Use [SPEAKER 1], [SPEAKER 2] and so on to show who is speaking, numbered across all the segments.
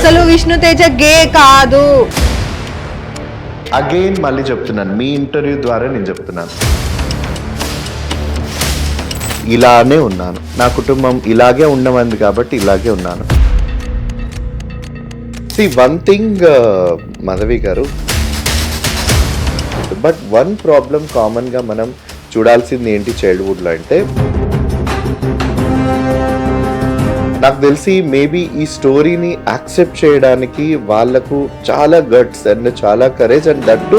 [SPEAKER 1] అసలు విష్ణుతేజ గే కాదు.
[SPEAKER 2] అగైన్ మళ్ళీ చెప్తున్నాను, మీ ఇంటర్వ్యూ ద్వారా నేను చెప్తున్నాను, ఇలానే ఉన్నాను, నా కుటుంబం ఇలాగే ఉండమంది కాబట్టి ఇలాగే ఉన్నాను. సి వన్ థింగ్ మాధవి గారు, బట్ వన్ ప్రాబ్లం కామన్గా మనం చూడాల్సింది ఏంటి చైల్డ్హుడ్లో అంటే, నాకు తెలిసి మేబీ ఈ స్టోరీని యాక్సెప్ట్ చేయడానికి వాళ్ళకు చాలా గట్స్ అండ్ చాలా కరేజ్ అండ్ దట్టు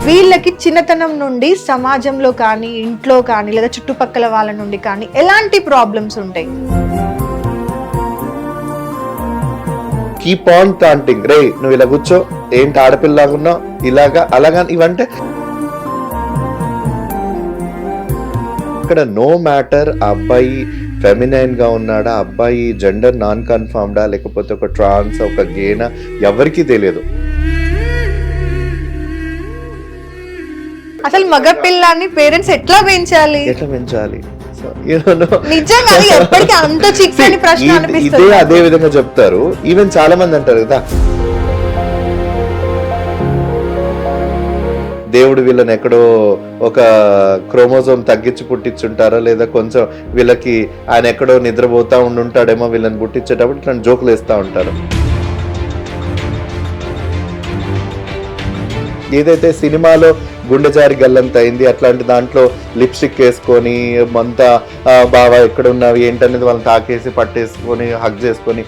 [SPEAKER 1] వీళ్ళకి చిన్నతనం నుండి సమాజంలో కానీ ఇంట్లో కానీ లేదా చుట్టుపక్కల వాళ్ళ నుండి కానీ ఎలాంటి ప్రాబ్లమ్స్ ఉంటాయి?
[SPEAKER 2] కీప్ ఆన్ టాంటింగ్, రే నువ్వు ఇలా కూర్చో, ఏంటి ఆడపిల్లలాగున్నావు, ఇలాగా అలాగా, ఇవంటే ఇక్కడ నో మ్యాటర్ ఆ అబ్బాయి ఫెమినైన్ గా ఉన్నాడా, అబ్బాయి జెండర్ నాన్ కన్ఫర్మ్డా, లేకపోతే ఒక ట్రాన్స్ ఒక గేనా, ఎవరికీ తెలియదు.
[SPEAKER 1] అసలు మగ పిల్లాన్ని పేరెంట్స్ ఎట్లా పెంచాలి? నిజంగా ఎప్పటికీ అంత చిక్కని ప్రశ్న అనిపిస్తుంది.
[SPEAKER 2] ఇదే అదే విధంగా చెప్తారు. ఈవెన్ చాలా మంది అంటారు కదా, దేవుడు వీళ్ళని ఎక్కడో ఒక క్రోమోజోమ్ తగ్గించి పుట్టించుంటారో, లేదా కొంచెం వీళ్ళకి ఆయన ఎక్కడో నిద్రపోతా ఉండుంటాడేమో వీళ్ళని పుట్టించేటప్పుడు ఇట్లా జోకులు వేస్తూ ఉంటారు. ఏదైతే సినిమాలో గుండె జారి గల్లంత అయింది అట్లాంటి దాంట్లో లిప్స్టిక్ వేసుకొని అంతా బావా ఎక్కడ ఉన్నావు ఏంటనేది వాళ్ళని తాకేసి పట్టేసుకొని హగ్ చేసుకొని,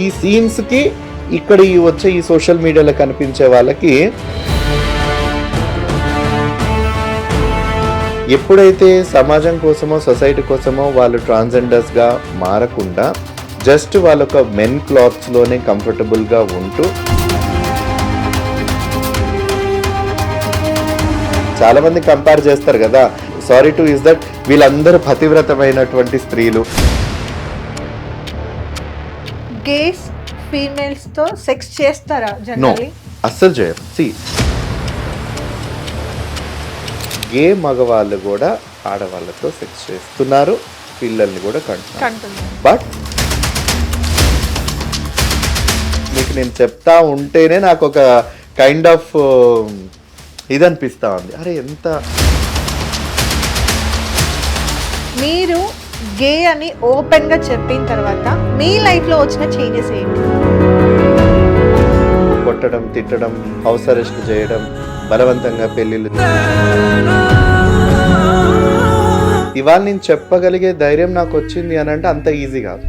[SPEAKER 2] ఈ సీన్స్కి ఇక్కడ వచ్చే ఈ సోషల్ మీడియాలో కనిపించే వాళ్ళకి ఎప్పుడైతే సమాజం కోసమో సొసైటీ కోసమో వాళ్ళు ట్రాన్స్జెండర్స్గా మారకుండా జస్ట్ వాళ్ళొక మెన్ క్లాత్స్లోనే కంఫర్టబుల్గా ఉంటూ, చాలా మంది కంపేర్ చేస్తారు కదా, సారీ టు ఇస్ దట్ వీళ్ళందరూ పతివ్రతమైనటువంటి స్త్రీలు.
[SPEAKER 1] గేస్ ఫీమేల్స్ తో సెక్స్ చేస్తారా?
[SPEAKER 2] నో, అస్సలు చేయరు. సి గే మగవాళ్ళు కూడా ఆడవాళ్ళతో సెక్స్ చేస్తున్నారు, పిల్లల్ని కూడా కంటున్నారు. బట్ మీకు నేను చెప్తా ఉంటేనే నాకు ఒక కైండ్ ఆఫ్ ఇది అనిపిస్తా ఉంది, అరే ఎంత
[SPEAKER 1] మీరు గే అని ఓపెన్ గా చెప్పిన తర్వాత మీ లైఫ్ లో వచ్చిన చేంజెస్ ఏంటి?
[SPEAKER 2] కొట్టడం, తిట్టడం, హౌస్ అరెస్ట్ చేయడం, బలవంతంగా పెళ్లిళ్ళు, ఇవాళ నేను చెప్పగలిగే ధైర్యం నాకు వచ్చింది అని అంటే అంత ఈజీ కాదు.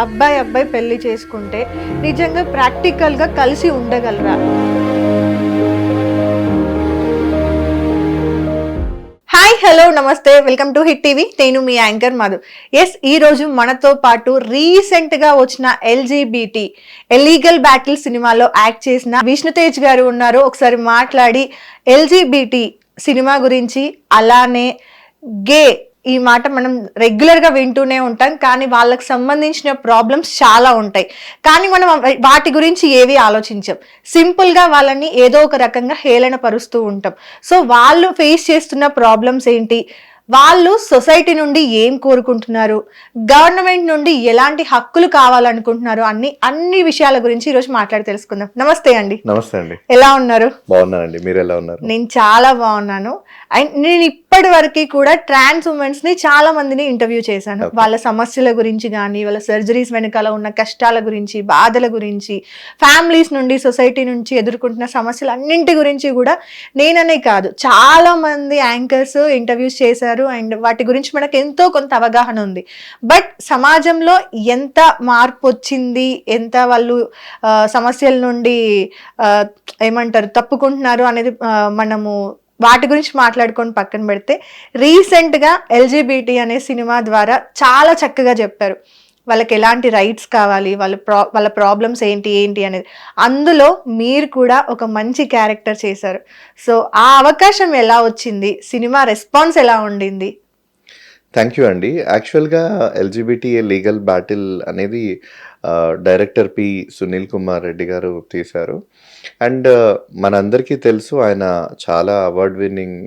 [SPEAKER 1] అబ్బాయి పెళ్లి చేసుకుంటే నిజంగా ప్రాక్టికల్ గా కలిసి ఉండగలరా? హాయ్, హలో, నమస్తే, వెల్కమ్ టు హిట్ టీవీ. నేను మీ యాంకర్ మధు. ఎస్, ఈ రోజు మనతో పాటు రీసెంట్ గా వచ్చిన ఎల్జీబీటీ ఎలీగల్ బ్యాటిల్ సినిమాలో యాక్ట్ చేసిన విష్ణుతేజ్ గారు ఉన్నారు. ఒకసారి మాట్లాడి ఎల్జీబీటీ సినిమా గురించి, అలానే గే ఈ మాట మనం రెగ్యులర్ గా వింటూనే ఉంటాం, కానీ వాళ్ళకి సంబంధించిన ప్రాబ్లమ్స్ చాలా ఉంటాయి, కానీ మనం వాటి గురించి ఏవి ఆలోచించాం. సింపుల్ గా వాళ్ళని ఏదో ఒక రకంగా హేళన పరుస్తూ ఉంటాం. సో వాళ్ళు ఫేస్ చేస్తున్న ప్రాబ్లమ్స్ ఏంటి, వాళ్ళు సొసైటీ నుండి ఏం కోరుకుంటున్నారు, గవర్నమెంట్ నుండి ఎలాంటి హక్కులు కావాలనుకుంటున్నారు, అన్ని విషయాల గురించి ఈరోజు మాట్లాడి తెలుసుకుందాం. నమస్తే అండి.
[SPEAKER 2] నమస్తే అండి.
[SPEAKER 1] ఎలా ఉన్నారు?
[SPEAKER 2] బాగున్నానండి, మీరు ఎలా ఉన్నారు?
[SPEAKER 1] నేను చాలా బాగున్నాను. అండ్ నేను ఇప్పటి వరకు కూడా ట్రాన్స్ ఉమెన్స్ ని చాలా మందిని ఇంటర్వ్యూ చేశాను. వాళ్ళ సమస్యల గురించి కానీ, వాళ్ళ సర్జరీస్ వెనకాల ఉన్న కష్టాల గురించి, బాధల గురించి, ఫ్యామిలీస్ నుండి సొసైటీ నుంచి ఎదుర్కొంటున్న సమస్యలు అన్నింటి గురించి కూడా నేననే కాదు చాలా మంది యాంకర్స్ ఇంటర్వ్యూస్ చేశారు. అండ్ వాటి గురించి మనకు ఎంతో కొంత అవగాహన ఉంది. బట్ సమాజంలో ఎంత మార్పు వచ్చింది, ఎంత వాళ్ళు సమస్యల నుండి ఏమంటారు తప్పుకుంటున్నారు అనేది మనము వాటి గురించి మాట్లాడుకొని పక్కన పెడితే, రీసెంట్గా ఎల్జీబీటీ అనే సినిమా ద్వారా చాలా చక్కగా చెప్పారు వాళ్ళకి ఎలాంటి రైట్స్ కావాలి, వాళ్ళ ప్రాబ్లమ్స్ ఏంటి అనేది. అందులో మీరు కూడా ఒక మంచి క్యారెక్టర్ చేశారు. సో ఆ అవకాశం ఎలా వచ్చింది, సినిమా రెస్పాన్స్ ఎలా ఉండింది?
[SPEAKER 2] థ్యాంక్ యూ అండి. యాక్చువల్గా ఎల్జీబీటీ లీగల్ బ్యాటిల్ అనేది డైరెక్టర్ పి సునీల్ కుమార్ రెడ్డి గారు తీశారు. అండ్ మనందరికీ తెలుసు ఆయన చాలా అవార్డ్ విన్నింగ్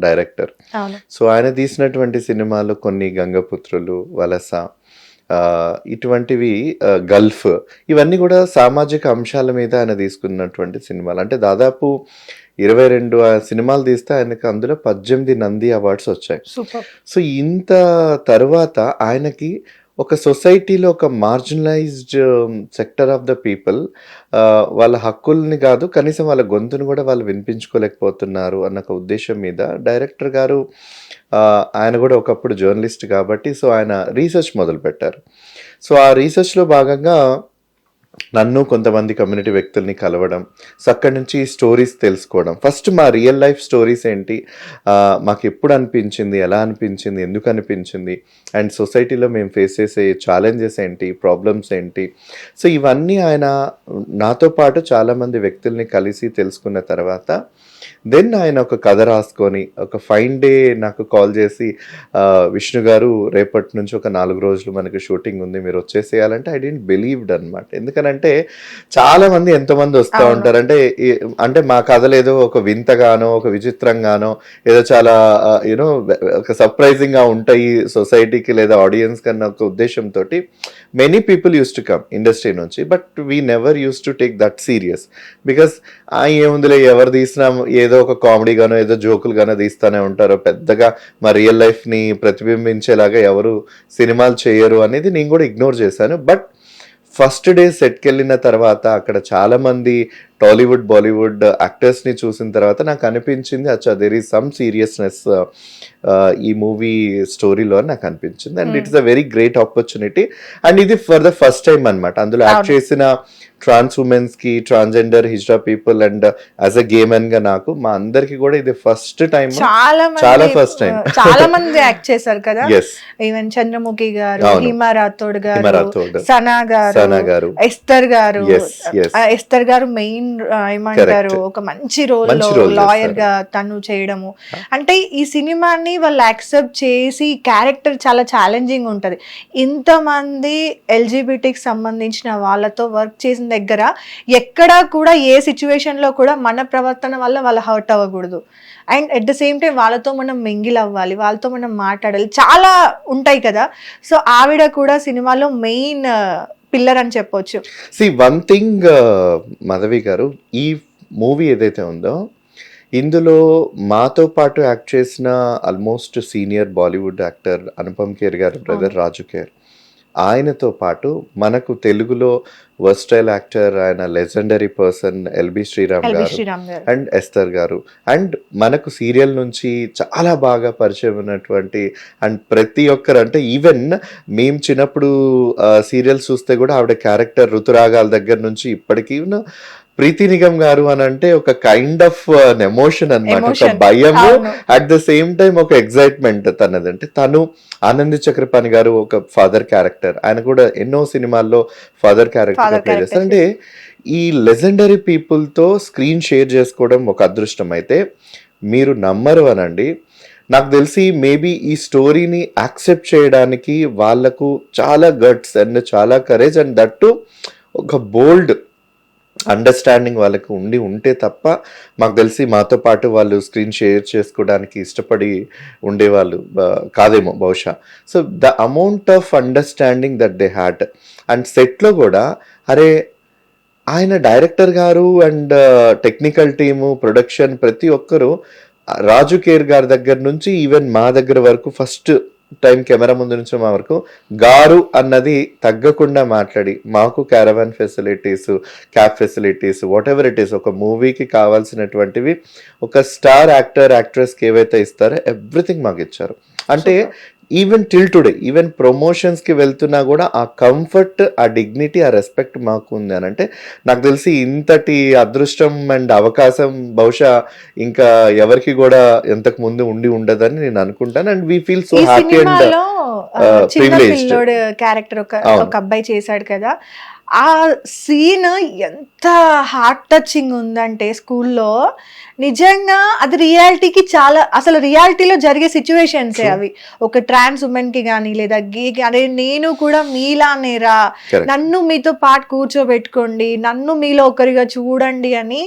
[SPEAKER 2] డైరెక్టర్.
[SPEAKER 1] అవును.
[SPEAKER 2] సో ఆయన తీసినటువంటి సినిమాలు కొన్ని గంగపుత్రులు, వలస, ఇటువంటివి, గల్ఫ్, ఇవన్నీ కూడా సామాజిక అంశాల మీద ఆయన తీసుకున్నటువంటి సినిమాలు. అంటే దాదాపు 22 సినిమాలు తీస్తే ఆయనకి అందులో 18 నంది అవార్డ్స్ వచ్చాయి.
[SPEAKER 1] సూపర్.
[SPEAKER 2] సో ఇంత తర్వాత ఆయనకి ఒక సొసైటీలో ఒక marginalised sector of the people వాళ్ళ హక్కుల్ని కాదు, కనీసం వాళ్ళ గొంతును కూడా వాళ్ళు వినిపించుకోలేకపోతున్నారు అన్న ఒక ఉద్దేశం మీద డైరెక్టర్ గారు, ఆయన కూడా ఒకప్పుడు జర్నలిస్ట్ కాబట్టి, సో ఆయన రీసెర్చ్ మొదలుపెట్టారు. సో ఆ రీసెర్చ్లో భాగంగా నన్ను కొంతమంది కమ్యూనిటీ వ్యక్తుల్ని కలవడం, సో అక్కడి నుంచి స్టోరీస్ తెలుసుకోవడం. ఫస్ట్ మా రియల్ లైఫ్ స్టోరీస్ ఏంటి, మాకు ఎప్పుడు అనిపించింది, ఎలా అనిపించింది, ఎందుకు అనిపించింది, అండ్ సొసైటీలో మేము ఫేస్ చేసే ఛాలెంజెస్ ఏంటి, ప్రాబ్లమ్స్ ఏంటి. సో ఇవన్నీ ఆయన నాతో పాటు చాలామంది వ్యక్తుల్ని కలిసి తెలుసుకున్న తర్వాత దెన్ ఆయన ఒక కథ రాసుకొని ఒక ఫైన్ డే నాకు కాల్ చేసి, విష్ణు గారు రేపటి నుంచి ఒక 4 రోజులు మనకి షూటింగ్ ఉంది, మీరు వచ్చేసేయాలంటే ఐ డెంట్ బిలీవ్డ్ అనమాట. ఎందుకనంటే చాలా మంది ఎంతోమంది వస్తూ ఉంటారు, అంటే మా కథలు ఏదో ఒక వింతగానో ఒక విచిత్రంగానో ఏదో చాలా యూనో ఒక సర్ప్రైజింగ్ గా ఉంటాయి సొసైటీకి లేదా ఆడియన్స్ కన్నా ఒక ఉద్దేశంతో many people use to come industry నుంచి. But we never use to take that serious, because ఏముందిలే ఎవరు తీసినా ఏదో ఒక కామెడీగానో ఏదో జోకులుగానో తీస్తూనే ఉంటారు, పెద్దగా మా రియల్ లైఫ్ని ప్రతిబింబించేలాగా ఎవరు సినిమాలు చేయరు అనేది నేను కూడా ఇగ్నోర్ చేశాను. బట్ ఫస్ట్ డే సెట్కి వెళ్ళిన తర్వాత అక్కడ చాలామంది టాలీవుడ్, బాలీవుడ్ యాక్టర్స్ని చూసిన తర్వాత నాకు అనిపించింది, అచ్చా దెర్ ఈజ్ సమ్ సీరియస్నెస్ ఈ మూవీ స్టోరీలో నాకు అనిపించింది. And it's a very great opportunity. And ఇది ఫర్ ద ఫస్ట్ టైం అనమాట. అందులో యాక్ట్ చేసిన ట్రాన్స్ ఉమెన్స్ కి, transgender, hijra people and as a gay men గా నాకు మా అందరికి కూడా ఇది ఫస్ట్ టైం, చాలా ఫస్ట్ టైం.
[SPEAKER 1] చాలా మంది యాక్ట్ చేశారు కదా,
[SPEAKER 2] Yes.
[SPEAKER 1] ఈవెన్ చంద్రముఖి గారు,
[SPEAKER 2] అవును.
[SPEAKER 1] హిమా రాథోడ్
[SPEAKER 2] హిమా
[SPEAKER 1] గారు,
[SPEAKER 2] రాథోడ్,
[SPEAKER 1] సనా గారు, ఎస్తర్ గారు.
[SPEAKER 2] Yes, yes.
[SPEAKER 1] ఎస్తర్ గారు మెయిన్ ఏమంటారు,
[SPEAKER 2] Correct.
[SPEAKER 1] ఒక మంచి రోల్
[SPEAKER 2] మంచి
[SPEAKER 1] లో
[SPEAKER 2] role
[SPEAKER 1] లాయర్
[SPEAKER 2] చేస్తారు.
[SPEAKER 1] గా తను చేయడము. అంటే ఈ సినిమాని వాళ్ళు యాక్సెప్ట్ చేసి, క్యారెక్టర్ చాలా ఛాలెంజింగ్ ఉంటది. ఇంతమంది ఎల్జిబిటికి సంబంధించిన వాళ్ళతో వర్క్ చేసిన దగ్గర ఎక్కడా కూడా ఏ సిచ్యువేషన్ లో కూడా మన ప్రవర్తన వల్ల వాళ్ళు హర్ట్ అవ్వకూడదు. And at the same time వాళ్ళతో మనం మింగిల్ అవ్వాలి, వాళ్ళతో మనం మాట్లాడాలి, చాలా ఉంటాయి కదా. సో ఆవిడ కూడా సినిమాలో మెయిన్ పిల్లర్ అని చెప్పొచ్చు.
[SPEAKER 2] సి వన్ థింగ్ మాధవి గారు, ఈ మూవీ ఏదైతే ఉందో ఇందులో మాతో పాటు యాక్ట్ చేసిన almost senior Bollywood actor Anupam Kher గారు బ్రదర్ రాజు ఖేర్, ఆయనతో పాటు మనకు తెలుగులో వర్స్టైల్ యాక్టర్, ఆయన లెజెండరీ పర్సన్ ఎల్బి శ్రీరామ్ గారు అండ్ ఎస్తర్ గారు, అండ్ మనకు సీరియల్ నుంచి చాలా బాగా పరిచయం ఉన్నటువంటి అండ్ ప్రతి ఒక్కరు, అంటే ఈవెన్ మేము చిన్నప్పుడు సీరియల్స్ చూస్తే కూడా ఆవిడ క్యారెక్టర్ ఋతురాగాల దగ్గర నుంచి ఇప్పటికీ ప్రీతి నిగమ్ గారు అని అంటే ఒక కైండ్ ఆఫ్ ఎమోషన్ అన్నమాట, ఒక భయము, అట్ ద సేమ్ టైం ఒక ఎగ్జైట్మెంట్ తనది. అంటే తను ఆనంద్ చక్రపాణి గారు ఒక ఫాదర్ క్యారెక్టర్, ఆయన కూడా ఎన్నో సినిమాల్లో ఫాదర్ క్యారెక్టర్ ప్లే చేస్తారు. అంటే ఈ లెజెండరీ పీపుల్తో స్క్రీన్ షేర్ చేసుకోవడం ఒక అదృష్టం. అయితే మీరు నమ్మరు అనండి, నాకు తెలిసి మేబీ ఈ స్టోరీని యాక్సెప్ట్ చేయడానికి వాళ్ళకు చాలా గట్స్ అండ్ చాలా కరేజ్ అండ్ దట్టు ఒక బోల్డ్ అండర్స్టాండింగ్ వాళ్ళకి ఉంటే తప్ప మాకు తెలిసి మాతో పాటు వాళ్ళు స్క్రీన్ షేర్ చేసుకోవడానికి ఇష్టపడి ఉండేవాళ్ళు కాదేమో బహుశా. So the amount of understanding that they had, and సెట్లో కూడా అరే ఆయన డైరెక్టర్ గారు అండ్ టెక్నికల్ టీము, ప్రొడక్షన్ ప్రతి ఒక్కరు రాజు ఖేర్ గారి దగ్గర నుంచి ఈవెన్ మా దగ్గర వరకు ఫస్ట్ టైం కెమెరా ముందు నుంచి మా వరకు గారు అన్నది తగ్గకుండా మాట్లాడి మాకు caravan facilities, cab facilities, what ever it is, ఒక మూవీకి కావాల్సినటువంటివి ఒక స్టార్ యాక్టర్ యాక్ట్రెస్కి ఏవైతే ఇస్తారో ఎవ్రీథింగ్ మాకు ఇచ్చారు. అంటే ఈవెన్ టిల్ టుడే, ఈవెన్ ప్రమోషన్స్కి వెళ్తున్నా కూడా ఆ కంఫర్ట్, ఆ డిగ్నిటీ, ఆ రెస్పెక్ట్ మాకు ఉంది అని అంటే నాకు తెలిసి ఇంతటి అదృష్టం అండ్ అవకాశం బహుశా ఇంకా ఎవరికి కూడా ఎంతకు ముందు ఉండదని నేను అనుకుంటాను. And we feel so happy and
[SPEAKER 1] చిన్న పిల్లోడు క్యారెక్టర్ ఒక అబ్బాయి చేశాడు కదా, ఆ సీన్ ఎంత హార్ట్ టచింగ్ ఉందంటే స్కూల్లో, నిజంగా అది రియాలిటీకి చాలా, అసలు రియాలిటీలో జరిగే సిచ్యువేషన్సే అవి. ఒక ట్రాన్స్ ఉమెన్ కి కానీ లేదా గేకి, అరే నేను కూడా మీలానేరా, నన్ను మీతో పాటు కూర్చోబెట్టుకోండి, నన్ను మీలో ఒకరిగా చూడండి అని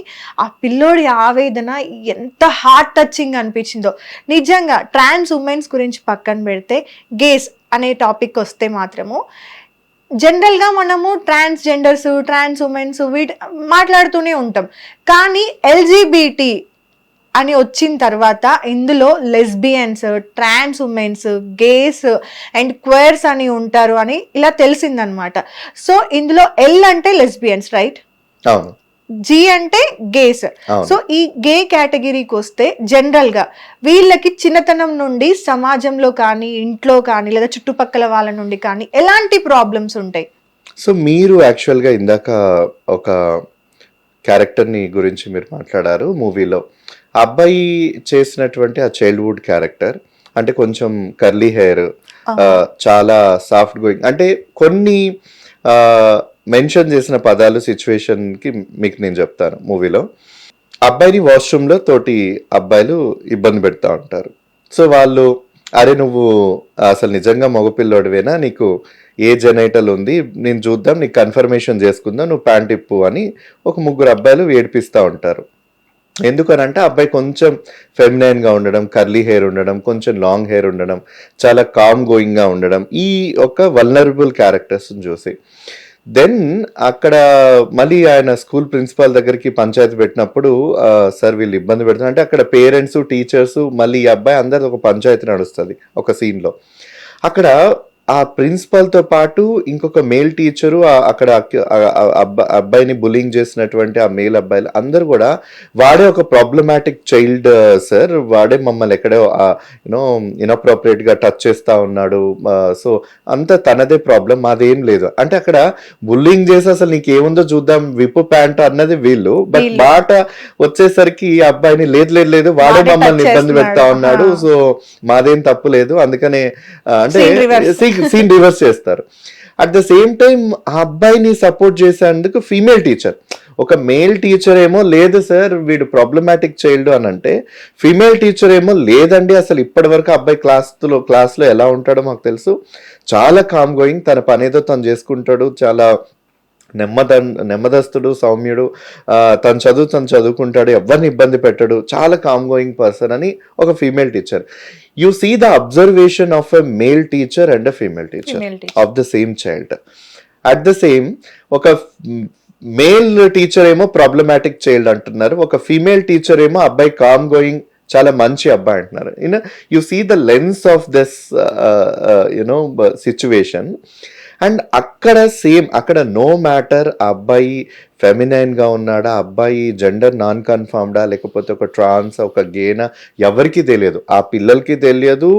[SPEAKER 1] ఆ పిల్లోడి ఆవేదన ఎంత హార్ట్ టచింగ్ అనిపించిందో. నిజంగా ట్రాన్స్ ఉమెన్స్ గురించి పక్కన పెడితే గేస్ అనే టాపిక్ వస్తే మాత్రము జనరల్గా మనము ట్రాన్స్జెండర్స్, ట్రాన్స్ ఉమెన్స్ వీటి మాట్లాడుతూనే ఉంటాం. కానీ ఎల్జీబీటీ అని వచ్చిన తర్వాత ఇందులో lesbians, trans womens, gays and queers అని ఉంటారు అని ఇలా తెలిసిందనమాట. సో ఇందులో ఎల్ అంటే లెస్బియన్స్, రైట్?
[SPEAKER 2] అవును.
[SPEAKER 1] జీ అంటే గేస్. సో ఈ గే కేటగిరీకి వస్తే జనరల్ గా వీళ్ళకి చిన్నతనం నుండి సమాజంలో కానీ, ఇంట్లో కానీ, లేదా చుట్టుపక్కల వాళ్ళ నుండి కానీ ఎలాంటి ప్రాబ్లమ్స్ ఉంటాయి?
[SPEAKER 2] సో మీరు యాక్చువల్గా ఇందాక ఒక క్యారెక్టర్ని గురించి మీరు మాట్లాడారు మూవీలో. అబ్బాయి చేసినటువంటి ఆ చైల్డ్హుడ్ క్యారెక్టర్ అంటే కొంచెం కర్లీ హెయిర్, చాలా సాఫ్ట్ గోయింగ్, అంటే కొన్ని మెన్షన్ చేసిన పదాలు సిచ్యువేషన్కి మీకు నేను చెప్తాను. మూవీలో అబ్బాయిని వాష్రూమ్లో తోటి అబ్బాయిలు ఇబ్బంది పెడతా ఉంటారు. సో వాళ్ళు, అరే నువ్వు అసలు నిజంగా మగపిల్లోడివేనా, నీకు ఏ జెనైటల్ ఉంది, నేను చూద్దాం, నీకు కన్ఫర్మేషన్ చేసుకుందాం, నువ్వు ప్యాంట్ ఇప్పు అని ఒక ముగ్గురు అబ్బాయిలు ఏడిపిస్తూ ఉంటారు. ఎందుకనంటే అబ్బాయి కొంచెం ఫెమినైన్గా ఉండడం, కర్లీ హెయిర్ ఉండడం, కొంచెం లాంగ్ హెయిర్ ఉండడం, చాలా కామ్ గోయింగ్గా ఉండడం, ఈ ఒక వల్నరబుల్ క్యారెక్టర్స్ని చూసి దెన్ అక్కడ మళ్ళీ ఆయన స్కూల్ ప్రిన్సిపాల్ దగ్గరికి పంచాయతీ పెట్టినప్పుడు, సార్ వీళ్ళు ఇబ్బంది పెడుతున్నారు అంటే అక్కడ పేరెంట్స్, టీచర్స్, మళ్ళీ ఈ అబ్బాయి అందరిది ఒక పంచాయతీ నడుస్తుంది ఒక సీన్లో. అక్కడ ఆ ప్రిన్సిపల్తో పాటు ఇంకొక మేల్ టీచరు, అక్కడ అబ్బాయిని బులింగ్ చేసినటువంటి ఆ మేల్ అబ్బాయిలు అందరు కూడా, వాడే ఒక ప్రాబ్లమాటిక్ చైల్డ్ సార్, వాడే మమ్మల్ని ఎక్కడో యూనో ఇన్అప్రోప్రియేట్గా టచ్ చేస్తూ ఉన్నాడు, సో అంత తనదే ప్రాబ్లం, మాదేం లేదు అంటే అక్కడ బుల్లింగ్ చేసి అసలు నీకేముందో చూద్దాం విప్పు ప్యాంట్ అన్నది వీళ్ళు. బట్ మాట వచ్చేసరికి ఈ అబ్బాయిని లేదు లేదు వాడే మమ్మల్ని ఇబ్బంది పెడతా ఉన్నాడు, సో మాదేం తప్పు లేదు, అందుకనే అంటే సీన్ రివర్స్ చేస్తారు. అట్ ద సేమ్ టైం ఆ అబ్బాయిని సపోర్ట్ చేసేందుకు ఫీమేల్ టీచర్, ఒక మేల్ టీచర్ ఏమో లేదు సార్ వీడు ప్రాబ్లమాటిక్ చైల్డ్ అని అంటే, ఫీమేల్ టీచర్ ఏమో లేదండి అసలు ఇప్పటి వరకు అబ్బాయి క్లాస్లో ఎలా ఉంటాడో మాకు తెలుసు, చాలా కామ్ గోయింగ్, తన పనేదో తను చేసుకుంటాడు, చాలా నెమ్మదస్తుడు, సౌమ్యుడు, తను చదువుకుంటాడు, ఎవరిని ఇబ్బంది పెట్టాడు, చాలా కామ్ గోయింగ్ పర్సన్ అని ఒక female teacher. You see the observation of a male teacher and a female teacher of the same child. At the same ఒక మేల్ టీచర్ ఏమో ప్రాబ్లమాటిక్ చైల్డ్ అంటున్నారు, ఒక ఫీమేల్ టీచర్ ఏమో అబ్బాయి కామ్ గోయింగ్ చాలా మంచి అబ్బాయి అంటున్నారు. You see the lens of this situation. And అక్కడ నో మ్యాటర్ ఆ అబ్బాయి ఫెమినైన్గా ఉన్నాడా, అబ్బాయి జెండర్ నాన్ కన్ఫర్మ్డా, లేకపోతే ఒక ట్రాన్స్, ఒక గేనా, ఎవరికి తెలియదు, ఆ పిల్లలకి తెలియదు,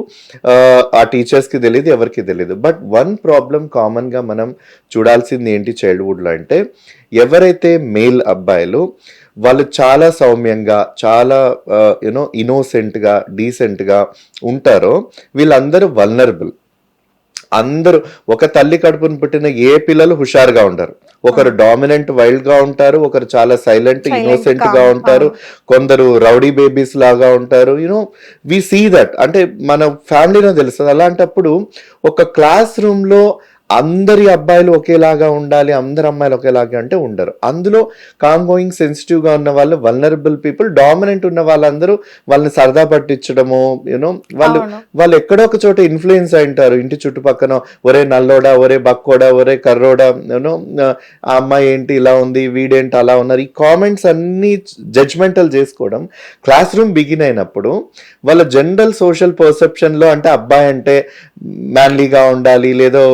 [SPEAKER 2] ఆ టీచర్స్కి తెలియదు, ఎవరికి తెలియదు. బట్ వన్ ప్రాబ్లం కామన్గా మనం చూడాల్సింది ఏంటి చైల్డ్హుడ్లో అంటే, ఎవరైతే మేల్ అబ్బాయిలు వాళ్ళు చాలా సౌమ్యంగా, చాలా ఇన్నోసెంట్గా, డీసెంట్గా ఉంటారో వీళ్ళందరూ వల్నరబుల్. అందరూ ఒక తల్లి కడుపును పుట్టిన ఏ పిల్లలు హుషారుగా ఉంటారు, ఒకరు డామినెంట్ వైల్డ్ గా ఉంటారు, ఒకరు చాలా సైలెంట్ ఇన్నోసెంట్ గా ఉంటారు, కొందరు రౌడీ బేబీస్ లాగా ఉంటారు. వి సీ దట్, అంటే మన ఫ్యామిలీలో తెలుస్తుంది. అలాంటప్పుడు ఒక క్లాస్ రూమ్ లో అందరి అబ్బాయిలు ఒకేలాగా ఉండాలి, అందరి అమ్మాయిలు ఒకేలాగా అంటే ఉండరు. అందులో కామ్ గోయింగ్, సెన్సిటివ్ గా ఉన్న వాళ్ళు వల్నరబుల్ పీపుల్, డామినెంట్ ఉన్న వాళ్ళందరూ వాళ్ళని సరదా పట్టించడము, వాళ్ళు ఎక్కడో ఒక చోట ఇన్ఫ్లుయెన్స్ అయింటారు ఇంటి చుట్టుపక్కన, ఒరే నల్లోడా, ఒరే బక్కోడా, ఒరే కర్రోడా, ఆ అమ్మాయి ఏంటి ఇలా ఉంది, వీడేంటి అలా ఉన్నారు, ఈ కామెంట్స్ అన్ని జడ్జ్మెంటల్ చేసుకోవడం క్లాస్ రూమ్ బిగిన్ అయినప్పుడు వాళ్ళ జనరల్ సోషల్ పర్సెప్షన్ లో, అంటే అబ్బాయి అంటే మ్యాన్లీగా ఉండాలి, లేదో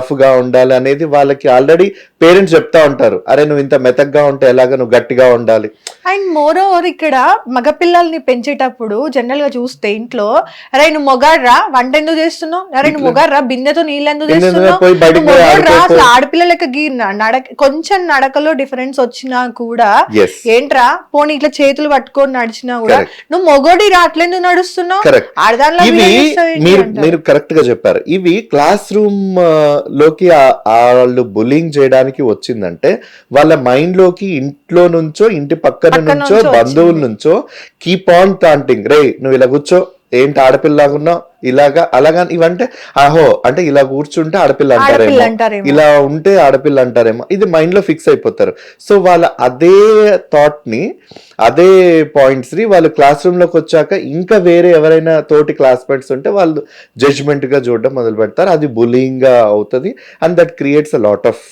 [SPEAKER 2] రఫ్ గా ఉండాలి అనేది వాళ్ళకి ఆల్రెడీ పేరెంట్స్ చెప్తా ఉంటారు, అరే నువ్వు ఇంత మెతగ్గా ఉంటే ఎలాగా, నువ్వు గట్టిగా ఉండాలి.
[SPEAKER 1] అండ్ మోర్ ఓవర్ ఇక్కడ మగపిల్లల్ని పెంచేటప్పుడు జనరల్ గా చూస్తే ఇంట్లో, అరే నువ్వు మొగాడ్రా వంట ఎందుకు చేస్తున్నావు, అరే నువ్వు మొగాడ్రా బిందెతో నీళ్ళు ఎందుకు చేస్తున్నావు, అసలు ఆడపిల్లలకి కొంచెం నడకలో డిఫరెన్స్ వచ్చినా కూడా ఏంట్రా పోనీ ఇట్లా చేతులు పట్టుకొని నడిచినా కూడా నువ్వు మొగోడి రాట్లేదు నడుస్తున్నావు,
[SPEAKER 2] మీరు కరెక్ట్ గా చెప్పారు. ఇవి క్లాస్ రూమ్ లోకి వాళ్ళు బుల్లింగ్ చేయడానికి వచ్చిందంటే వాళ్ళ మైండ్ లోకి ఇంట్లో నుంచో ఇంటి పక్కన నుంచో బంధువుల నుంచో కీప్ ఆన్ ప్లాంటింగ్, రే నువ్వు ఇలా కూర్చో, ఏంటి ఆడపిల్లలాగున్నావు, ఇలాగా అలాగా ఇవంటే ఆహో అంటే ఇలా కూర్చుంటే ఆడపిల్ల అంటారేమో, ఇలా ఉంటే ఆడపిల్ల అంటారేమో, ఇది మైండ్ లో ఫిక్స్ అయిపోతారు. సో వాళ్ళ అదే థాట్ ని, అదే పాయింట్స్ ని వాళ్ళు క్లాస్ రూమ్ లోకి వచ్చాక ఇంకా వేరే ఎవరైనా తోటి క్లాస్మేట్స్ ఉంటే వాళ్ళు జడ్జ్మెంట్ గా చూడడం మొదలు పెడతారు. అది బులింగ్ గా అవుతుంది and that creates a lot of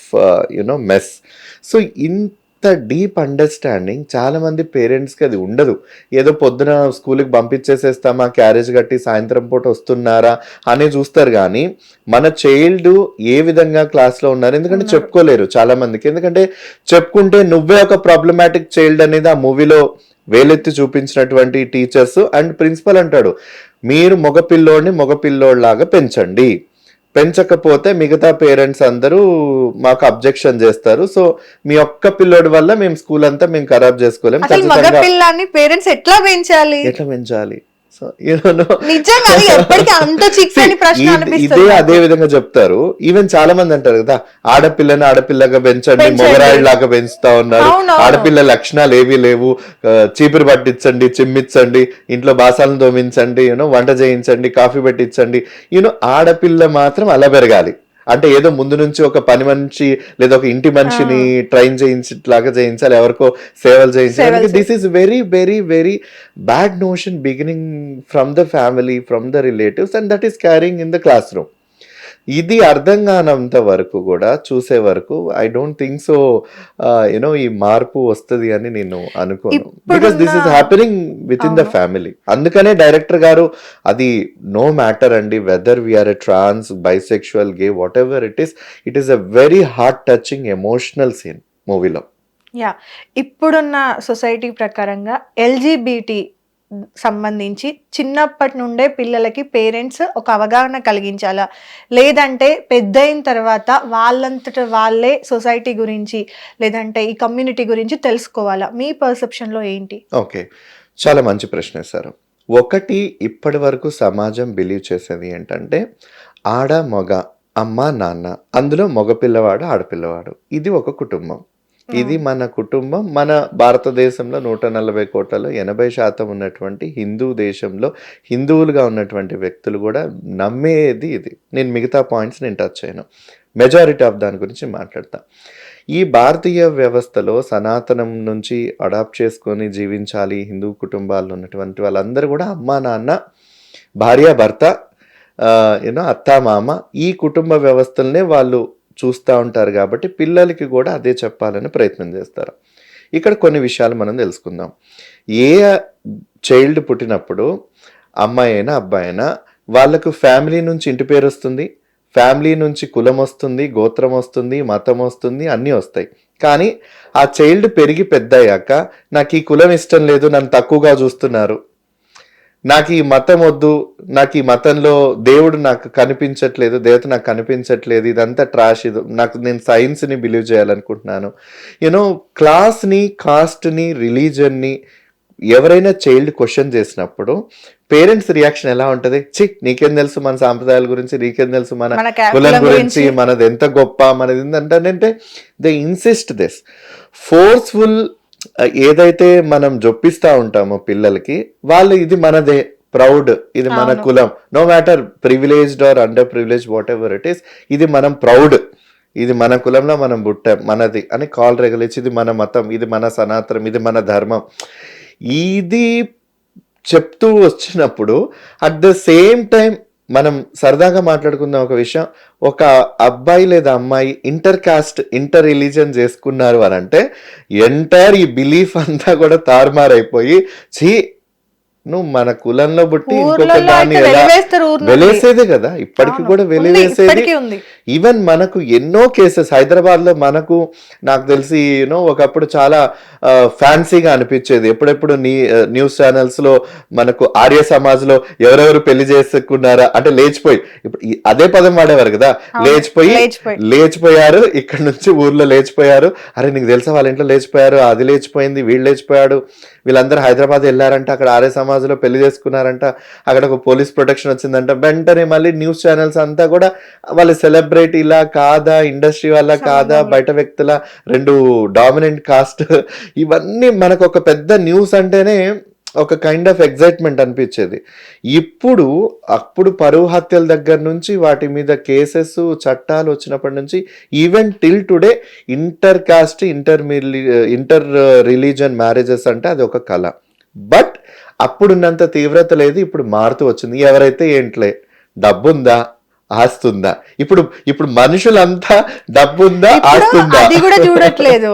[SPEAKER 2] mess. So ఇంత డీప్ అండర్స్టాండింగ్ చాలా మంది పేరెంట్స్కి అది ఉండదు. ఏదో పొద్దున స్కూల్కి పంపించేసేస్తామా, క్యారేజ్ కట్టి సాయంత్రం పూట వస్తున్నారా అని చూస్తారు, కానీ మన చైల్డ్ ఏ విధంగా క్లాస్లో ఉన్నారు ఎందుకంటే చెప్పుకోలేరు చాలా మందికి. ఎందుకంటే చెప్పుకుంటే నువ్వే ఒక ప్రాబ్లమాటిక్ చైల్డ్ అనేది ఆ మూవీలో వేలెత్తి చూపించినటువంటి టీచర్స్ అండ్ ప్రిన్సిపల్ అంటాడు, మీరు మగపిల్లోడిలాగా పెంచండి, పెంచకపోతే మిగతా పేరెంట్స్ అందరూ మాకు అబ్జెక్షన్ చేస్తారు, సో మీ ఒక్క పిల్లోడి వల్ల మేము స్కూల్ అంతా మేము ఖరాబ్ చేసుకోలేము.
[SPEAKER 1] పేరెంట్స్ ఎట్లా పెంచాలి?
[SPEAKER 2] ఇదే అదే విధంగా చెప్తారు. ఈవెన్ చాలా మంది అంటారు కదా, ఆడపిల్లగా పెంచండి, మొగరాయిలాగా పెంచుతా ఉన్నారు, ఆడపిల్ల లక్షణాలు ఏవీ లేవు, చీపురు పట్టించండి, చిమ్మించండి, ఇంట్లో బాసాలను తోమించండి, వంట చేయించండి, కాఫీ పెట్టించండి, ఆడపిల్ల మాత్రం అలా పెరగాలి అంటే ఏదో ముందు నుంచి ఒక పని మనిషి లేదా ఒక ఇంటి మనిషిని ట్రైన్ చేయించలాగా చేయించాలి, ఎవరికో సేవలు చేయించాలి. This is very very very bad notion beginning from the family, from the relatives and that is carrying in the class room. ఇది అర్థం కానంత వరకు కూడా చూసే వరకు ఐ డోంట్ థింక్ సో ఈ మార్పు వస్తుంది అని నేను అనుకోను. Because this is happening with in the family. అందుకనే డైరెక్టర్ గారు అది నో మ్యాటర్ అండి whether we're a trans, bisexual, gay, whatever it is a very heart touching emotional scene మూవీలో.
[SPEAKER 1] యా, ఇప్పుడున్న సొసైటీ ప్రకారంగా ఎల్జీబీటీ సంబంధించి చిన్నప్పటి నుండే పిల్లలకి పేరెంట్స్ ఒక అవగాహన కలిగించాలా, లేదంటే పెద్ద అయిన తర్వాత వాళ్ళంతట వాళ్ళే సొసైటీ గురించి లేదంటే ఈ కమ్యూనిటీ గురించి తెలుసుకోవాలా? మీ పర్సెప్షన్లో ఏంటి?
[SPEAKER 2] ఓకే, చాలా మంచి ప్రశ్న వేశారు. ఒకటి, ఇప్పటి వరకు సమాజం బిలీవ్ చేసేది ఏంటంటే ఆడ మగ, అమ్మ నాన్న, అందులో మగపిల్లవాడు ఆడపిల్లవాడు, ఇది ఒక కుటుంబం, ఇది మన కుటుంబం. మన భారతదేశంలో 140 కోట్లలో 80% ఉన్నటువంటి హిందూ దేశంలో హిందువులుగా ఉన్నటువంటి వ్యక్తులు కూడా నమ్మేది ఇది. నేను మిగతా పాయింట్స్ నేను టచ్ చేయను, మెజారిటీ ఆఫ్ దాని గురించి మాట్లాడతా. ఈ భారతీయ వ్యవస్థలో సనాతనం నుంచి అడాప్ట్ చేసుకొని జీవించాలి హిందూ కుటుంబాల్లో ఉన్నటువంటి వాళ్ళందరూ కూడా అమ్మా నాన్న, భార్య భర్త, అత్త మామ, ఈ కుటుంబ వ్యవస్థలనే వాళ్ళు చూస్తూ ఉంటారు. కాబట్టి పిల్లలకి కూడా అదే చెప్పాలని ప్రయత్నం చేస్తారు. ఇక్కడ కొన్ని విషయాలు మనం తెలుసుకుందాం. ఏ చైల్డ్ పుట్టినప్పుడు అమ్మాయి అయినా అబ్బాయి అయినా వాళ్ళకు ఫ్యామిలీ నుంచి ఇంటి పేరు వస్తుంది, ఫ్యామిలీ నుంచి కులం వస్తుంది, గోత్రం వస్తుంది, మతం వస్తుంది, అన్నీ వస్తాయి. కానీ ఆ చైల్డ్ పెరిగి పెద్ద అయ్యాక నాకు ఈ కులం ఇష్టం లేదు, నన్ను తక్కువగా చూస్తున్నారు, నాకు ఈ మతం వద్దు, నాకు ఈ మతంలో దేవుడు నాకు కనిపించట్లేదు, దేవత నాకు కనిపించట్లేదు, ఇదంతా ట్రాష్, ఇది నేను సైన్స్ని బిలీవ్ చేయాలనుకుంటున్నాను, క్లాస్ని, కాస్ట్ని, రిలీజన్ని ఎవరైనా చైల్డ్ క్వశ్చన్ చేసినప్పుడు పేరెంట్స్ రియాక్షన్ ఎలా ఉంటుంది? నీకేం తెలుసు మన సాంప్రదాయాల గురించి, నీకేం తెలుసు మన కులం గురించి, మనది ఎంత గొప్ప, మనది ఏంటంటే దే ఇన్సిస్ట్ దిస్ ఫోర్స్ఫుల్. ఏదైతే మనం జొప్పిస్తా ఉంటామో పిల్లలకి, వాళ్ళు ఇది మనదే, ప్రౌడ్, ఇది మన కులం, no matter privileged or under privilege, whatever it is, ఇది మనం ప్రౌడ్, ఇది మన కులంలో మనం పుట్టాం, మనది అని కాల్ రెగలిచ్చి, ఇది మన మతం, ఇది మన సనాతనం, ఇది మన ధర్మం, ఇది చెప్తూ వచ్చినప్పుడు అట్ ద సేమ్ టైం మనం సరదాగా మాట్లాడుకుందాం ఒక విషయం. ఒక అబ్బాయి లేదా అమ్మాయి ఇంటర్ కాస్ట్, ఇంటర్ రిలీజన్ చేసుకున్నారు అని అంటే ఎంటైర్ ఈ బిలీఫ్ అంతా కూడా తారుమారైపోయి, నువ్వు మన కులంలో పుట్టి ఇంకొక దాన్ని ఎలా వెలేసేదే కదా, ఇప్పటికి కూడా వెలివేసేది. ఈవెన్ మనకు ఎన్నో కేసెస్ హైదరాబాద్ లో మనకు, నాకు తెలిసి ఒకప్పుడు చాలా ఫ్యాన్సీగా అనిపించేది, ఎప్పుడెప్పుడు న్యూస్ ఛానల్స్ లో మనకు ఆర్య సమాజ్ లో ఎవరెవరు పెళ్లి చేసుకున్నారా అంటే లేచిపోయి, ఇప్పుడు అదే పదం వాడేవారు కదా, లేచిపోయారు, ఇక్కడ నుంచి ఊర్లో లేచిపోయారు, అరే నీకు తెలుసా వాళ్ళ ఇంట్లో లేచిపోయారు, అది లేచిపోయింది, వీళ్ళు లేచిపోయాడు, వీళ్ళందరూ హైదరాబాద్ వెళ్ళారంట, అక్కడ ఆర్య సమాజ్లో పెళ్లి చేసుకున్నారంట, అక్కడ ఒక పోలీస్ ప్రొటెక్షన్ వచ్చిందంట, వెంటనే మళ్ళీ న్యూస్ ఛానల్స్ అంతా కూడా వాళ్ళు సెలబ్రేట్ సొసైటీలా కాదా, ఇండస్ట్రీ వల్ల కాదా, బయట వ్యక్తుల 2 డామినెంట్ కాస్ట్, ఇవన్నీ మనకు ఒక పెద్ద న్యూస్ అంటేనే ఒక కైండ్ ఆఫ్ ఎగ్జైట్మెంట్ అనిపించేది. అప్పుడు పరువు హత్యల దగ్గర నుంచి వాటి మీద కేసెస్, చట్టాలు వచ్చినప్పటి నుంచి even till today inter caste, inter religion marriages అంటే అది ఒక కళ. బట్ అప్పుడున్నంత తీవ్రత లేదు, ఇప్పుడు మారుతూ వచ్చింది. ఎవరైతే ఏంట్లే డబ్బుందా, ఆస్తుందా, ఇప్పుడు మనుషులంతా డబ్బుందా, ఆస్తుందా
[SPEAKER 1] అది కూడా చూడట్లేదు.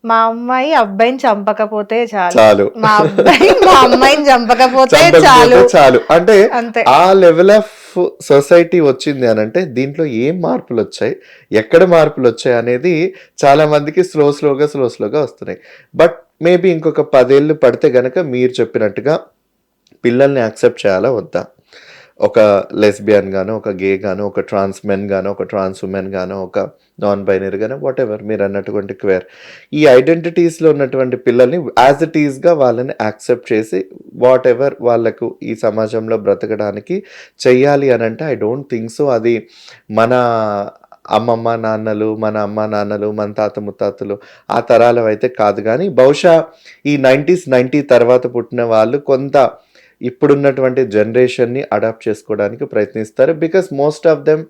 [SPEAKER 1] మా అమ్మాయి అబ్బాయిని చంపకపోతే చాలు, మా అబ్బాయి మా అమ్మాయిని చంపకపోతే చాలు
[SPEAKER 2] అంటే ఆ లెవెల్ ఆఫ్ సొసైటీ వచ్చింది అని అంటే దీంట్లో ఏం మార్పులు వచ్చాయి, ఎక్కడ మార్పులు వచ్చాయి అనేది చాలా మందికి స్లోగా వస్తున్నాయి. బట్ మేబీ ఇంకొక 10 ఏళ్ళు పడితే గనక మీరు చెప్పినట్టుగా పిల్లల్ని యాక్సెప్ట్ చేయాలా వద్దా, ఒక లెస్బియన్ గాను, ఒక గే గాను, ఒక ట్రాన్స్ మెన్ గాను, ఒక ట్రాన్స్ ఉమెన్ గాను, ఒక నాన్ బైనరీ గాను, వాట్ ఎవర్ మీరు అన్నటువంటి క్వేర్, ఈ ఐడెంటిటీస్లో ఉన్నటువంటి పిల్లల్ని యాజ్ ఇట్ ఈస్గా వాళ్ళని యాక్సెప్ట్ చేసి వాట్ ఎవర్ వాళ్ళకు ఈ సమాజంలో బ్రతకడానికి చెయ్యాలి అని అంటే ఐ డోంట్ థింక్ సో. అది మన అమ్మమ్మ నాన్నలు, మన అమ్మ నాన్నలు, మన తాత ముత్తాతలు ఆ తరాలు అయితే కాదు. కానీ బహుశా ఈ 90 తర్వాత పుట్టిన వాళ్ళు కొంత ఇప్పుడున్నటువంటి జనరేషన్ని అడాప్ట్ చేసుకోవడానికి ప్రయత్నిస్తారు. Because most of them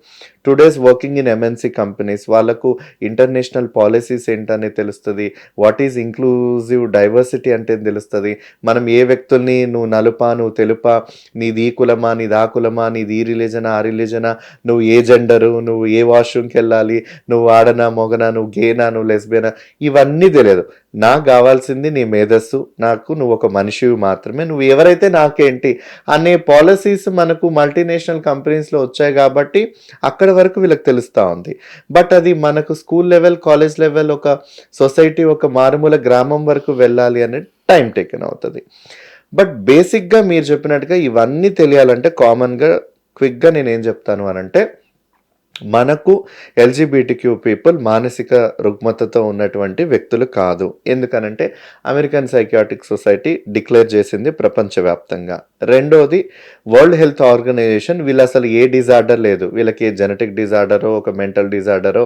[SPEAKER 2] today's working in MNC companies, వాళ్ళకు ఇంటర్నేషనల్ పాలసీస్ ఏంటనే తెలుస్తుంది, వాట్ ఈజ్ ఇంక్లూజివ్ డైవర్సిటీ అంటే తెలుస్తుంది. మనం ఏ వ్యక్తుల్ని నువ్వు నలుపా, నువ్వు తెలుపా, నీది ఈ కులమా, నీది ఆ కులమా, నీది ఈ రిలీజనా, ఆ రిలీజనా, నువ్వు ఏ జెండరు, నువ్వు ఏ వాష్రూమ్కి వెళ్ళాలి, నువ్వు ఆడనా మొగనా, నువ్వు గేనా, నువ్వు లెస్బియనా, ఇవన్నీ తెలియదు. నాకు కావాల్సింది నీ మేధస్సు, నాకు నువ్వు ఒక మనిషివి మాత్రమే, నువ్వు ఎవరైతే నాకేంటి అనే పాలసీస్ మనకు మల్టీనేషనల్ కంపెనీస్లో వచ్చాయి కాబట్టి అక్కడ వరకు వీళ్ళకి తెలుస్తూ ఉంది. బట్ అది మనకు స్కూల్ లెవెల్, కాలేజ్ లెవెల్, ఒక సొసైటీ, ఒక మారుమూల గ్రామం వరకు వెళ్ళాలి అనేది టైం టేకెన్ అవుతుంది. బట్ బేసిక్గా మీరు చెప్పినట్టుగా ఇవన్నీ తెలియాలంటే కామన్గా క్విక్గా నేనేం చెప్తాను అని అంటే, మనకు ఎల్జిబిటిక్యూ పీపుల్ మానసిక రుగ్మతతో ఉన్నటువంటి వ్యక్తులు కాదు. ఎందుకనంటే అమెరికన్ సైకియాట్రిక్ సొసైటీ డిక్లేర్ చేసింది ప్రపంచవ్యాప్తంగా. రెండోది వరల్డ్ హెల్త్ ఆర్గనైజేషన్ వీళ్ళు అసలు ఏ డిజార్డర్ లేదు, వీళ్ళకి ఏ జెనెటిక్ డిజార్డరో, ఒక మెంటల్ డిజార్డరో,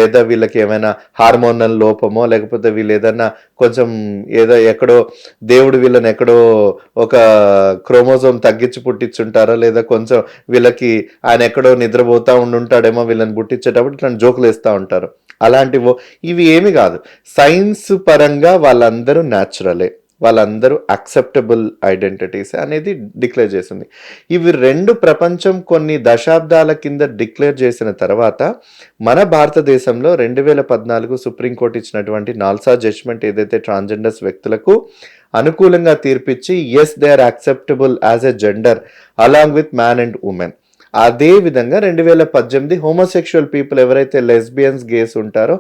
[SPEAKER 2] లేదా వీళ్ళకి ఏమైనా హార్మోనల్ లోపమో, లేకపోతే వీళ్ళు ఏదన్నా కొంచెం ఏదో ఎక్కడో దేవుడు వీళ్ళని ఎక్కడో ఒక క్రోమోజోమ్ తగ్గించి పుట్టించుంటారో, లేదా కొంచెం వీళ్ళకి ఆయన ఎక్కడో నిద్రపోతా ఉండుంటాడేమో వీళ్ళని పుట్టించేటప్పుడు ఇట్లా జోకులు వేస్తూ ఉంటారు. అలాంటివో ఇవి ఏమి కాదు. సైన్స్ పరంగా వాళ్ళందరూ న్యాచురలే, వాళ్ళందరూ అక్సెప్టబుల్ ఐడెంటిటీస్ అనేది డిక్లేర్ చేసింది. ఇవి 2 ప్రపంచం కొన్ని దశాబ్దాల కింద డిక్లేర్ చేసిన తర్వాత మన భారతదేశంలో 2014 సుప్రీంకోర్టు ఇచ్చినటువంటి నాల్సా జడ్జ్మెంట్ ఏదైతే ట్రాన్స్జెండర్స్ వ్యక్తులకు అనుకూలంగా తీర్పిచ్చి yes they are acceptable as a gender along with man and women. అదే విధంగా 2018 హోమోసెక్షువల్ పీపుల్ ఎవరైతే లెస్బియన్స్, గేస్ ఉంటారో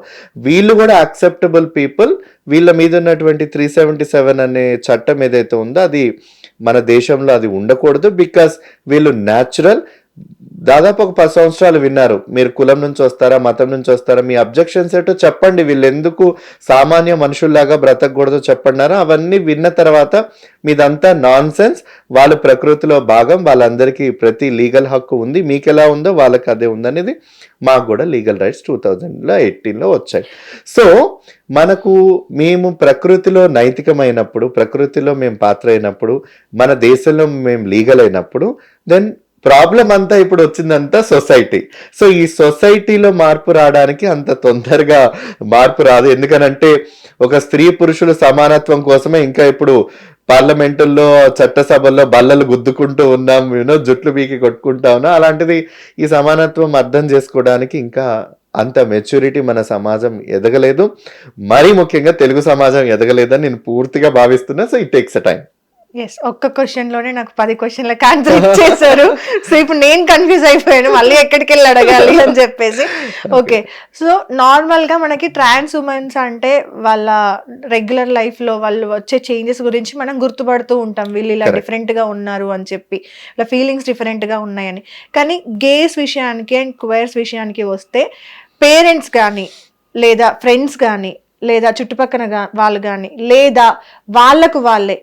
[SPEAKER 2] వీళ్ళు కూడా యాక్సెప్టబుల్ పీపుల్. వీళ్ళ మీద ఉన్నటువంటి 377 అనే చట్టం ఏదైతే ఉందో అది మన దేశంలో అది ఉండకూడదు. బికాస్ వీళ్ళు న్యాచురల్. దాదాపు ఒక 10 సంవత్సరాలు విన్నారు, మీరు కులం నుంచి వస్తారా, మతం నుంచి వస్తారా, మీ అబ్జెక్షన్స్ ఏంటో చెప్పండి, వీళ్ళు ఎందుకు సామాన్య మనుషుల్లాగా బ్రతకూడదో చెప్పండారా. అవన్నీ విన్న తర్వాత మీదంతా నాన్ సెన్స్, వాళ్ళ ప్రకృతిలో భాగం, వాళ్ళందరికీ ప్రతి లీగల్ హక్కు ఉంది, మీకు ఎలా ఉందో వాళ్ళకి అదే ఉందనేది మాకు కూడా లీగల్ రైట్స్ 2018లో వచ్చాయి. సో మేము ప్రకృతిలో నైతికమైనప్పుడు, ప్రకృతిలో మేము పాత్ర అయినప్పుడు, మన దేశంలో మేము లీగల్ అయినప్పుడు, దెన్ ప్రాబ్లం అంతా ఇప్పుడు వచ్చిందంతా సొసైటీ. సో ఈ సొసైటీలో మార్పు రావడానికి అంత తొందరగా మార్పు రాదు. ఎందుకనంటే ఒక స్త్రీ పురుషుల సమానత్వం కోసమే ఇంకా ఇప్పుడు పార్లమెంటుల్లో, చట్టసభల్లో బల్లలు గుద్దుకుంటూ ఉన్నాం, జుట్లు బీకి కొట్టుకుంటా ఉన్నాం. అలాంటిది ఈ సమానత్వం అర్థం చేసుకోవడానికి ఇంకా అంత మెచ్యూరిటీ మన సమాజం ఎదగలేదు, మరీ ముఖ్యంగా తెలుగు సమాజం ఎదగలేదని నేను పూర్తిగా భావిస్తున్నా. So it takes a time.
[SPEAKER 1] Yes, ఒక్క క్వశ్చన్ లోనే నాకు 10 క్వశ్చన్లకు ఆన్సర్ ఇచ్చేసారు. సో ఇప్పుడు నేను కన్ఫ్యూజ్ అయిపోయాను, మళ్ళీ ఎక్కడికి వెళ్ళి అడగాలి అని చెప్పేసి. ఓకే, సో నార్మల్ గా మనకి ట్రాన్స్ ఉమెన్స్ అంటే వాళ్ళ రెగ్యులర్ లైఫ్ లో వాళ్ళు వచ్చే చేంజెస్ గురించి మనం గుర్తుపడుతూ ఉంటాం, వీళ్ళు ఇలా డిఫరెంట్ గా ఉన్నారు అని చెప్పి, ఇలా ఫీలింగ్స్ డిఫరెంట్ గా ఉన్నాయని. కానీ గేస్ విషయానికి అండ్ క్వేర్స్ విషయానికి వస్తే పేరెంట్స్ కానీ, లేదా ఫ్రెండ్స్ కానీ, లేదా చుట్టుపక్కల వాళ్ళు కానీ, లేదా వాళ్ళకు వాళ్ళే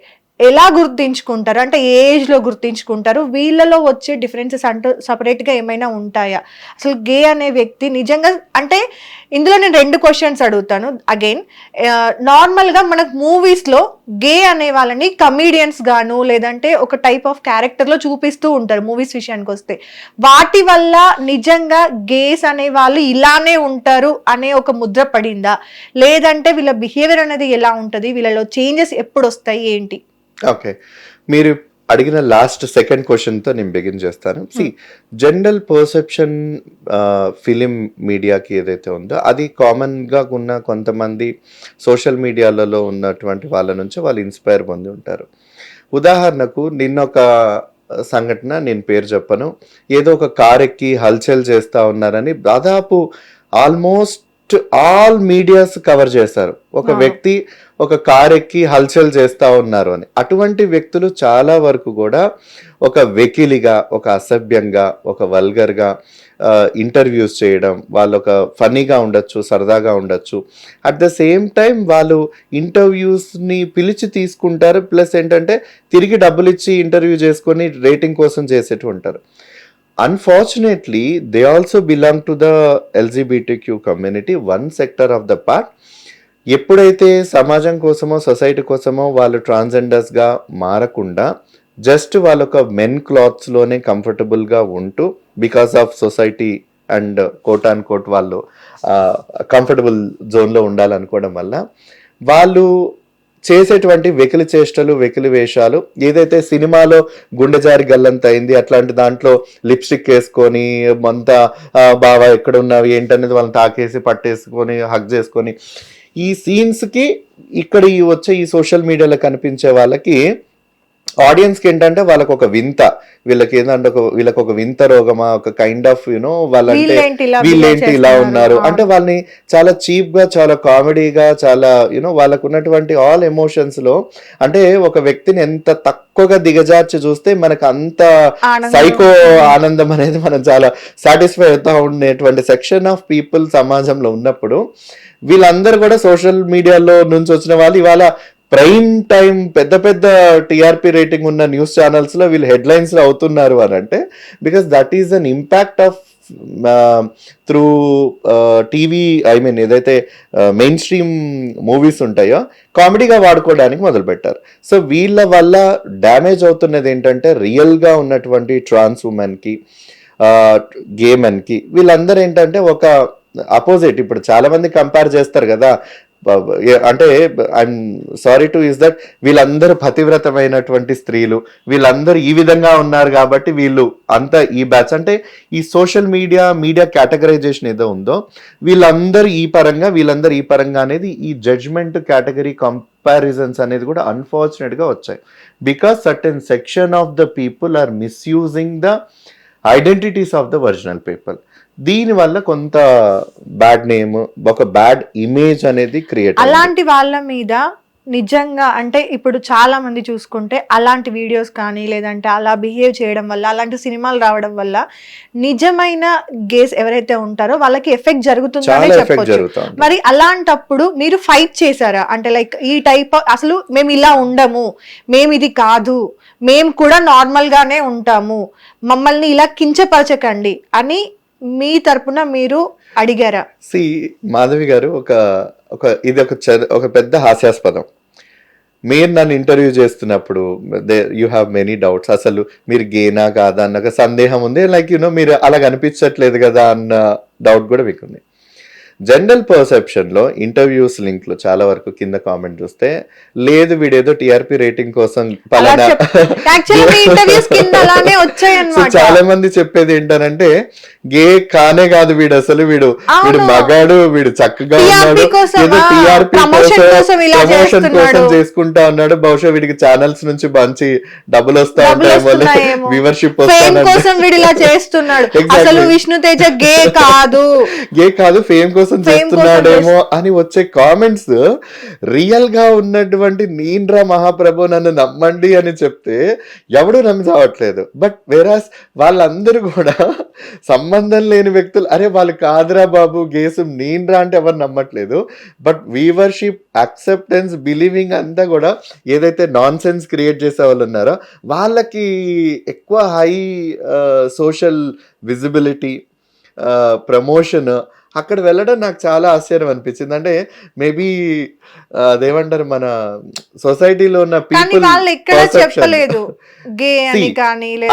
[SPEAKER 1] ఎలా గుర్తించుకుంటారు, అంటే ఏ ఏజ్ లో గుర్తించుకుంటారు, వీళ్ళలో వచ్చే డిఫరెన్సెస్ అంటూ సపరేట్ గా ఏమైనా ఉంటాయా? అసలు గే అనే వ్యక్తి నిజంగా అంటే ఇందులో నేను 2 క్వశ్చన్స్ అడుగుతాను. అగైన్ నార్మల్ గా మనకు మూవీస్ లో గే అనే వాళ్ళని కమీడియన్స్ గాను లేదంటే ఒక టైప్ ఆఫ్ క్యారెక్టర్ లో చూపిస్తూ ఉంటారు మూవీస్ విషయానికి వస్తే. వాటి వల్ల నిజంగా గేస్ అనే వాళ్ళు ఇలానే ఉంటారు అనే ఒక ముద్ర పడిందా, లేదంటే వీళ్ళ బిహేవియర్ అనేది ఎలా ఉంటది, వీళ్ళలో చేంజెస్ ఎప్పుడు వస్తాయి ఏంటి?
[SPEAKER 2] ఓకే, మీరు అడిగిన లాస్ట్ సెకండ్ క్వశ్చన్తో నేను బిగిన్ చేస్తాను. జనరల్ పర్సెప్షన్ ఫిలిం మీడియాకి ఏదైతే ఉందో అది కామన్గా ఉన్న కొంతమంది సోషల్ మీడియాలలో ఉన్నటువంటి వాళ్ళ నుంచి వాళ్ళు ఇన్స్పైర్ పొంది ఉంటారు. ఉదాహరణకు నిన్న ఒక సంఘటన, నేను పేరు చెప్పను, ఏదో ఒక కార్ ఎక్కి హల్చల్ చేస్తూ ఉన్నారని దాదాపు ఆల్మోస్ట్ ఆల్ మీడియాస్ కవర్ చేస్తారు. ఒక వ్యక్తి ఒక కార్ ఎక్కి హల్చల్ చేస్తూ ఉన్నారు అని. అటువంటి వ్యక్తులు చాలా వరకు కూడా ఒక వెకిలిగా, ఒక అసభ్యంగా, ఒక వల్గర్గా ఇంటర్వ్యూస్ చేయడం, వాళ్ళు ఒక ఫన్నీగా ఉండొచ్చు, సరదాగా ఉండొచ్చు. అట్ ద సేమ్ టైం వాళ్ళు ఇంటర్వ్యూస్ని పిలిచి తీసుకుంటారు, ప్లస్ ఏంటంటే తిరిగి డబ్బులు ఇచ్చి ఇంటర్వ్యూ చేసుకొని రేటింగ్ కోసం చేసేట్టు ఉంటారు. Unfortunately, they also belong to the LGBTQ community, one sector of the part. ఎప్పుడైతే సమాజం కోసమో సొసైటీ కోసమో వాళ్ళు ట్రాన్స్జెండర్స్గా మారకుండా జస్ట్ వాళ్ళొక మెన్ క్లాత్స్లోనే కంఫర్టబుల్గా ఉంటూ because of society and quote and quote వాళ్ళు కంఫర్టబుల్ జోన్లో ఉండాలనుకోవడం వల్ల వాళ్ళు చేసేటువంటి వెకిలి చేష్టలు, వెకిలి వేషాలు, ఏదైతే సినిమాలో గుండె జారి గల్లంత అయింది అట్లాంటి దాంట్లో లిప్స్టిక్ వేసుకొని అంతా బావా ఎక్కడ ఉన్నావి ఏంటనేది వాళ్ళని తాకేసి పట్టేసుకొని హగ్ చేసుకొని ఈ సీన్స్కి ఇక్కడ వచ్చే ఈ సోషల్ మీడియాలో కనిపించే వాళ్ళకి ఆడియన్స్కి ఏంటంటే వాళ్ళకు ఒక వింత, వీళ్ళకి ఏంటంటే వీళ్ళకి ఒక వింత రోగమా, ఒక కైండ్ ఆఫ్ యూనో వాళ్ళంటే వీళ్ళేంటి ఇలా ఉన్నారు అంటే వాళ్ళని చాలా చీప్ గా, చాలా కామెడీగా, చాలా యూనో వాళ్ళకు ఉన్నటువంటి ఆల్ ఎమోషన్స్ లో అంటే ఒక వ్యక్తిని ఎంత తక్కువగా దిగజార్చి చూస్తే మనకు అంత సైకో ఆనందం అనేది మనం చాలా సాటిస్ఫై అవుతా ఉండేటువంటి సెక్షన్ ఆఫ్ పీపుల్ సమాజంలో ఉన్నప్పుడు వీళ్ళందరూ కూడా సోషల్ మీడియాలో నుంచి వచ్చిన వాళ్ళు ఇవాళ ప్రైమ్ టైం పెద్ద పెద్ద టీఆర్పీ రేటింగ్ ఉన్న న్యూస్ ఛానల్స్ లో వీళ్ళు హెడ్లైన్స్ లో అవుతున్నారు అని అంటే because that is an impact of through TV, I mean ఏదైతే మెయిన్ స్ట్రీమ్ మూవీస్ ఉంటాయో కామెడీగా వాడుకోవడానికి మొదలుపెట్టారు. సో వీళ్ళ వల్ల డ్యామేజ్ అవుతున్నది ఏంటంటే రియల్గా ఉన్నటువంటి ట్రాన్స్ ఉమెన్కి, గే మెన్కి, వీళ్ళందరూ ఏంటంటే ఒక అపోజిట్. ఇప్పుడు చాలా మంది కంపేర్ చేస్తారు కదా, అంటే I'm sorry to is that వీళ్ళందరూ పతివ్రతమైనటువంటి స్త్రీలు, వీళ్ళందరూ ఈ విధంగా ఉన్నారు కాబట్టి వీళ్ళు అంతా ఈ బ్యాచ్ అంటే ఈ సోషల్ మీడియా కేటగరైజేషన్ ఏదో ఉందో వీళ్ళందరూ ఈ పరంగా, వీళ్ళందరూ ఈ పరంగా అనేది ఈ జడ్జ్మెంట్ కేటగిరీ కంపారిజన్స్ అనేది కూడా అన్ఫార్చునేట్గా వచ్చాయి. Because certain section of the people are misusing the identities of the original people. దీనివల్ల కొంత బ్యాడ్ నేమ్, ఒక బ్యాడ్ ఇమేజ్ అనేది క్రియేట్.
[SPEAKER 1] అలాంటి వాళ్ళ మీద నిజంగా అంటే ఇప్పుడు చాలా మంది చూసుకుంటే అలాంటి వీడియోస్ కానీ లేదంటే అలా బిహేవ్ చేయడం వల్ల, అలాంటి సినిమాలు రావడం వల్ల నిజమైన గేస్ ఎవరైతే ఉంటారో వాళ్ళకి ఎఫెక్ట్ జరుగుతుందనే చెప్పొచ్చు. మరి అలాంటప్పుడు మీరు ఫైట్ చేశారా? అంటే లైక్ ఈ టైప్ అసలు మేము ఇలా ఉండము, మేము ఇది కాదు, మేము కూడా నార్మల్ గానే ఉంటాము, మమ్మల్ని ఇలా కించపరచకండి అని మీ తరపున మీరు అడిగారా?
[SPEAKER 2] మాధవి గారు, ఇది ఒక పెద్ద హాస్యాస్పదం. మీరు నన్ను ఇంటర్వ్యూ చేస్తున్నప్పుడు యూ హ్యావ్ మెనీ డౌట్స్, అసలు మీరు గేనా కాదా అన్న ఒక సందేహం ఉంది, లైక్ యూనో మీరు అలా కనిపించట్లేదు కదా అన్న డౌట్ కూడా మీకుంది. జనరల్ పర్సెప్షన్లో ఇంటర్వ్యూస్ లింక్లో చాలా వరకు కింద కామెంట్ చూస్తే లేదు వీడేదో టీఆర్పీ రేటింగ్ కోసం పలానా చాలా మంది చెప్పేది ఏంటనంటే గే కానే కాదు వీడు, అసలు వీడు మగాడు, వీడు చక్కగా ఉన్నాడు, ఏదో టీఆర్పీ ప్రమోషన్ కోసం చేసుకుంటా ఉన్నాడు, బహుశా వీడికి ఛానల్స్ నుంచి మంచి డబ్బులు వస్తా ఉంటాయి, వ్యూవర్షిప్ వస్తా,
[SPEAKER 1] విష్ణు తేజ గే కాదు,
[SPEAKER 2] ఫేమ్ కోసం కోసం చేస్తున్నాడేమో అని వచ్చే కామెంట్స్ రియల్ గా ఉన్నటువంటి నీన్రా మహాప్రభు నన్ను నమ్మండి అని చెప్తే ఎవడు నమ్మి చావట్లేదు. బట్ వేరాస్ వాళ్ళందరూ కూడా సంబంధం లేని వ్యక్తులు, అరే వాళ్ళు కాదురా బాబు గేసు నీన్రా అంటే ఎవరు నమ్మట్లేదు. బట్ వీవర్షిప్, అక్సెప్టెన్స్, బిలీవింగ్ అంతా కూడా ఏదైతే నాన్ సెన్స్ క్రియేట్ చేసే వాళ్ళు ఉన్నారో వాళ్ళకి ఎక్కువ హై సోషల్ విజిబిలిటీ, ప్రమోషన్, అక్కడ వెళ్ళడం నాకు చాలా ఆశ్చర్యం అనిపించింది. అంటే మేబీ అదేమంటారు మన సొసైటీలో ఉన్న పీపుల్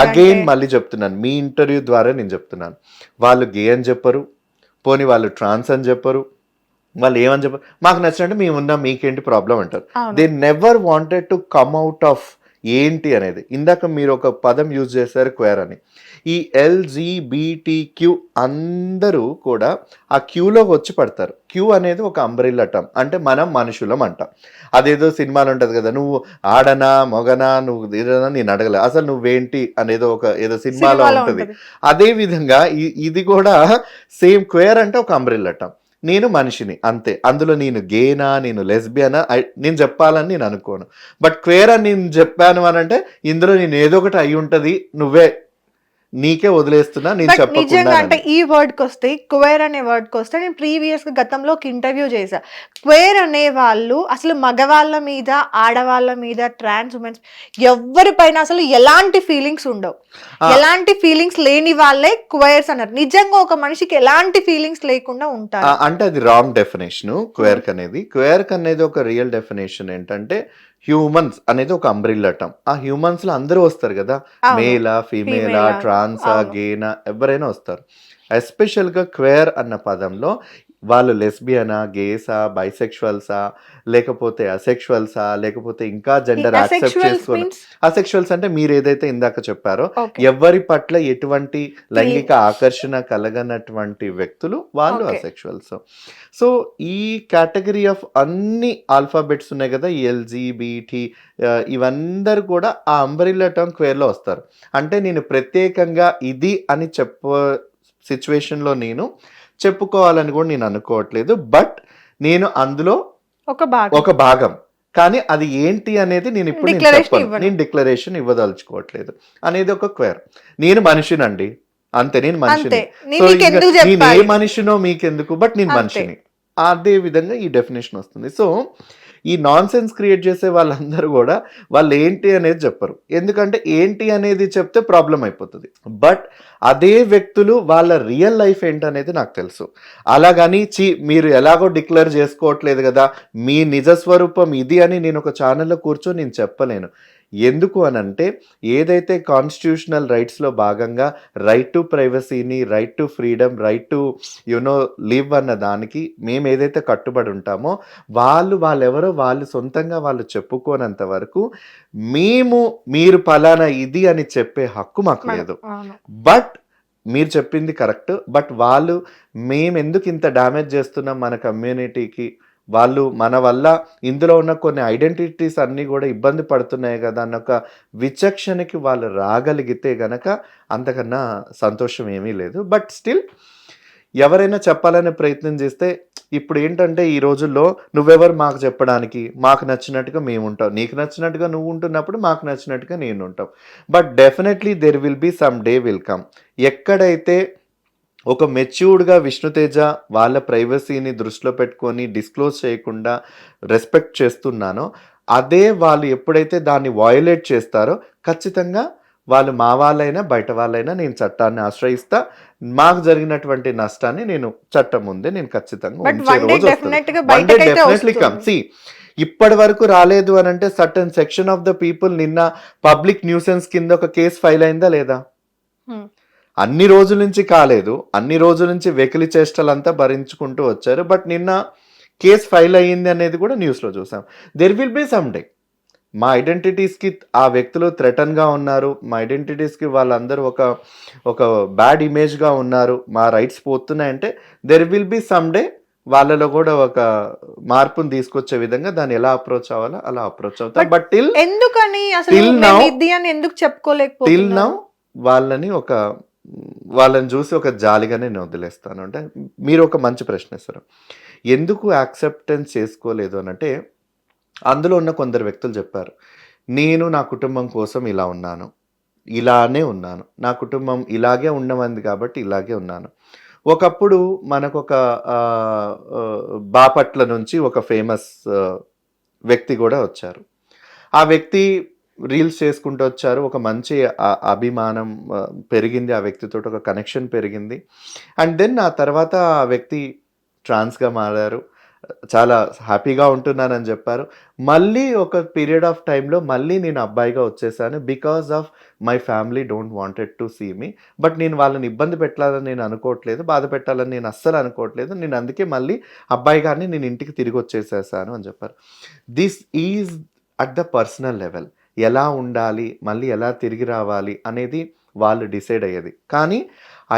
[SPEAKER 2] అగైన్ మళ్ళీ చెప్తున్నాను, మీ ఇంటర్వ్యూ ద్వారా నేను చెప్తున్నాను, వాళ్ళు గే అని చెప్పరు, పోనీ వాళ్ళు ట్రాన్స్ అని చెప్పరు, వాళ్ళు ఏమని చెప్పరు, మాకు నచ్చినట్టు మేము ఉన్నాం మీకేంటి ప్రాబ్లం అంటారు. They never wanted to come out of ఏంటి అనేది. ఇందాక మీరు ఒక పదం యూజ్ చేశారు క్వేర్ అని. ఈ LGBTQ అందరూ కూడా ఆ క్యూలోకి వచ్చి పడతారు. క్యూ అనేది ఒక అంబ్రెల్లా టర్మ్, అంటే మనం మనుషులం అంటాం. అదేదో సినిమాలు ఉంటుంది కదా, నువ్వు ఆడనా మొగనా నువ్వు ఇదనా నేను అడగలే, అసలు నువ్వేంటి అనేదో ఒక ఏదో సినిమాలో ఉంటుంది. అదే విధంగా ఇది కూడా సేమ్, క్వేర్ అంటే ఒక అంబ్రెల్లా టర్మ్. నేను మనిషిని అంతే, అందులో నేను గేనా నేను లెస్బియనా నేను చెప్పాలని నేను అనుకోను. బట్ క్వేర్ అని నేను చెప్పాను అని అంటే ఇందులో నేను ఏదో ఒకటి అయి ఉంటది, నువ్వే నీకే వదిలేస్తున్నా నేను చెప్పకుండా.
[SPEAKER 1] నిజంగా అంటే ఈ వర్డ్ కి వస్తే, క్వేర్ అనే వర్డ్ కి వస్తే, నేను ప్రీవియస్ గా గతంలో ఒక ఇంటర్వ్యూ చేశా. క్వేర్ అనే వాళ్ళు అసలు మగవాళ్ళ మీద, ఆడవాళ్ళ మీద, ట్రాన్స్ ఉమెన్స్ ఎవరిపైన అసలు ఎలాంటి ఫీలింగ్స్ ఉండవు. ఎలాంటి ఫీలింగ్స్ లేని వాళ్ళే క్వేర్స్ అన్నారు. నిజంగా ఒక మనిషికి ఎలాంటి ఫీలింగ్స్ లేకుండా ఉంటారు
[SPEAKER 2] అంటే అది రాంగ్ డెఫినేషన్. క్వేర్ అనేది ఒక రియల్ డెఫినేషన్ ఏంటంటే హ్యూమన్స్ అనేది ఒక అంబ్రిల్లా టర్మ్. ఆ హ్యూమన్స్ లో అందరూ వస్తారు కదా, మేలా, ఫీమేలా, ట్రాన్సా, గేనా, ఎవరైనా వస్తారు. ఎస్పెషల్ గా క్వేర్ అన్న పదంలో వాళ్ళు లెస్బియనా, గేసా, బైసెక్షువల్సా, లేకపోతే అసెక్షువల్సా, లేకపోతే ఇంకా జెండర్ యాక్సెప్ట్ చేసుకొని, అసెక్షువల్స్ అంటే మీరు ఏదైతే ఇందాక చెప్పారో ఎవరి పట్ల ఎటువంటి లైంగిక ఆకర్షణ కలగనటువంటి వ్యక్తులు వాళ్ళు అసెక్షువల్స్. సో ఈ కేటగిరీ ఆఫ్ అన్ని ఆల్ఫాబెట్స్ ఉన్నాయి కదా, LGBT, ఇవందరూ కూడా ఆ అంబ్రెల్లా టర్మ్ క్వేర్లో వస్తారు. అంటే నేను ప్రత్యేకంగా ఇది అని సిచ్యువేషన్లో నేను చెప్పుకోవాలని కూడా నేను అనుకోవట్లేదు. బట్ నేను అందులో ఒక భాగం, కానీ అది ఏంటి అనేది నేను ఇప్పుడు నేను డిక్లరేషన్ ఇవ్వదలుచుకోవట్లేదు అనేది ఒక క్వేర్. నేను మనిషినండి అంతే, నేను మనిషిని, నేను ఏ మనిషినో మీకెందుకు, బట్ నేను మనిషిని. అదే విధంగా ఈ డెఫినేషన్ వస్తుంది. సో ఈ నాన్ సెన్స్ క్రియేట్ చేసే వాళ్ళందరూ కూడా వాళ్ళు ఏంటి అనేది చెప్పరు, ఎందుకంటే ఏంటి అనేది చెప్తే ప్రాబ్లం అయిపోతుంది. బట్ అదే వ్యక్తులు వాళ్ళ రియల్ లైఫ్ ఏంటనేది నాకు తెలుసు. అలాగని మీరు ఎలాగో డిక్లేర్ చేసుకోవట్లేదు కదా, మీ నిజస్వరూపం ఇది అని నేను ఒక ఛానల్లో కూర్చొని నేను చెప్పలేను. ఎందుకు అనంటే ఏదైతే కాన్స్టిట్యూషనల్ రైట్స్లో భాగంగా రైట్ టు ప్రైవసీని, right to freedom, right to live అన్న దానికి మేము ఏదైతే కట్టుబడి ఉంటామో వాళ్ళెవరో వాళ్ళు సొంతంగా వాళ్ళు చెప్పుకోనంత వరకు మీరు పలానా ఇది అని చెప్పే హక్కు మాకు లేదు. బట్ మీరు చెప్పింది కరెక్ట్. బట్ మేము ఎందుకు ఇంత డ్యామేజ్ చేస్తున్నాం మన కమ్యూనిటీకి, వాళ్ళు మన వల్ల ఇందులో ఉన్న కొన్ని ఐడెంటిటీస్ అన్నీ కూడా ఇబ్బంది పడుతున్నాయి కదా అన్న ఒక విచక్షణకి వాళ్ళు రాగలిగితే గనక అంతకన్నా సంతోషం ఏమీ లేదు. బట్ స్టిల్ ఎవరైనా చెప్పాలనే ప్రయత్నం చేస్తే, ఇప్పుడు ఏంటంటే ఈ రోజుల్లో నువ్వెవరు మాకు చెప్పడానికి, మాకు నచ్చినట్టుగా మేము ఉంటాం, నీకు నచ్చినట్టుగా నువ్వు ఉంటున్నప్పుడు మాకు నచ్చినట్టుగా నేను ఉంటాం. But definitely there will be some day will come, ఎక్కడైతే ఒక మెచ్యూర్డ్గా విష్ణుతేజ వాళ్ళ ప్రైవసీని దృష్టిలో పెట్టుకొని డిస్క్లోజ్ చేయకుండా రెస్పెక్ట్ చేస్తున్నానో, అదే వాళ్ళు ఎప్పుడైతే దాన్ని వయోలేట్ చేస్తారో ఖచ్చితంగా వాళ్ళు మా వాళ్ళైనా బయట వాళ్ళైనా నేను చట్టాన్ని ఆశ్రయిస్తా. మాకు జరిగినటువంటి నష్టాన్ని నేను చట్టం ముందే నేను ఖచ్చితంగా ఉంచే రోజు డెఫినెట్లీ కమ్. ఇప్పటి వరకు రాలేదు అని అంటే certain section of the people నిన్న పబ్లిక్ న్యూసెన్స్ కింద ఒక కేసు ఫైల్ అయిందా లేదా? అన్ని రోజుల నుంచి కాలేదు, అన్ని రోజుల నుంచి వెకిలి చేష్టలంతా భరించుకుంటూ వచ్చారు. బట్ నిన్న కేసు ఫైల్ అయ్యింది అనేది కూడా న్యూస్లో చూసాం. There will be some day మా ఐడెంటిటీస్కి ఆ వ్యక్తులు థ్రెటన్గా ఉన్నారు, మా ఐడెంటిటీస్కి వాళ్ళందరూ ఒక బ్యాడ్ ఇమేజ్గా ఉన్నారు, మా రైట్స్ పోతున్నాయంటే there will be some day వాళ్ళలో కూడా ఒక మార్పును తీసుకొచ్చే విధంగా దాన్ని ఎలా అప్రోచ్ అవ్వాలో అలా అప్రోచ్ అవుతారు. బట్ టిల్ నౌ వాళ్ళని ఒక వాళ్ళని చూసి ఒక జాలిగానే నేను వదిలేస్తాను. అంటే మీరు ఒక మంచి ప్రశ్న ఇస్తారు, ఎందుకు యాక్సెప్టెన్స్ చేసుకోలేదు అని అంటే, అందులో ఉన్న కొందరు వ్యక్తులు చెప్పారు, నేను నా కుటుంబం కోసం ఇలా ఉన్నాను, ఇలానే ఉన్నాను, నా కుటుంబం ఇలాగే ఉండమంది కాబట్టి ఇలాగే ఉన్నాను. ఒకప్పుడు మనకొక బాపట్ల నుంచి ఒక ఫేమస్ వ్యక్తి కూడా వచ్చారు. ఆ వ్యక్తి రీల్స్ చేసుకుంటూ వచ్చారు, ఒక మంచి అభిమానం పెరిగింది, ఆ వ్యక్తితో ఒక కనెక్షన్ పెరిగింది. అండ్ దెన్ ఆ తర్వాత ఆ వ్యక్తి ట్రాన్స్గా మారారు, చాలా హ్యాపీగా ఉంటున్నానని చెప్పారు. మళ్ళీ ఒక పీరియడ్ ఆఫ్ టైంలో మళ్ళీ నేను అబ్బాయిగా వచ్చేసాను, because of my family don't wanted to see me. But నేను వాళ్ళని ఇబ్బంది పెట్టాలని నేను అనుకోవట్లేదు, బాధ పెట్టాలని నేను అస్సలు అనుకోవట్లేదు, నేను అందుకే మళ్ళీ అబ్బాయిగానే నేను ఇంటికి తిరిగి వచ్చేసేసాను అని చెప్పారు. This is at the personal level. ఎలా ఉండాలి, మళ్ళీ ఎలా తిరిగి రావాలి అనేది వాళ్ళు డిసైడ్ అయ్యేది. కానీ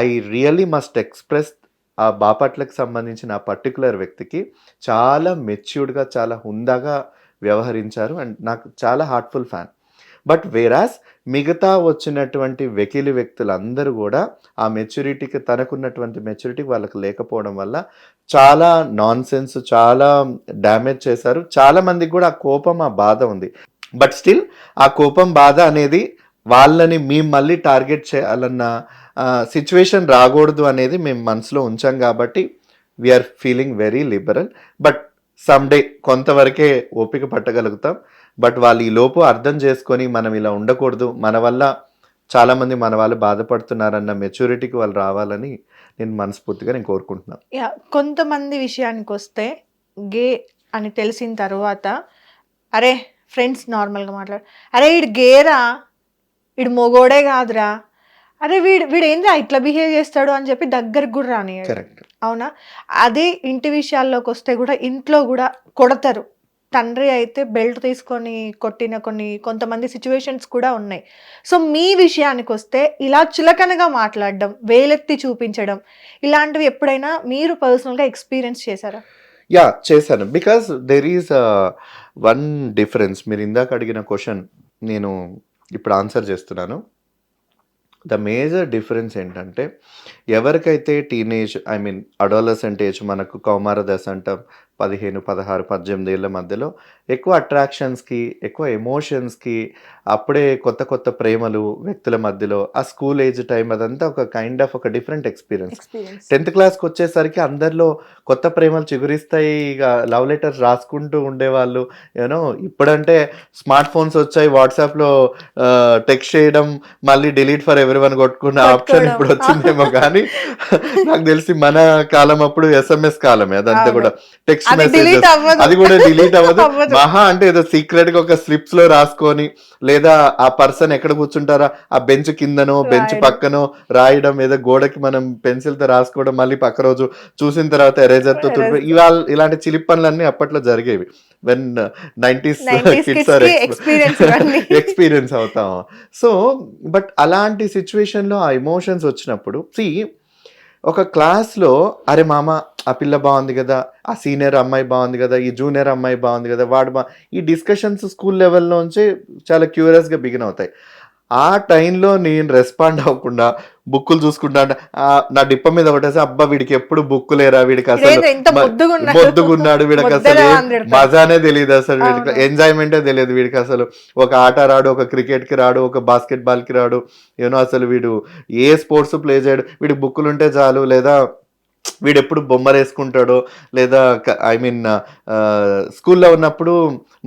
[SPEAKER 2] ఐ రియలీ మస్ట్ ఎక్స్ప్రెస్, ఆ బాపట్లకు సంబంధించిన ఆ పర్టికులర్ వ్యక్తికి చాలా మెచ్యూర్డ్గా, చాలా హుందాగా వ్యవహరించారు అండ్ నాకు చాలా హార్ట్ఫుల్ ఫ్యాన్. బట్ వేరాస్ మిగతా వచ్చినటువంటి వెకిలి వ్యక్తులందరూ కూడా ఆ మెచ్యూరిటీకి, తనకున్నటువంటి మెచ్యూరిటీకి వాళ్ళకి లేకపోవడం వల్ల చాలా నాన్ సెన్స్, చాలా డ్యామేజ్ చేశారు. చాలా మందికి కూడా ఆ కోపం, ఆ బాధ ఉంది. బట్ స్టిల్ ఆ కోపం, బాధ అనేది వాళ్ళని మేము మళ్ళీ టార్గెట్ చేయాలన్న సిచ్యువేషన్ రాకూడదు అనేది మేము మనసులో ఉంచాం కాబట్టి we're feeling very liberal. But someday కొంతవరకే ఓపిక పట్టగలుగుతాం. బట్ వాళ్ళు ఈ లోపు అర్థం చేసుకొని మనం ఇలా ఉండకూడదు, మన వల్ల చాలామంది మన వాళ్ళు బాధపడుతున్నారన్న మెచ్యూరిటీకి వాళ్ళు రావాలని నేను మనస్ఫూర్తిగా నేను కోరుకుంటున్నాను.
[SPEAKER 1] కొంతమంది విషయానికి వస్తే గే అని తెలిసిన తర్వాత, అరే ఫ్రెండ్స్ నార్మల్గా మాట్లాడు, అరే వీడు గేరా, వీడు మొగోడే కాదురా, అరే వీడు ఏంద్రా ఇట్లా బిహేవ్ చేస్తాడు అని చెప్పి దగ్గరకు కూడా రాని.
[SPEAKER 2] కరెక్ట్,
[SPEAKER 1] అవునా? అదే ఇంటి విషయాల్లోకి వస్తే కూడా ఇంట్లో కూడా కొడతారు. తండ్రి అయితే బెల్ట్ తీసుకొని కొట్టిన కొంతమంది సిచ్యువేషన్స్ కూడా ఉన్నాయి. సో మీ విషయానికి వస్తే ఇలా చులకనగా మాట్లాడడం, వేలెత్తి చూపించడం, ఇలాంటివి ఎప్పుడైనా మీరు పర్సనల్గా ఎక్స్పీరియన్స్ చేశారా?
[SPEAKER 2] యా, చేశాను. Because there is one difference. మీరు ఇందాక అడిగిన క్వశ్చన్ నేను ఇప్పుడు ఆన్సర్ చేస్తున్నాను. ద మేజర్ డిఫరెన్స్ ఏంటంటే, ఎవరికైతే teenage, I mean adolescent age, మనకు కౌమార దశ అంటాం, 15, 16, 18 ఏళ్ళ మధ్యలో ఎక్కువ అట్రాక్షన్స్కి, ఎక్కువ ఎమోషన్స్కి, అప్పుడే కొత్త కొత్త ప్రేమలు వ్యక్తుల మధ్యలో, ఆ స్కూల్ ఏజ్ టైం, అదంతా ఒక కైండ్ ఆఫ్ ఒక డిఫరెంట్ ఎక్స్పీరియన్స్. 10th క్లాస్కి వచ్చేసరికి అందరిలో కొత్త ప్రేమలు చిగురిస్తాయి, ఇక లవ్ లెటర్స్ రాసుకుంటూ ఉండేవాళ్ళు. యూనో ఇప్పుడంటే స్మార్ట్ ఫోన్స్ వచ్చాయి, వాట్సాప్లో టెక్స్ట్ చేయడం, మళ్ళీ డిలీట్ ఫర్ ఎవరీవన్ కొట్టుకున్న ఆప్షన్ ఇప్పుడు వచ్చిందేమో. కానీ నాకు తెలిసి మన కాలం అప్పుడు SMS కాలమే, అదంతా కూడా టెక్స్ట్ మెసేజ్, అది కూడా డిలీట్ అవ్వదు. మహా అంటే ఏదో సీక్రెట్ గా ఒక స్లిప్స్ లో రాసుకొని, లేదా ఆ పర్సన్ ఎక్కడ కూర్చుంటారా ఆ బెంచ్ కిందనో బెంచ్ పక్కనో రాయడం, ఏదో గోడకి మనం పెన్సిల్ తో రాసుకోవడం, మళ్ళీ పక్క రోజు చూసిన తర్వాత ఎరేజర్ తో ఇవాళ ఇలాంటి చిలిప్ పనులన్నీ అప్పట్లో జరిగేవి. When 90s kids are experience అవుతాం. సో బట్ అలాంటి సిచ్యువేషన్ లో ఆ ఎమోషన్స్ వచ్చినప్పుడు, ఒక క్లాస్లో అరే మామ ఆ పిల్ల బాగుంది కదా, ఆ సీనియర్ అమ్మాయి బాగుంది కదా, ఈ జూనియర్ అమ్మాయి బాగుంది కదా, వాడు ఈ డిస్కషన్స్ స్కూల్ లెవెల్లోంచి చాలా క్యూరియస్గా బిగిన్ అవుతాయి. ఆ టైంలో నేను రెస్పాండ్ అవ్వకుండా బుక్కులు చూసుకుంటా, నా డిప్ప మీద ఒకటేసి అబ్బా వీడికి ఎప్పుడు బుక్కు లేరా, వీడికి అసలు మొద్దుగున్నాడు, వీడికి అసలు మజానే తెలియదు, అసలు వీడికి ఎంజాయ్మెంటే తెలియదు, వీడికి అసలు ఒక ఆట రాడు, ఒక క్రికెట్కి రాడు, ఒక బాస్కెట్ బాల్కి రాడు, యూనో అసలు వీడు ఏ స్పోర్ట్స్ ప్లే చేయడు, వీడికి బుక్కులు ఉంటే చాలు, లేదా వీడు ఎప్పుడు బొమ్మలు వేసుకుంటాడో, లేదా ఐ మీన్ స్కూల్లో ఉన్నప్పుడు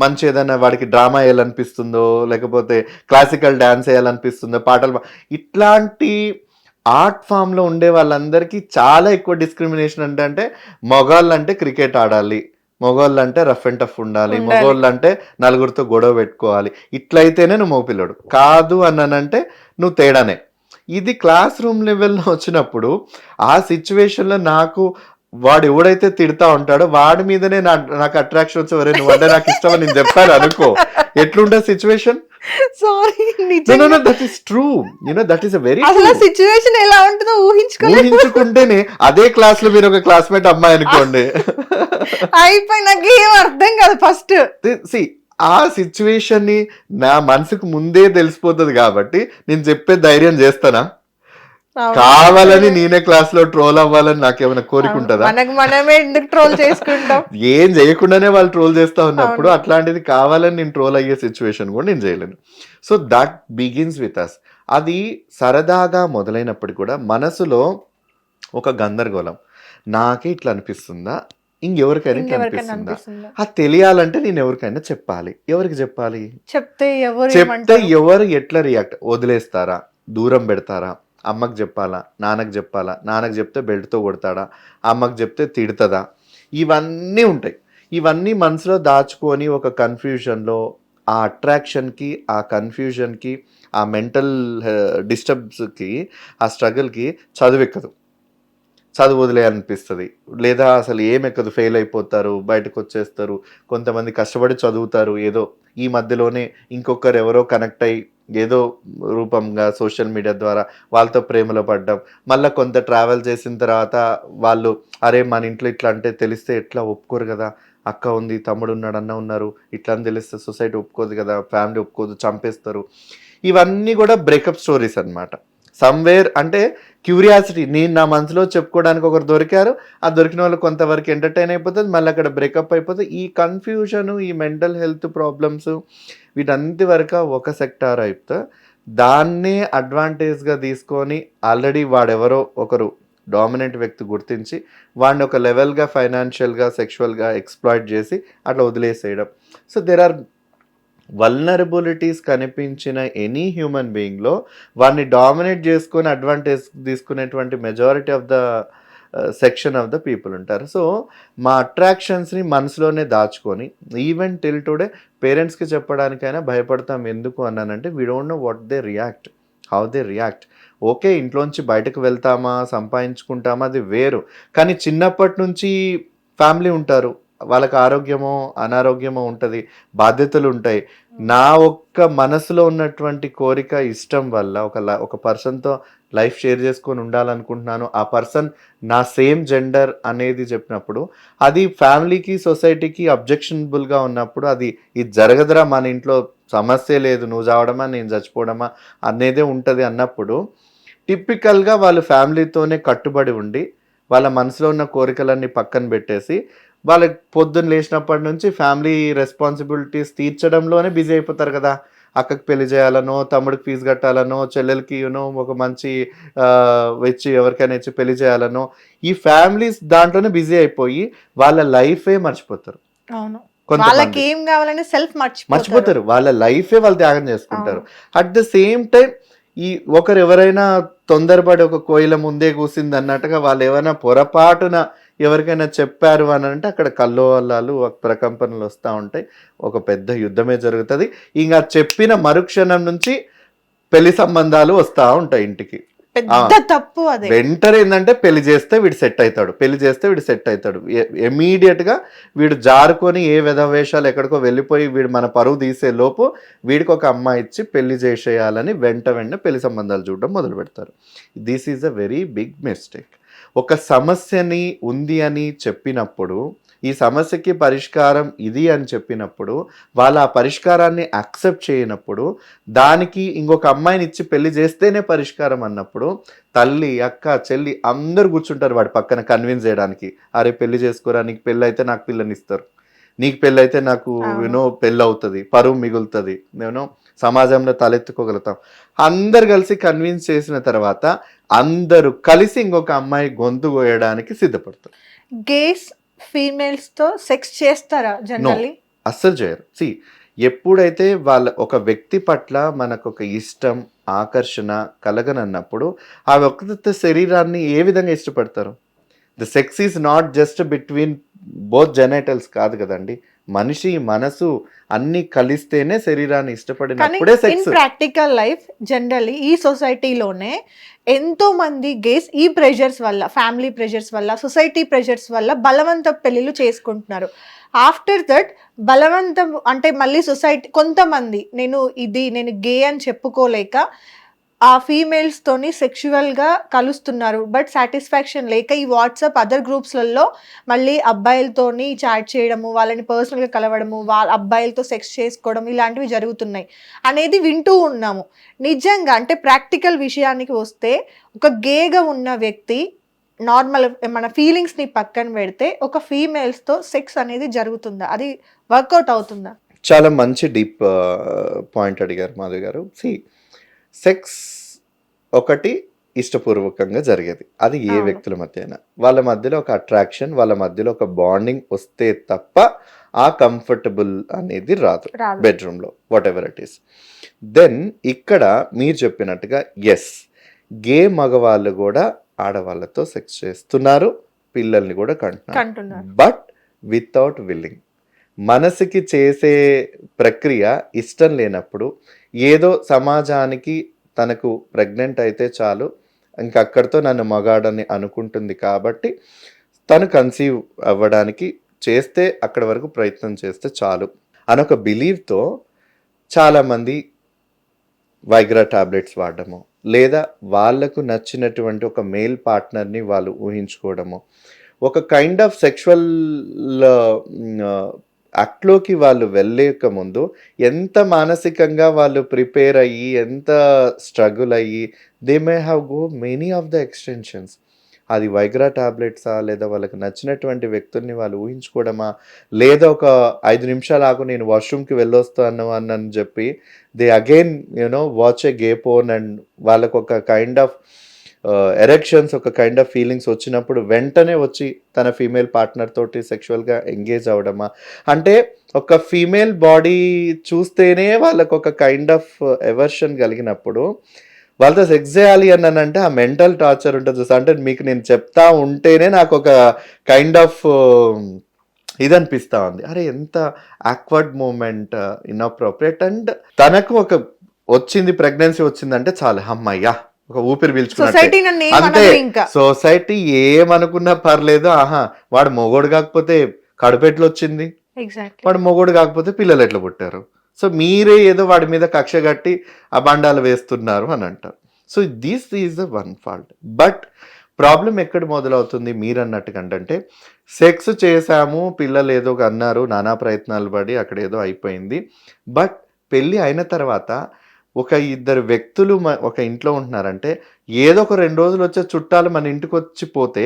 [SPEAKER 2] మంచి ఏదైనా వాడికి డ్రామా వేయాలనిపిస్తుందో, లేకపోతే క్లాసికల్ డ్యాన్స్ వేయాలనిపిస్తుందో, పాటలు, ఇట్లాంటి ఆర్ట్ ఫామ్లో ఉండే వాళ్ళందరికీ చాలా ఎక్కువ డిస్క్రిమినేషన్. అంటే మగవాళ్ళు అంటే క్రికెట్ ఆడాలి, మగవాళ్ళు అంటే రఫ్ అండ్ టఫ్ ఉండాలి, మగవాళ్ళు అంటే నలుగురితో గొడవ పెట్టుకోవాలి, ఇట్లయితేనే నువ్వు మగపిల్లడు, కాదు అన్నానంటే నువ్వు తేడానే. ఇది క్లాస్ రూమ్ లెవెల్లో వచ్చినప్పుడు ఆ సిచ్యువేషన్లో నాకు వాడు ఎవడైతే తిడతా ఉంటాడో వాడి మీదనే నాకు అట్రాక్షన్ వచ్చి, వరే నువ్వు అంటే నాకు ఇష్టం అని నేను చెప్పాను అనుకో, ఎట్లుంటే సిచ్యువేషన్. ఊహించుకుంటేనే అదే క్లాస్ లో మీరు ఒక క్లాస్మేట్ అమ్మాయి అనుకోండి,
[SPEAKER 1] అయిపోయి నాకు ఏం అర్థం కాదు. ఫస్ట్
[SPEAKER 2] ఆ సిచ్యువేషన్ ని నా మనసుకు ముందే తెలిసిపోతుంది కాబట్టి నేను చెప్పే ధైర్యం చేస్తానా,
[SPEAKER 1] అవును.
[SPEAKER 2] కావాలని నేనే క్లాస్ లో ట్రోల్ అవ్వాలని నాకేమైనా కోరిక ఉంటుందా?
[SPEAKER 1] మనకు మనమే ఎందుకు ట్రోల్ చేసుకుంటాం?
[SPEAKER 2] ఏం చేయకుండానే వాళ్ళు ట్రోల్ చేస్తా ఉన్నప్పుడు
[SPEAKER 1] అవును.
[SPEAKER 2] అట్లాంటిది కావాలని నేను ట్రోల్ అయ్యే సిచ్యువేషన్ కూడా నేను చేయలేను. So that begins with us. అది సరదాగా మొదలైనప్పుడు కూడా మనసులో ఒక గందరగోళం. నాకే ఇట్లా అనిపిస్తుందా, ఇంకెవరికైనా ఇట్లా
[SPEAKER 1] ఇంకెవరికైనా
[SPEAKER 2] అనిపిస్తుందా,
[SPEAKER 1] అనిపిస్తుందా?
[SPEAKER 2] అది తెలియాలంటే నేను ఎవరికైనా చెప్పాలి. ఎవరికి చెప్పాలి?
[SPEAKER 1] చెప్తే ఎవరు
[SPEAKER 2] చెప్తే
[SPEAKER 1] ఏమంటారు?
[SPEAKER 2] ఎవరు ఎట్లా రియాక్ట్, వదిలేస్తారా, దూరం పెడతారా, అమ్మకి చెప్పాలా, నాన్నకి చెప్పాలా, నాన్నకి చెప్తే బెల్ట్తో కొడతాడా, అమ్మకి చెప్తే తిడుతుందా, ఇవన్నీ ఉంటాయి. ఇవన్నీ మనసులో దాచుకొని ఒక కన్ఫ్యూజన్లో, ఆ అట్రాక్షన్కి, ఆ కన్ఫ్యూజన్కి, ఆ మెంటల్ డిస్టర్బ్స్కి, ఆ స్ట్రగుల్కి చదువెక్కదు, చదువు వదిలేయాలనిపిస్తుంది. లేదా అసలు ఏమెక్కదు, ఫెయిల్ అయిపోతారు, బయటకు వచ్చేస్తారు. కొంతమంది కష్టపడి చదువుతారు, ఏదో ఈ మధ్యలోనే ఇంకొకరు ఎవరో కనెక్ట్ అయ్యి ఏదో రూపంగా సోషల్ మీడియా ద్వారా వాళ్ళతో ప్రేమలో పడ్డం. మళ్ళీ కొంత ట్రావెల్ చేసిన తర్వాత వాళ్ళు, అరే మన ఇంట్లో ఇట్లా అంటే తెలిస్తే ఎట్లా ఒప్పుకోరు కదా, అక్క ఉంది, తమ్ముడు ఉన్నాడు, అన్న ఉన్నారు, ఇట్లా అని తెలిస్తే సొసైటీ ఒప్పుకోదు కదా, ఫ్యామిలీ ఒప్పుకోదు, చంపేస్తారు. ఇవన్నీ కూడా బ్రేకప్ స్టోరీస్ అన్నమాట. సమ్వేర్ అంటే క్యూరియాసిటీ, నేను నా మనసులో చెప్పుకోవడానికి ఒకరు దొరికారు, ఆ దొరికిన వాళ్ళు కొంతవరకు ఎంటర్టైన్ అయిపోతుంది, మళ్ళీ అక్కడ బ్రేకప్ అయిపోతుంది. ఈ కన్ఫ్యూజన్, ఈ మెంటల్ హెల్త్ ప్రాబ్లమ్స్, వీటన్నిటి వరకు ఒక సెక్టార్ అయిపోతే దాన్నే అడ్వాంటేజ్గా తీసుకొని ఆల్రెడీ వాడెవరో ఒకరు డామినెంట్ వ్యక్తి గుర్తించి వాడిని ఒక లెవెల్గా ఫైనాన్షియల్గా, సెక్షువల్గా ఎక్స్ప్లాయిట్ చేసి అట్లా వదిలేసేయడం. సో దెర్ ఆర్ వల్నరబిలిటీస్ కనిపించిన ఎనీ హ్యూమన్ బీయింగ్లో వాడిని డామినేట్ చేసుకొని అడ్వాంటేజ్ తీసుకునేటువంటి majority of the section of the people ఉంటారు. సో మా అట్రాక్షన్స్ని మనసులోనే దాచుకొని ఈవెన్ టిల్ టుడే పేరెంట్స్కి చెప్పడానికైనా భయపడతాం. ఎందుకు అన్నానంటే we don't know what they react, how they react. Okay, ఇంట్లోంచి బయటకు వెళ్తామా, సంపాదించుకుంటామా, అది వేరు. కానీ చిన్నప్పటి నుంచి ఫ్యామిలీ ఉంటారు, వాళ్ళకి ఆరోగ్యమో అనారోగ్యమో ఉంటుంది, బాధ్యతలు ఉంటాయి. నా ఒక్క మనసులో ఉన్నటువంటి కోరిక, ఇష్టం వల్ల ఒక పర్సన్తో లైఫ్ షేర్ చేసుకొని ఉండాలనుకుంటున్నాను, ఆ పర్సన్ నా సేమ్ జెండర్ అనేది చెప్పినప్పుడు అది ఫ్యామిలీకి, సొసైటీకి అబ్జెక్షనబుల్గా ఉన్నప్పుడు అది ఇది జరగదురా, మన ఇంట్లో సమస్య లేదు, నువ్వు చావడమా నేను చచ్చిపోవడమా అనేదే ఉంటుంది అన్నప్పుడు టిపికల్గా వాళ్ళు ఫ్యామిలీతోనే కట్టుబడి ఉండి వాళ్ళ మనసులో ఉన్న కోరికలన్నీ పక్కన పెట్టేసి వాళ్ళకి పొద్దున్న లేచినప్పటి నుంచి ఫ్యామిలీ రెస్పాన్సిబిలిటీస్ తీర్చడంలోనే బిజీ అయిపోతారు కదా. అక్కకి పెళ్లి చేయాలనో, తమ్ముడికి ఫీజు కట్టాలనో, చెల్లెలకి ఒక మంచి వచ్చి ఎవరికైనా ఇచ్చి పెళ్లి చేయాలనో, ఈ ఫ్యామిలీస్ దాంట్లోనే బిజీ అయిపోయి వాళ్ళ లైఫే మర్చిపోతారు.
[SPEAKER 1] అవును,
[SPEAKER 2] కొంతమంది
[SPEAKER 1] వాళ్ళకి ఏం కావాలని సెల్ఫ్
[SPEAKER 2] మర్చిపోతారు, వాళ్ళ లైఫే వాళ్ళు త్యాగం చేసుకుంటారు. అట్ ద సేమ్ టైం ఈ ఒకరు ఎవరైనా తొందరపడి ఒక కోయిల ముందే కూసింది అన్నట్టుగా వాళ్ళు ఏమైనా పొరపాటున ఎవరికైనా చెప్పారు అని అంటే అక్కడ కల్లోలాలు, ప్రకంపనలు వస్తూ ఉంటాయి, ఒక పెద్ద యుద్ధమే జరుగుతుంది. ఇంకా చెప్పిన మరుక్షణం నుంచి పెళ్లి సంబంధాలు వస్తూ ఉంటాయి ఇంటికి.
[SPEAKER 1] పెద్ద తప్పు అదే.
[SPEAKER 2] వెంటనే ఏంటంటే పెళ్లి చేస్తే వీడు సెట్ అవుతాడు, పెళ్లి చేస్తే వీడు సెట్ అవుతాడు, ఇమీడియట్గా వీడు జారుకొని ఏ విధవేషాలు ఎక్కడికో వెళ్ళిపోయి వీడు మన పరువు తీసే లోపు వీడికి ఒక అమ్మాయి ఇచ్చి పెళ్లి చేసేయాలని వెంటనే పెళ్లి సంబంధాలు చూడడం మొదలు పెడతారు. This is a very big mistake. ఒక సమస్యని ఉంది అని చెప్పినప్పుడు, ఈ సమస్యకి పరిష్కారం ఇది అని చెప్పినప్పుడు వాళ్ళు ఆ పరిష్కారాన్ని యాక్సెప్ట్ చేయనప్పుడు, దానికి ఇంకొక అమ్మాయిని ఇచ్చి పెళ్లి చేస్తేనే పరిష్కారం అన్నప్పుడు తల్లి, అక్క, చెల్లి అందరు కూర్చుంటారు వాడి పక్కన కన్విన్స్ చేయడానికి. అరే పెళ్లి చేసుకోరా, నీకు పెళ్ళి అయితే నాకు పిల్లని ఇస్తారు, నీకు పెళ్ళి అయితే నాకు పెళ్ళి అవుతుంది, పరువు మిగులుతుంది, సమాజంలో తలెత్తుకోగలుగుతాం. అందరు కలిసి కన్విన్స్ చేసిన తర్వాత అందరూ కలిసి ఇంకొక అమ్మాయి గొంతు కోయడానికి సిద్ధపడతారు.
[SPEAKER 1] గేస్ ఫీమేల్స్ తో సెక్స్ చేస్తారా జనరల్లీ?
[SPEAKER 2] అస్సలు చేయరు. ఎప్పుడైతే వాళ్ళ ఒక వ్యక్తి పట్ల మనకు ఒక ఇష్టం, ఆకర్షణ కలగనన్నప్పుడు ఆ వ్యక్తి శరీరాన్ని ఏ విధంగా ఇష్టపడతారు? The sex is not just between both genitals కాదు కదండి, మనిషి మనసు అన్ని కలిస్తేనే శరీరాన్ని ఇష్టపడినప్పుడే సెక్స్.
[SPEAKER 1] ప్రాక్టికల్ లైఫ్ జనరల్లీ ఈ సొసైటీలోనే ఎంతో మంది గేస్ ఈ ప్రెషర్స్ వల్ల, ఫ్యామిలీ ప్రెషర్స్ వల్ల, సొసైటీ ప్రెషర్స్ వల్ల బలవంత పెళ్లిళ్ళు చేసుకుంటున్నారు. ఆఫ్టర్ దట్ బలవంతం అంటే మళ్ళీ సొసైటీ కొంతమంది నేను గే అని చెప్పుకోలేక ఆ ఫీమేల్స్ తోని సెక్షువల్ గా కలుస్తున్నారు, బట్ సాటిస్ఫాక్షన్ లేక ఈ వాట్సాప్ అదర్ గ్రూప్స్లలో మళ్ళీ అబ్బాయిలతోని చాట్ చేయడము, వాళ్ళని పర్సనల్ గా కలవడము, వాళ్ళ అబ్బాయిలతో సెక్స్ చేసుకోవడం ఇలాంటివి జరుగుతున్నాయి అనేది వింటూ ఉన్నాము. నిజంగా అంటే ప్రాక్టికల్ విషయానికి వస్తే ఒక గేగా ఉన్న వ్యక్తి నార్మల్ మన ఫీలింగ్స్ ని పక్కన పెడితే ఒక ఫీమేల్స్ తో సెక్స్ అనేది జరుగుతుందా, అది వర్కౌట్ అవుతుందా?
[SPEAKER 2] చాలా మంచి డీప్ పాయింట్ అడిగారు మాధవి గారు. సెక్స్ ఒకటి ఇష్టపూర్వకంగా జరిగేది, అది ఏ వ్యక్తుల మధ్య అయినా, వాళ్ళ మధ్యలో ఒక అట్రాక్షన్, వాళ్ళ మధ్యలో ఒక బాండింగ్ వస్తే తప్ప ఆ కంఫర్టబుల్ అనేది రాదు బెడ్రూమ్లో, whatever it is. Then ఇక్కడ మీరు చెప్పినట్టుగా ఎస్, గే మగవాళ్ళు కూడా ఆడవాళ్ళతో సెక్స్ చేస్తున్నారు, పిల్లల్ని కూడా కంటున్నారు, బట్ వితౌట్ విల్లింగ్. మనసుకి చేసే ప్రక్రియ ఇష్టం లేనప్పుడు, ఏదో సమాజానికి తనకు ప్రెగ్నెంట్ అయితే చాలు ఇంకక్కడితో నన్ను మగాడని అనుకుంటుంది కాబట్టి తను కన్సీవ్ అవ్వడానికి చేస్తే అక్కడి వరకు ప్రయత్నం చేస్తే చాలు అనొక బిలీవ్తో చాలామంది వైగ్రా టాబ్లెట్స్ వాడడము, లేదా వాళ్ళకు నచ్చినటువంటి ఒక మేల్ పార్ట్నర్ని వాళ్ళు ఊహించుకోవడము, ఒక కైండ్ ఆఫ్ సెక్షువల్ యాక్ట్లోకి వాళ్ళు వెళ్ళలేక ముందు ఎంత మానసికంగా వాళ్ళు ప్రిపేర్ అయ్యి, ఎంత స్ట్రగుల్ అయ్యి, they may have go many of the extensions. అది వైగ్రా టాబ్లెట్సా, లేదా వాళ్ళకి నచ్చినటువంటి వ్యక్తుల్ని వాళ్ళు ఊహించుకోవడమా, లేదా ఒక 5 నిమిషాలు ఆగు నేను వాష్రూమ్కి వెళ్ళొస్తాను అని చెప్పి they again watch A gay porn and వాళ్ళకు ఒక కైండ్ ఆఫ్ ఎరెక్షన్స్, ఒక కైండ్ ఆఫ్ ఫీలింగ్స్ వచ్చినప్పుడు వెంటనే వచ్చి తన ఫీమేల్ పార్ట్నర్ తోటి సెక్షువల్గా ఎంగేజ్ అవ్వడమా. అంటే ఒక ఫీమేల్ బాడీ చూస్తేనే వాళ్ళకు ఒక కైండ్ ఆఫ్ ఎవర్షన్ కలిగినప్పుడు వాళ్ళతో సెక్స్ చేయాలి అని అంటే ఆ మెంటల్ టార్చర్ ఉంటుంది చూసా. అంటే మీకు నేను చెప్తా ఉంటేనే నాకు ఒక కైండ్ ఆఫ్ ఇది అనిపిస్తా ఉంది, అరే ఎంత ఆక్వర్డ్ మూమెంట్, ఇన్అప్రోప్రియేట్. అండ్ తనకు ఒక వచ్చింది, ప్రెగ్నెన్సీ వచ్చిందంటే చాలు, అమ్మయ్యా ఒక ఊపిరి పీల్చుకున్నట్టే. అంతే, సొసైటీ ఏమనుకున్నా పర్లేదు, ఆహా వాడు మొగోడు కాకపోతే కడుపెట్లు వచ్చింది, వాడు మొగోడు కాకపోతే పిల్లలు ఎట్లా పుట్టారు, సో మీరే ఏదో వాడి మీద కక్ష కట్టి అబాండాలు వేస్తున్నారు అని అంటారు. So this is the one fault. But problem ఎక్కడ మొదలవుతుంది మీరు అన్నట్టుగా అంటే, సెక్స్ చేశాము, పిల్లలు ఏదో అన్నారు, నానా ప్రయత్నాలు పడి అక్కడ ఏదో అయిపోయింది. బట్ పెళ్ళి అయిన తర్వాత ఒక 2 వ్యక్తులు ఒక ఇంట్లో ఉంటున్నారంటే, ఏదో ఒక 2 రోజులు వచ్చే చుట్టాలు మన ఇంటికి వచ్చి పోతే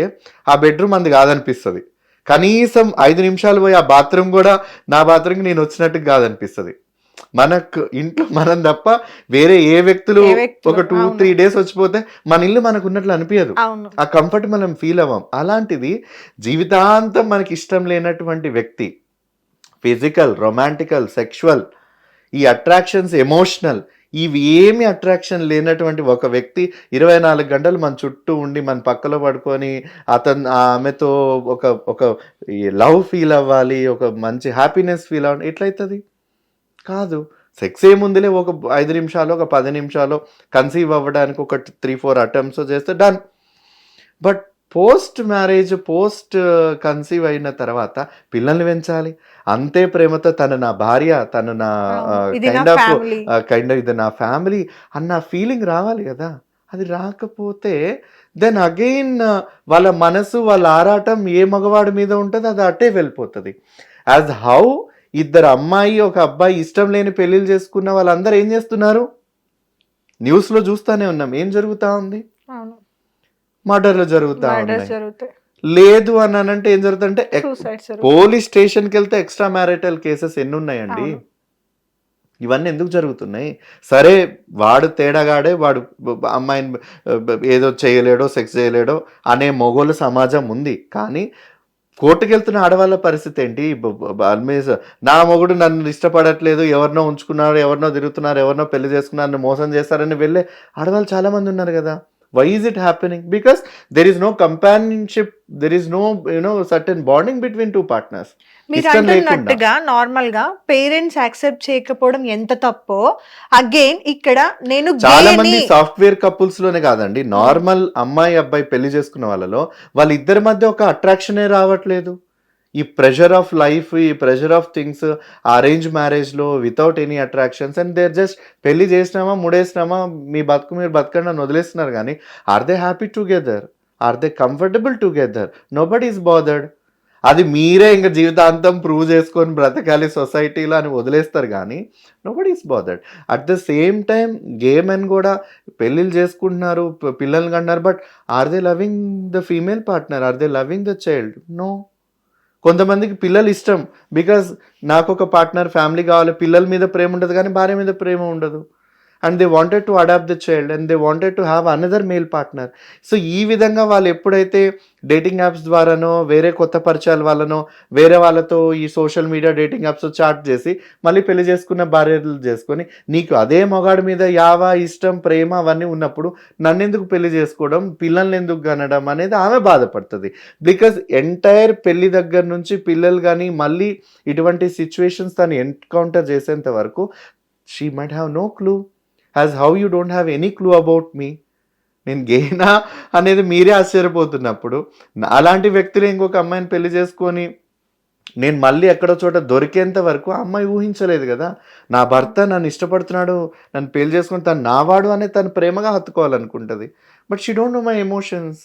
[SPEAKER 2] ఆ బెడ్రూమ్ అంది కాదనిపిస్తుంది. కనీసం 5 నిమిషాలు పోయి ఆ బాత్రూమ్ కూడా నా బాత్రూమ్కి నేను వచ్చినట్టు కాదనిపిస్తుంది. మనకు ఇంట్లో మనం తప్ప వేరే ఏ వ్యక్తులు ఒక 2-3 డేస్ వచ్చిపోతే మన ఇల్లు మనకు ఉన్నట్లు అనిపించదు, ఆ కంఫర్ట్ మనం ఫీల్ అవ్వం. అలాంటిది జీవితాంతం మనకి ఇష్టం లేనటువంటి వ్యక్తి, ఫిజికల్, రొమాంటికల్, సెక్షువల్, ఈ అట్రాక్షన్స్, ఎమోషనల్, ఇవి ఏమి అట్రాక్షన్ లేనటువంటి ఒక వ్యక్తి 24 గంటలు మన చుట్టూ ఉండి మన పక్కలో పడుకొని ఆమెతో ఒక లవ్ ఫీల్ అవ్వాలి, ఒక మంచి హ్యాపీనెస్ ఫీల్ అవ్వాలి, ఎట్లయితుంది? కాదు. సెక్స్ ఏముందిలే, ఒక 5 నిమిషాలు, ఒక 10 నిమిషాలు కన్సీవ్ అవ్వడానికి ఒక 3-4 అటెంప్ట్స్ చేస్తే done. But post marriage, post conceive అయిన తర్వాత పిల్లల్ని పెంచాలి, అంతే ప్రేమతో తను నా భార్య, తను నా కైండ్ ఆఫ్ ఇది నా ఫ్యామిలీ అన్న ఫీలింగ్ రావాలి కదా. అది రాకపోతే దెన్ అగైన్ వాళ్ళ మనసు, వాళ్ళ ఆరాటం ఏ మగవాడి మీద ఉంటుంది అది అట్టే వెళ్ళిపోతుంది. యాజ్ హౌ 2 అమ్మాయి ఒక అబ్బాయి ఇష్టం లేని పెళ్లిళ్ళు చేసుకున్న వాళ్ళందరూ ఏం చేస్తున్నారు, న్యూస్లో చూస్తానే ఉన్నాం, ఏం జరుగుతా ఉంది, మర్డర్లు జరుగుతా ఉన్నాయి. లేదు అని అంటే ఏం జరుగుతుందంటే పోలీస్ స్టేషన్కి వెళ్తే ఎక్స్ట్రా మ్యారిటల్ కేసెస్ ఎన్ని ఉన్నాయండి. ఇవన్నీ ఎందుకు జరుగుతున్నాయి? సరే వాడు తేడాగాడే, వాడు అమ్మాయిని ఏదో చేయలేడో, సెక్స్ చేయలేడో అనే మొగోళ్ళ సమాజం ఉంది. కానీ కోర్టుకు వెళ్తున్న ఆడవాళ్ళ పరిస్థితి ఏంటి? నా మొగుడు నన్ను ఇష్టపడట్లేదు, ఎవరినో ఉంచుకున్నారు, ఎవరినో తిరుగుతున్నారు, ఎవరినో పెళ్లి చేసుకున్నారు, నన్ను మోసం చేస్తారని వెళ్ళే ఆడవాళ్ళు చాలా మంది ఉన్నారు కదా. Why is it happening? Because there is no companionship, there is no certain bonding between two partners.
[SPEAKER 1] మీరు అంటున్నట్టుగా నార్మల్ గా పేరెంట్స్ యాక్సెప్ట్ చేయకపోవడం ఎంత తప్పో, అగైన్ ఇక్కడ నేను
[SPEAKER 2] చాలా మంది సాఫ్ట్వేర్ కపుల్స్ లోనే కాదండి, నార్మల్ అమ్మాయి అబ్బాయి పెళ్లి చేసుకున్న వాళ్ళలో వాళ్ళిద్దరి మధ్య ఒక అట్రాక్షనే రావట్లేదు. ఈ ప్రెషర్ ఆఫ్ లైఫ్, ఈ ప్రెషర్ ఆఫ్ థింగ్స్, అరేంజ్ మ్యారేజ్లో without any attractions and there just పెళ్లి చేసినామా ముడేసినామా మీ బతుకు మీరు బతకండి అని వదిలేస్తున్నారు. కానీ are they happy together, are they comfortable together, nobody is bothered. అది మీరే ఇంకా జీవితాంతం ప్రూవ్ చేసుకొని బ్రతకాలి సొసైటీలో అని వదిలేస్తారు. కానీ nobody is bothered. At the same time gay men కూడా పెళ్ళిళ్ళు చేసుకుంటున్నారు, పిల్లల్ని కంటున్నారు. But are they loving the female partner, are they loving the child? No. కొంతమందికి పిల్లలు ఇష్టం, బికాజ్ నాకు ఒక పార్ట్నర్, ఫ్యామిలీ కావాలి, పిల్లల మీద ప్రేమ ఉండదు కానీ భార్య మీద ప్రేమ ఉండదు. And they wanted to adopt the child and they wanted to have another male partner. So ఈ విధంగా వాళ్ళు ఎప్పుడైతే డేటింగ్ యాప్స్ ద్వారానో వేరే కొత్త పరిచయాల వల్లనో వేరే వాళ్ళతో ఈ social media dating apps chat చేసి మళ్ళీ పెళ్లి చేసుకున్న భార్యలు చేసుకొని నీకు అదే మొగాడి మీద యావా ఇష్టం ప్రేమ అవన్నీ ఉన్నప్పుడు నన్ను ఎందుకు పెళ్లి చేసుకోవడం, పిల్లల్ని ఎందుకు కనడం అనేది ఆమె బాధపడుతుంది. బికాజ్ ఎంటైర్ పెళ్లి దగ్గర నుంచి పిల్లలు కానీ మళ్ళీ ఇటువంటి సిచ్యువేషన్స్ తను ఎన్కౌంటర్ చేసేంత వరకు she might have no clue. As how you don't have any clue about me. నేను గేనా అనేది మీరే ఆశ్చర్యపోతున్నప్పుడు అలాంటి వ్యక్తులు ఇంకొక అమ్మాయిని పెళ్లి చేసుకొని నేను మళ్ళీ ఎక్కడో చోట దొరికేంత వరకు ఆ అమ్మాయి ఊహించలేదు కదా, నా భర్త నన్ను ఇష్టపడుతున్నాడు, నన్ను పెళ్లి చేసుకుని తను నావాడు అనే తను ప్రేమగా హత్తుకోవాలనుకుంటుంది. But she don't know my emotions.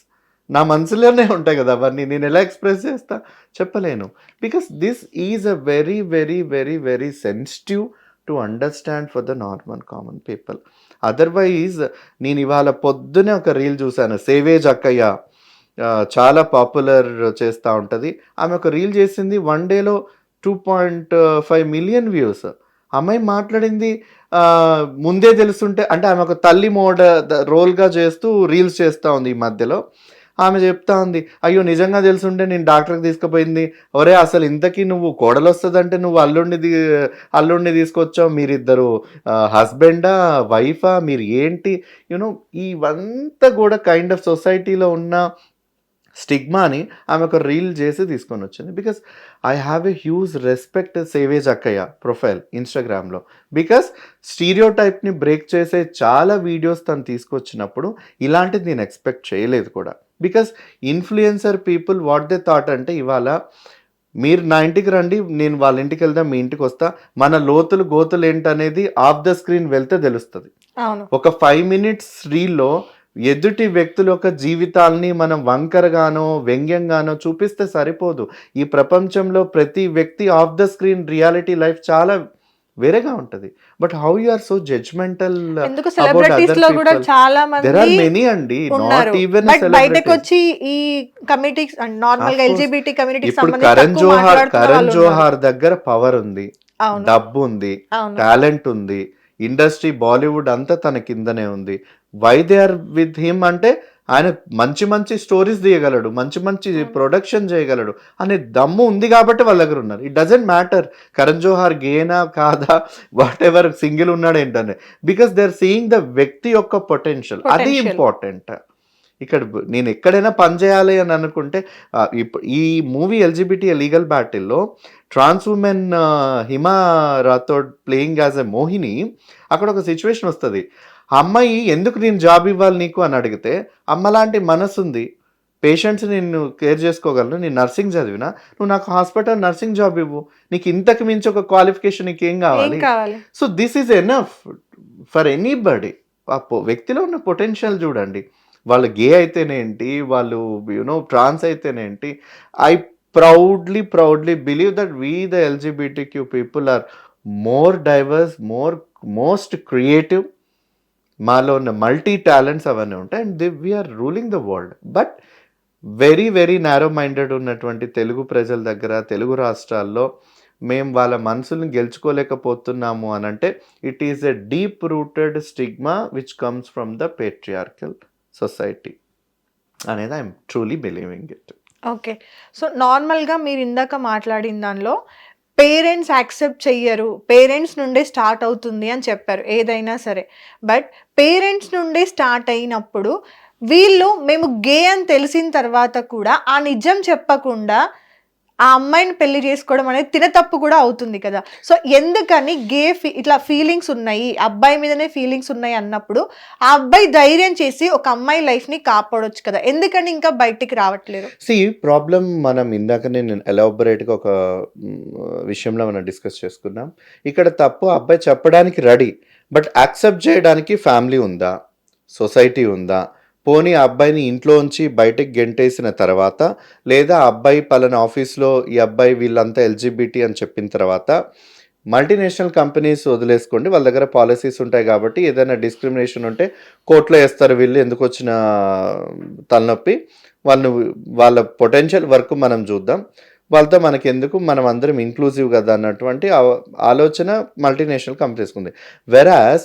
[SPEAKER 2] నా మనసులోనే ఉంటాయి కదా అవన్నీ, నేను ఎలా ఎక్స్ప్రెస్ చేస్తా చెప్పలేను. Because this is a very very very very sensitive to understand for the normal common people. Otherwise నేను ఇవాళ పొద్దునే ఒక రీల్ చూశాను, సేవేజ్ అక్కయ్య చాలా పాపులర్ చేస్తూ ఉంటుంది. ఆమె ఒక రీల్ చేసింది, 1 డేలో 2.5 మిలియన్ వ్యూస్. అమ్మాయి మాట్లాడింది ముందే తెలుస్తుంటే, అంటే ఆమె ఒక తల్లి రోల్గా చేస్తూ రీల్స్ చేస్తూ ఉంది ఈ మధ్యలో. ఆమె చెప్తా ఉంది, అయ్యో నిజంగా తెలుసుంటే నేను డాక్టర్కి తీసుకుపోయింది, ఒరే అసలు ఇంతకీ నువ్వు కోడలు వస్తుందంటే నువ్వు అల్లుడిని తీసుకొచ్చావు, మీరిద్దరు హస్బెండా వైఫా, మీరు ఏంటి యూనో. ఇవంతా కూడా కైండ్ ఆఫ్ సొసైటీలో ఉన్న స్టిగ్మాని ఆమె ఒక రీల్ చేసి తీసుకొని వచ్చింది. Because I have a huge respect savage అక్కయ్య ప్రొఫైల్ ఇన్స్టాగ్రామ్లో. బికాస్ స్టీరియో టైప్ని బ్రేక్ చేసే చాలా వీడియోస్ తను తీసుకొచ్చినప్పుడు ఇలాంటిది నేను ఎక్స్పెక్ట్ చేయలేదు కూడా. Because influencer people what they thought అంటే, ఇవాళ మీరు నా ఇంటికి రండి, నేను వాళ్ళ ఇంటికి వెళ్దాం, మీ ఇంటికి వస్తా, మన లోతులు గోతులు ఏంటనేది ఆఫ్ ద స్క్రీన్ వెళ్తే తెలుస్తుంది. ఒక 5 మినిట్స్ రీల్లో ఎదుటి వ్యక్తుల యొక్క జీవితాల్ని మనం వంకరగానో వ్యంగ్యంగానో చూపిస్తే సరిపోదు. ఈ ప్రపంచంలో ప్రతి వ్యక్తి off the screen reality life చాలా వేరేగా ఉంటది. But how you are so judgemental about other people?
[SPEAKER 1] చాలా మంది
[SPEAKER 2] దేర్ ఆర్ మెనీ అండి, నాట్ ఈవెన్
[SPEAKER 1] బయటకు వచ్చి ఈ కమ్యూనిటీస్ నార్మల్ గా ఎల్జిబిటి కమ్యూనిటీకి
[SPEAKER 2] ఇప్పుడు
[SPEAKER 1] సంబంధించి
[SPEAKER 2] కరణ్ జోహార్ దగ్గర పవర్ ఉంది, డబ్బు ఉంది, టాలెంట్ ఉంది, ఇండస్ట్రీ బాలీవుడ్ అంతా తన కిందనే ఉంది. Why they are with him అంటే ఆయన మంచి మంచి స్టోరీస్ తీయగలడు, మంచి మంచి ప్రొడక్షన్ చేయగలడు అనే దమ్ము ఉంది కాబట్టి వాళ్ళ దగ్గర ఉన్నారు. It doesn't matter Karan Johar గేనా కాదా, వాట్ ఎవర్ సింగిల్ ఉన్నాడు ఏంటనే, because they are seeing the వ్యక్తి యొక్క పొటెన్షియల్. అది ఇంపార్టెంట్. ఇక్కడ నేను ఎక్కడైనా పని చేయాలి అని అనుకుంటే, ఈ మూవీ ఎల్జిబిటీ లీగల్ బ్యాటిల్లో trans women Hima Rathod playing as a Mohini, అక్కడ ఒక సిచ్యువేషన్ వస్తుంది, అమ్మాయి ఎందుకు నేను జాబ్ ఇవ్వాలి నీకు అని అడిగితే, అమ్మలాంటి మనసు ఉంది, పేషెంట్స్ నేను కేర్ చేసుకోగలను, నేను నర్సింగ్ చదివినా, నువ్వు నాకు హాస్పిటల్ నర్సింగ్ జాబ్ ఇవ్వు, నీకు ఇంతకు మించి ఒక క్వాలిఫికేషన్ నీకు ఏం కావాలి? So this is enough for anybody. ఆ వ్యక్తిలో ఉన్న పొటెన్షియల్ చూడండి. వాళ్ళు గే అయితేనేంటి, వాళ్ళు ట్రాన్స్ అయితేనేంటి, I proudly believe that we the LGBTQ people are more diverse, most creative. మాలో ఉన్న మల్టీ టాలెంట్స్ అవన్నీ ఉంటాయి and we're ruling the world. But very very narrow minded ఉన్నటువంటి తెలుగు ప్రజల దగ్గర, తెలుగు రాష్ట్రాల్లో మేము వాళ్ళ మనసులను గెలుచుకోలేకపోతున్నాము అని అంటే, it is a deep rooted stigma which comes from the patriarchal society అనేది I'm truly believing it.
[SPEAKER 1] Okay, so నార్మల్గా మీరు ఇందాక మాట్లాడిన దానిలో పేరెంట్స్ యాక్సెప్ట్ చెయ్యరు, పేరెంట్స్ నుండే స్టార్ట్ అవుతుంది అని చెప్పారు ఏదైనా సరే. బట్ పేరెంట్స్ నుండే స్టార్ట్ అయినప్పుడు వీళ్ళు మేము గే అని తెలిసిన తర్వాత కూడా ఆ నిజం చెప్పకుండా ఆ అమ్మాయిని పెళ్లి చేసుకోవడం అనేది తిన తప్పు కూడా అవుతుంది కదా. సో ఎందుకని ఇట్లా ఫీలింగ్స్ ఉన్నాయి, అబ్బాయి మీదనే ఫీలింగ్స్ ఉన్నాయి అన్నప్పుడు ఆ అబ్బాయి ధైర్యం చేసి ఒక అమ్మాయి లైఫ్ ని కాపాడొచ్చు కదా, ఎందుకని ఇంకా బయటికి రావట్లేదు?
[SPEAKER 2] ప్రాబ్లం మనం ఇందాకనే నేను ఎలాబొరేట్ గా ఒక విషయంలో మనం డిస్కస్ చేసుకున్నాం. ఇక్కడ తప్పు అబ్బాయి చెప్పడానికి రెడీ, బట్ యాక్సెప్ట్ చేయడానికి ఫ్యామిలీ ఉందా, సొసైటీ ఉందా? పోనీ ఆ అబ్బాయిని ఇంట్లోంచి బయటకు గెంటేసిన తర్వాత, లేదా ఆ అబ్బాయి పలానా ఆఫీస్లో ఈ అబ్బాయి వీళ్ళంతా ఎల్జిబిటీ అని చెప్పిన తర్వాత, మల్టీనేషనల్ కంపెనీస్ వదిలేసుకోండి, వాళ్ళ దగ్గర పాలసీస్ ఉంటాయి కాబట్టి ఏదైనా డిస్క్రిమినేషన్ ఉంటే కోర్టులో వేస్తారు. వీళ్ళు ఎందుకు వచ్చిన తలనొప్పి, వాళ్ళ పొటెన్షియల్ వర్క్ మనం చూద్దాం, వాళ్ళతో మనకి ఎందుకు, మనం అందరం ఇంక్లూజివ్ కదా అన్నటువంటి ఆలోచన మల్టీనేషనల్ కంపెనీస్కి ఉంది. వెరాజ్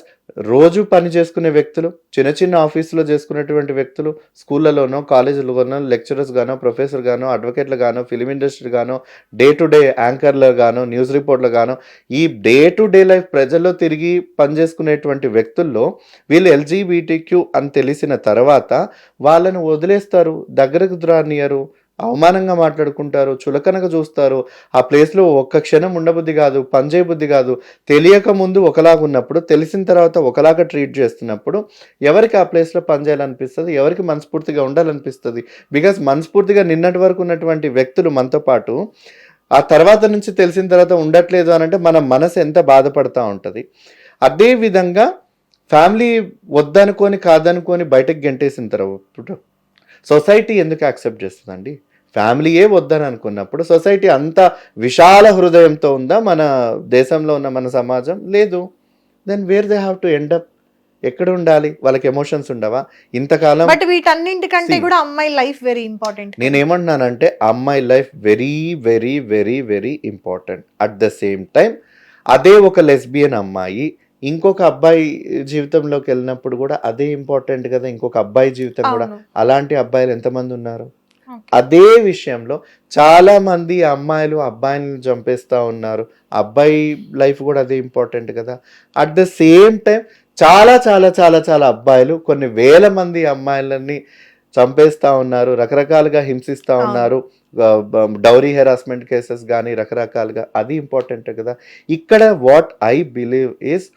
[SPEAKER 2] రోజు పని చేసుకునే వ్యక్తులు, చిన్న చిన్న ఆఫీసులో చేసుకునేటువంటి వ్యక్తులు, స్కూళ్ళలోనో కాలేజీలోనో లెక్చరర్స్ గానో, ప్రొఫెసర్ గానో, అడ్వకేట్లు గానో, ఫిలిం ఇండస్ట్రీ గానో, డే టు డే యాంకర్లు గానో, న్యూస్ రిపోర్ట్లు గానో, ఈ డే టు డే లైఫ్ ప్రజల్లో తిరిగి పనిచేసుకునేటువంటి వ్యక్తుల్లో వీళ్ళు ఎల్జీబీటీక్యూ అని తెలిసిన తర్వాత వాళ్ళని వదిలేస్తారు, దగ్గరకు రానియరు, అవమానంగా మాట్లాడుకుంటారు, చులకనగా చూస్తారు. ఆ ప్లేస్లో ఒక్క క్షణం ఉండబుద్ధి కాదు, పనిచేయ బుద్ధి కాదు. తెలియక ముందు ఒకలాగా ఉన్నప్పుడు, తెలిసిన తర్వాత ఒకలాగా ట్రీట్ చేస్తున్నప్పుడు ఎవరికి ఆ ప్లేస్లో పనిచేయాలనిపిస్తుంది, ఎవరికి మనస్ఫూర్తిగా ఉండాలనిపిస్తుంది? బికాస్ మనస్ఫూర్తిగా నిన్నటి వరకు ఉన్నటువంటి వ్యక్తులు మనతో పాటు ఆ తర్వాత నుంచి తెలిసిన తర్వాత ఉండట్లేదు అని అంటే మన మనసు ఎంత బాధపడతా ఉంటుంది. అదేవిధంగా ఫ్యామిలీ వద్దనుకొని కాదనుకొని బయటకు గెంటేసిన తర్వాత సొసైటీ ఎందుకు యాక్సెప్ట్ చేస్తుందండి? ఫ్యామిలీయే వద్దని అనుకున్నప్పుడు సొసైటీ అంత విశాల హృదయంతో ఉందా మన దేశంలో ఉన్న మన సమాజం? లేదు. Then where they have to end up? ఎక్కడ ఉండాలి? వాళ్ళకి ఎమోషన్స్ ఉండవా ఇంతకాలం?
[SPEAKER 1] బట్ వీటన్నింటికంటే కూడా అమ్మాయి లైఫ్ వెరీ ఇంపార్టెంట్.
[SPEAKER 2] నేనేమంటున్నానంటే అమ్మాయి life very very very very important. At the same time అదే ఒక లెస్బియన్ అమ్మాయి ఇంకొక అబ్బాయి జీవితంలోకి వెళ్ళినప్పుడు కూడా అదే ఇంపార్టెంట్ కదా, ఇంకొక అబ్బాయి జీవితం కూడా. అలాంటి అబ్బాయిలు ఎంతమంది ఉన్నారు? అదే విషయంలో చాలా మంది అమ్మాయిలు అబ్బాయిని చంపేస్తా ఉన్నారు, అబ్బాయి లైఫ్ కూడా అదే ఇంపార్టెంట్ కదా. అట్ ద సేమ్ టైం చాలా చాలా చాలా చాలా అబ్బాయిలు కొన్ని వేల మంది అమ్మాయిలని చంపేస్తా ఉన్నారు, రకరకాలుగా హింసిస్తూ ఉన్నారు, డౌరీ హెరాస్మెంట్ కేసెస్ కానీ రకరకాలుగా. అది ఇంపార్టెంట్ కదా. ఇక్కడ what I believe is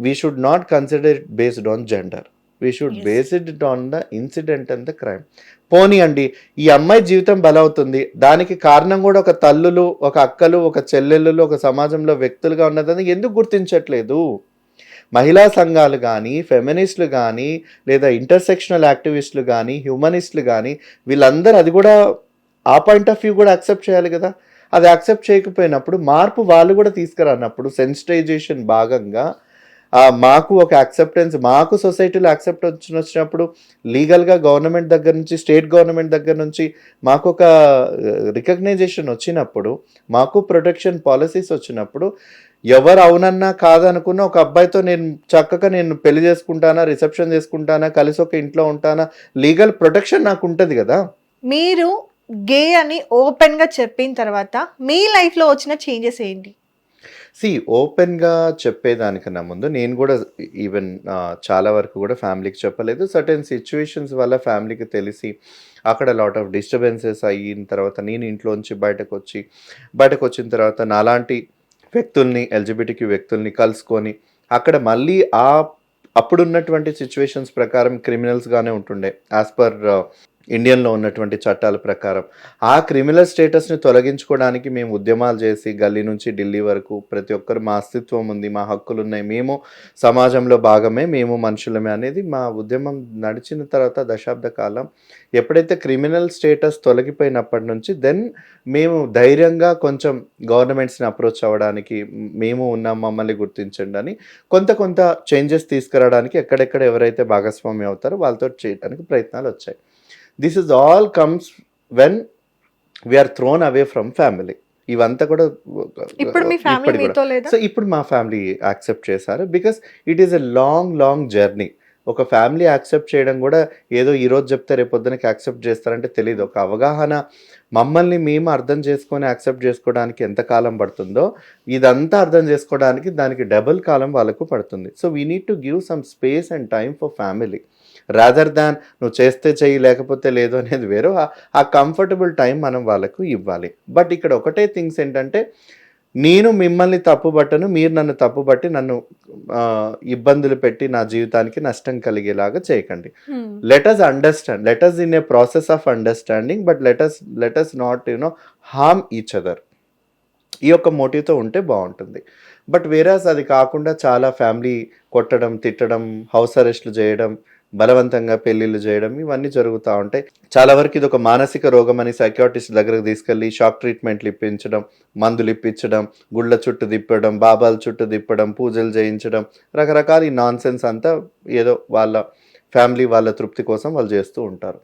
[SPEAKER 2] we should not consider it based on gender. We should base it on the incident and the crime. పోనీ అండి, ఈ అమ్మాయి జీవితం బలవుతుంది, దానికి కారణం కూడా ఒక తల్లులు, ఒక అక్కలు, ఒక చెల్లెళ్ళు, ఒక సమాజంలో వ్యక్తులుగా ఉన్నదని ఎందుకు గుర్తించట్లేదు? మహిళా సంఘాలు కానీ, ఫెమినిస్టులు కానీ, లేదా ఇంటర్సెక్షనల్ యాక్టివిస్టులు కానీ, హ్యూమనిస్టులు కానీ, వీళ్ళందరూ అది కూడా ఆ పాయింట్ ఆఫ్ వ్యూ కూడా యాక్సెప్ట్ చేయాలి కదా. అది యాక్సెప్ట్ చేయకపోయినప్పుడు మార్పు వాళ్ళు కూడా తీసుకురానప్పుడు సెన్సిటైజేషన్ భాగంగా మాకు ఒక యాక్సెప్టెన్స్, మాకు సొసైటీలో యాక్సెప్టెన్స్ వచ్చినప్పుడు లీగల్గా గవర్నమెంట్ దగ్గర నుంచి, స్టేట్ గవర్నమెంట్ దగ్గర నుంచి మాకు ఒక రికగ్నైజేషన్ వచ్చినప్పుడు, మాకు ప్రొటెక్షన్ పాలసీస్ వచ్చినప్పుడు, ఎవరు అవునన్నా కాదనుకున్న ఒక అబ్బాయితో నేను చక్కగా నేను పెళ్లి చేసుకుంటానా, రిసెప్షన్ చేసుకుంటానా, కలిసి ఒక ఇంట్లో ఉంటానా, లీగల్ ప్రొటెక్షన్ నాకు ఉంటుంది కదా.
[SPEAKER 1] మీరు గే అని ఓపెన్ గా చెప్పిన తర్వాత మీ లైఫ్ లో వచ్చిన చేంజెస్ ఏంటి?
[SPEAKER 2] ఓపెన్గా చెప్పేదానికన్నా ముందు నేను కూడా ఈవెన్ చాలా వరకు కూడా ఫ్యామిలీకి చెప్పలేదు. సర్టెన్ సిచ్యువేషన్స్ వల్ల ఫ్యామిలీకి తెలిసి అక్కడ లాట్ ఆఫ్ డిస్టర్బెన్సెస్ అయిన తర్వాత నేను ఇంట్లోంచి బయటకు వచ్చిన తర్వాత నాలాంటి వ్యక్తుల్ని, ఎల్జిబిటిక్యూ వ్యక్తుల్ని కలుసుకొని అక్కడ మళ్ళీ అప్పుడున్నటువంటి సిచ్యువేషన్స్ ప్రకారం క్రిమినల్స్గానే ఉంటుండే యాజ్ పర్ ఇండియన్లో ఉన్నటువంటి చట్టాల ప్రకారం. ఆ క్రిమినల్ స్టేటస్ని తొలగించుకోవడానికి మేము ఉద్యమాలు చేసి గల్లీ నుంచి ఢిల్లీ వరకు ప్రతి ఒక్కరు మా అస్తిత్వం ఉంది, మా హక్కులు ఉన్నాయి, మేము సమాజంలో భాగమే, మేము మనుషులమే అనేది మా ఉద్యమం నడిచిన తర్వాత దశాబ్ద కాలం ఎప్పుడైతే క్రిమినల్ స్టేటస్ తొలగిపోయినప్పటి నుంచి దెన్ మేము ధైర్యంగా కొంచెం గవర్నమెంట్స్ని అప్రోచ్ అవ్వడానికి, మేము ఉన్నాం మమ్మల్ని గుర్తించండి అని కొంత చేంజెస్ తీసుకురావడానికి ఎక్కడెక్కడ ఎవరైతే భాగస్వామ్యం అవుతారో వాళ్ళతో చేయడానికి ప్రయత్నాలు వచ్చాయి. This is all comes when we are thrown away from family. ఇవంతా కూడా సో ఇప్పుడు మా ఫ్యామిలీ యాక్సెప్ట్ చేశారు because it is a long journey. ఒక ఫ్యామిలీ యాక్సెప్ట్ చేయడం కూడా ఏదో ఈరోజు చెప్తే రేపు పొద్దునకి యాక్సెప్ట్ చేస్తారంటే తెలియదు. ఒక అవగాహన, మమ్మల్ని మేము అర్థం చేసుకొని యాక్సెప్ట్ చేసుకోవడానికి ఎంత కాలం పడుతుందో ఇదంతా అర్థం చేసుకోవడానికి దానికి డబుల్ కాలం వాళ్ళకు పడుతుంది. So we need to give some space and time for family rather than నువ్వు చేస్తే చెయ్యి లేకపోతే లేదు అనేది వేరు. ఆ కంఫర్టబుల్ టైం మనం వాళ్ళకు ఇవ్వాలి. బట్ ఇక్కడ ఒకటే థింగ్స్ ఏంటంటే, నేను మిమ్మల్ని తప్పుబట్టను, మీరు నన్ను తప్పుబట్టి నన్ను ఇబ్బందులు పెట్టి నా జీవితానికి నష్టం కలిగేలాగా చేయకండి. Let us understand, let us in a process of understanding, but let us not harm each other. ఈ యొక్క మోటివ్తో ఉంటే బాగుంటుంది. బట్ వేరాస్ అది కాకుండా చాలా ఫ్యామిలీ కొట్టడం, తిట్టడం, హౌస్ అరెస్ట్లు చేయడం, బలవంతంగా పెళ్లిళ్ళు చేయడం ఇవన్నీ జరుగుతూ ఉంటాయి. చాలా వరకు ఇది ఒక మానసిక రోగం అని సైకియాట్రిస్ట్ దగ్గరకు తీసుకెళ్ళి షాక్ ట్రీట్మెంట్లు ఇప్పించడం, మందులు ఇప్పించడం, గుళ్ళ చుట్టూ తిప్పడం, బాబాల చుట్టూ తిప్పడం, పూజలు చేయించడం, రకరకాల ఈ నాన్ సెన్స్ అంతా ఏదో వాళ్ళ ఫ్యామిలీ వాళ్ళ తృప్తి కోసం వాళ్ళు చేస్తూ ఉంటారు.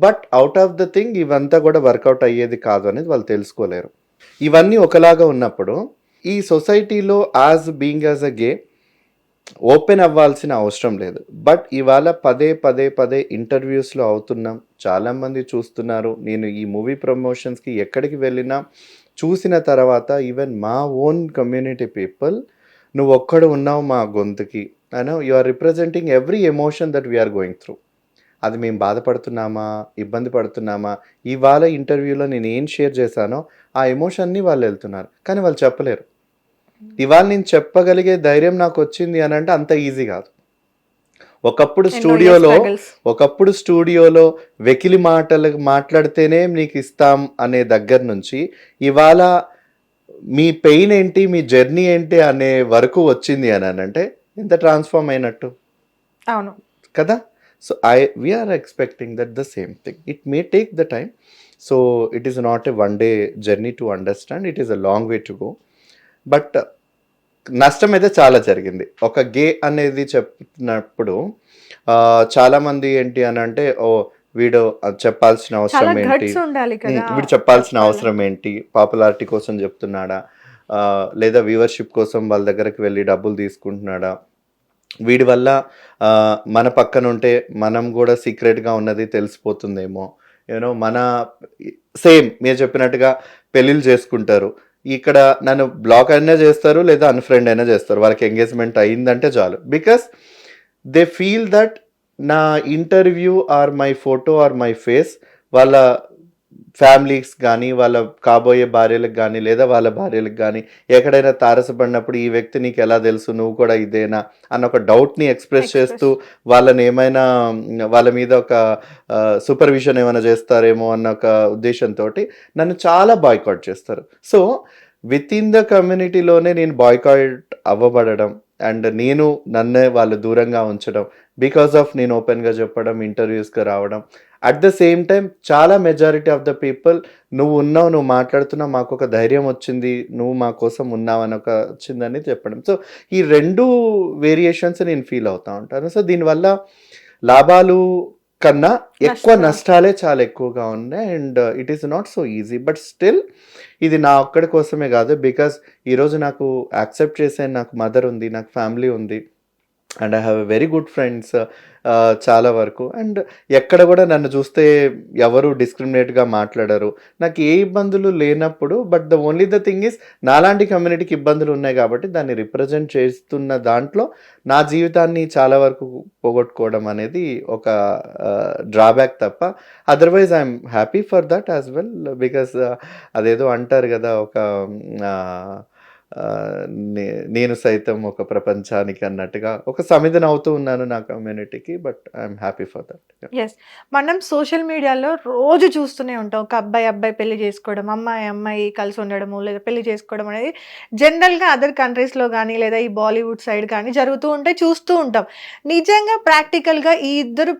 [SPEAKER 2] But out of the thing ఇవంతా కూడా వర్కౌట్ అయ్యేది కాదు అనేది వాళ్ళు తెలుసుకోలేరు. ఇవన్నీ ఒకలాగా ఉన్నప్పుడు ఈ సొసైటీలో యాజ్ అ గే ఓపెన్ అవ్వాల్సిన అవసరం లేదు. బట్ ఇవాళ పదే ఇంటర్వ్యూస్లో అవుతున్నాం, చాలామంది చూస్తున్నారు. నేను ఈ మూవీ ప్రమోషన్స్కి ఎక్కడికి వెళ్ళినా చూసిన తర్వాత ఈవెన్ మా ఓన్ కమ్యూనిటీ పీపుల్, నువ్వు ఒక్కడు ఉన్నావు మా గొంతుకి, అయినా you are representing every emotion that we're going through. అది మేము బాధపడుతున్నామా, ఇబ్బంది పడుతున్నామా, ఇవాళ ఇంటర్వ్యూలో నేను ఏం షేర్ చేశానో ఆ ఎమోషన్ని వాళ్ళు వెళ్తున్నారు, కానీ వాళ్ళు చెప్పలేరు. ఇవాళ నేను చెప్పగలిగే ధైర్యం నాకు వచ్చింది అని అంటే అంత ఈజీ కాదు. ఒకప్పుడు స్టూడియోలో వెకిలి మాటలు మాట్లాడితేనే నీకు ఇస్తాం అనే దగ్గర నుంచి ఇవాళ మీ పెయిన్ ఏంటి, మీ జర్నీ ఏంటి అనే వరకు వచ్చింది అని అంటే ఎంత ట్రాన్స్ఫార్మ్ అయినట్టు.
[SPEAKER 1] అవును
[SPEAKER 2] కదా. So we are expecting that the same thing. It may take the time. So it is not a one day journey to understand. It is a long way to go. But నష్టం అయితే చాలా జరిగింది. ఒక గే అనేది చెప్పినప్పుడు చాలామంది ఏంటి అని అంటే, ఓ వీడు చెప్పాల్సిన అవసరం ఏంటి, వీడు చెప్పాల్సిన అవసరం ఏంటి, పాపులారిటీ కోసం చెప్తున్నాడా, లేదా వ్యూవర్షిప్ కోసం వాళ్ళ దగ్గరికి వెళ్ళి డబ్బులు తీసుకుంటున్నాడా, వీడి వల్ల మన పక్కన ఉంటే మనం కూడా సీక్రెట్గా ఉన్నది తెలిసిపోతుందేమో, మన సేమ్ మీరు చెప్పినట్టుగా పెళ్ళిళ్ళు చేసుకుంటారు. ఇక్కడ నన్ను బ్లాక్ అయినా చేస్తారు లేదా అన్ఫ్రెండ్ అయినా చేస్తారు, వాళ్ళకి ఎంగేజ్మెంట్ అయిందంటే చాలు. బికాస్ దే ఫీల్ దట్ నా interview or my photo or my face వాళ్ళ ఫ్యామిలీస్ కానీ, వాళ్ళ కాబోయే భార్యలకు కానీ, లేదా వాళ్ళ భార్యలకు కానీ ఎక్కడైనా తారసపడినప్పుడు ఈ వ్యక్తి నీకు ఎలా తెలుసు, నువ్వు కూడా ఇదేనా అన్న ఒక డౌట్ని ఎక్స్ప్రెస్ చేస్తూ వాళ్ళని ఏమైనా వాళ్ళ మీద ఒక సూపర్విజన్ ఏమైనా చేస్తారేమో అన్న ఒక ఉద్దేశంతో నన్ను చాలా బాయ్కాట్ చేస్తారు. సో విత్ ఇన్ ద కమ్యూనిటీలోనే నేను బాయ్కాట్ అవ్వబడడం అండ్ నన్నే వాళ్ళు దూరంగా ఉంచడం బికాస్ ఆఫ్ నేను ఓపెన్గా చెప్పడం, ఇంటర్వ్యూస్గా రావడం. అట్ ద సేమ్ టైం చాలా మెజారిటీ ఆఫ్ ద పీపుల్ నువ్వు ఉన్నావు, నువ్వు మాట్లాడుతున్నావు, మాకు ఒక ధైర్యం వచ్చింది, నువ్వు మా కోసం ఉన్నావు అని ఒక వచ్చిందని చెప్పడం. సో ఈ రెండు వేరియేషన్స్ నేను ఫీల్ అవుతూ ఉంటాను. సో దీనివల్ల లాభాలు కన్నా ఎక్కువ నష్టాలే చాలా ఎక్కువగా ఉన్నాయి. And it is not so easy. But still ఇది నా ఒక్కడి కోసమే కాదు. బికాస్ ఈరోజు నాకు యాక్సెప్ట్ చేసే నాకు మదర్ ఉంది, నాకు ఫ్యామిలీ ఉంది, and I have a very good friends చాలా వరకు. అండ్ ఎక్కడ కూడా నన్ను చూస్తే ఎవరు డిస్క్రిమినేట్గా మాట్లాడరు, నాకు ఏ ఇబ్బందులు లేనప్పుడు. But the only the thing is నాలాంటి కమ్యూనిటీకి ఇబ్బందులు ఉన్నాయి కాబట్టి దాన్ని రిప్రజెంట్ చేస్తున్న దాంట్లో నా జీవితాన్ని చాలా వరకు పోగొట్టుకోవడం అనేది ఒక డ్రాబ్యాక్ తప్ప otherwise I'm happy for that as well. Because అదేదో అంటారు కదా, ఒక నేను సైతం ఒక ప్రపంచానికి అన్నట్టుగా ఒక సమిధన అవుతూ ఉన్నాను నా కమ్యూనిటీకి. But I'm happy for that.
[SPEAKER 1] Yes, మనం సోషల్ మీడియాలో రోజు చూస్తూనే ఉంటాం, ఒక అబ్బాయి పెళ్లి చేసుకోవడం, అమ్మాయి కలిసి ఉండడము లేదా పెళ్లి చేసుకోవడం అనేది జనరల్గా అదర్ కంట్రీస్లో కానీ లేదా ఈ బాలీవుడ్ సైడ్ కానీ జరుగుతూ ఉంటాయి, చూస్తూ ఉంటాం. నిజంగా ప్రాక్టికల్గా ఈ ఇద్దరు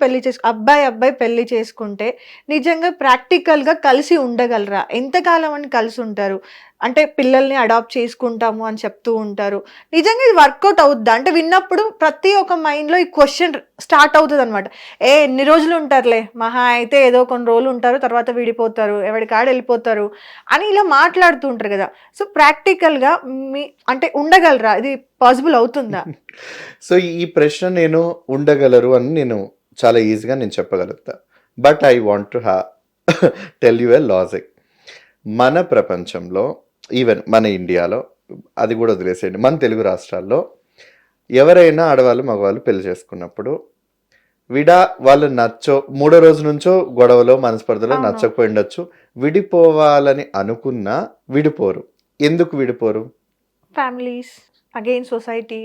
[SPEAKER 1] అబ్బాయి పెళ్లి చేసుకుంటే నిజంగా ప్రాక్టికల్గా కలిసి ఉండగలరా? ఎంతకాలం అని కలిసి ఉంటారు? అంటే పిల్లల్ని అడాప్ట్ చేసుకుంటాము అని చెప్తూ ఉంటారు. నిజంగా ఇది వర్కౌట్ అవుద్దా? అంటే విన్నప్పుడు ప్రతి ఒక్క మైండ్లో ఈ క్వశ్చన్ స్టార్ట్ అవుతుంది అనమాట. ఎన్ని రోజులు ఉంటారులే, మహా అయితే ఏదో కొన్ని రోజులు ఉంటారు, తర్వాత విడిపోతారు, ఎవరి కాడ వెళ్ళిపోతారు అని ఇలా మాట్లాడుతూ ఉంటారు కదా. సో ప్రాక్టికల్గా మీ అంటే ఉండగలరా? ఇది పాసిబుల్ అవుతుందా?
[SPEAKER 2] సో ఈ ప్రశ్న నేను ఉండగలరు అని నేను చాలా ఈజీగా నేను చెప్పగలుగుతా. But I want to tell you a logic. మన ప్రపంచంలో, ఈవెన్ మన ఇండియాలో, అది కూడా వదిలేసేయండి, మన తెలుగు రాష్ట్రాల్లో ఎవరైనా ఆడవాళ్ళు మగవాళ్ళు పెళ్లి చేసుకున్నప్పుడు వాళ్ళు మూడో రోజు నుంచో గొడవలో మనస్పర్ధలో నచ్చకపోయి ఉండొచ్చు, విడిపోవాలని అనుకున్నా విడిపోరు. ఎందుకు విడిపోరు?
[SPEAKER 1] ఫ్యామిలీస్, అగైన్ సొసైటీ,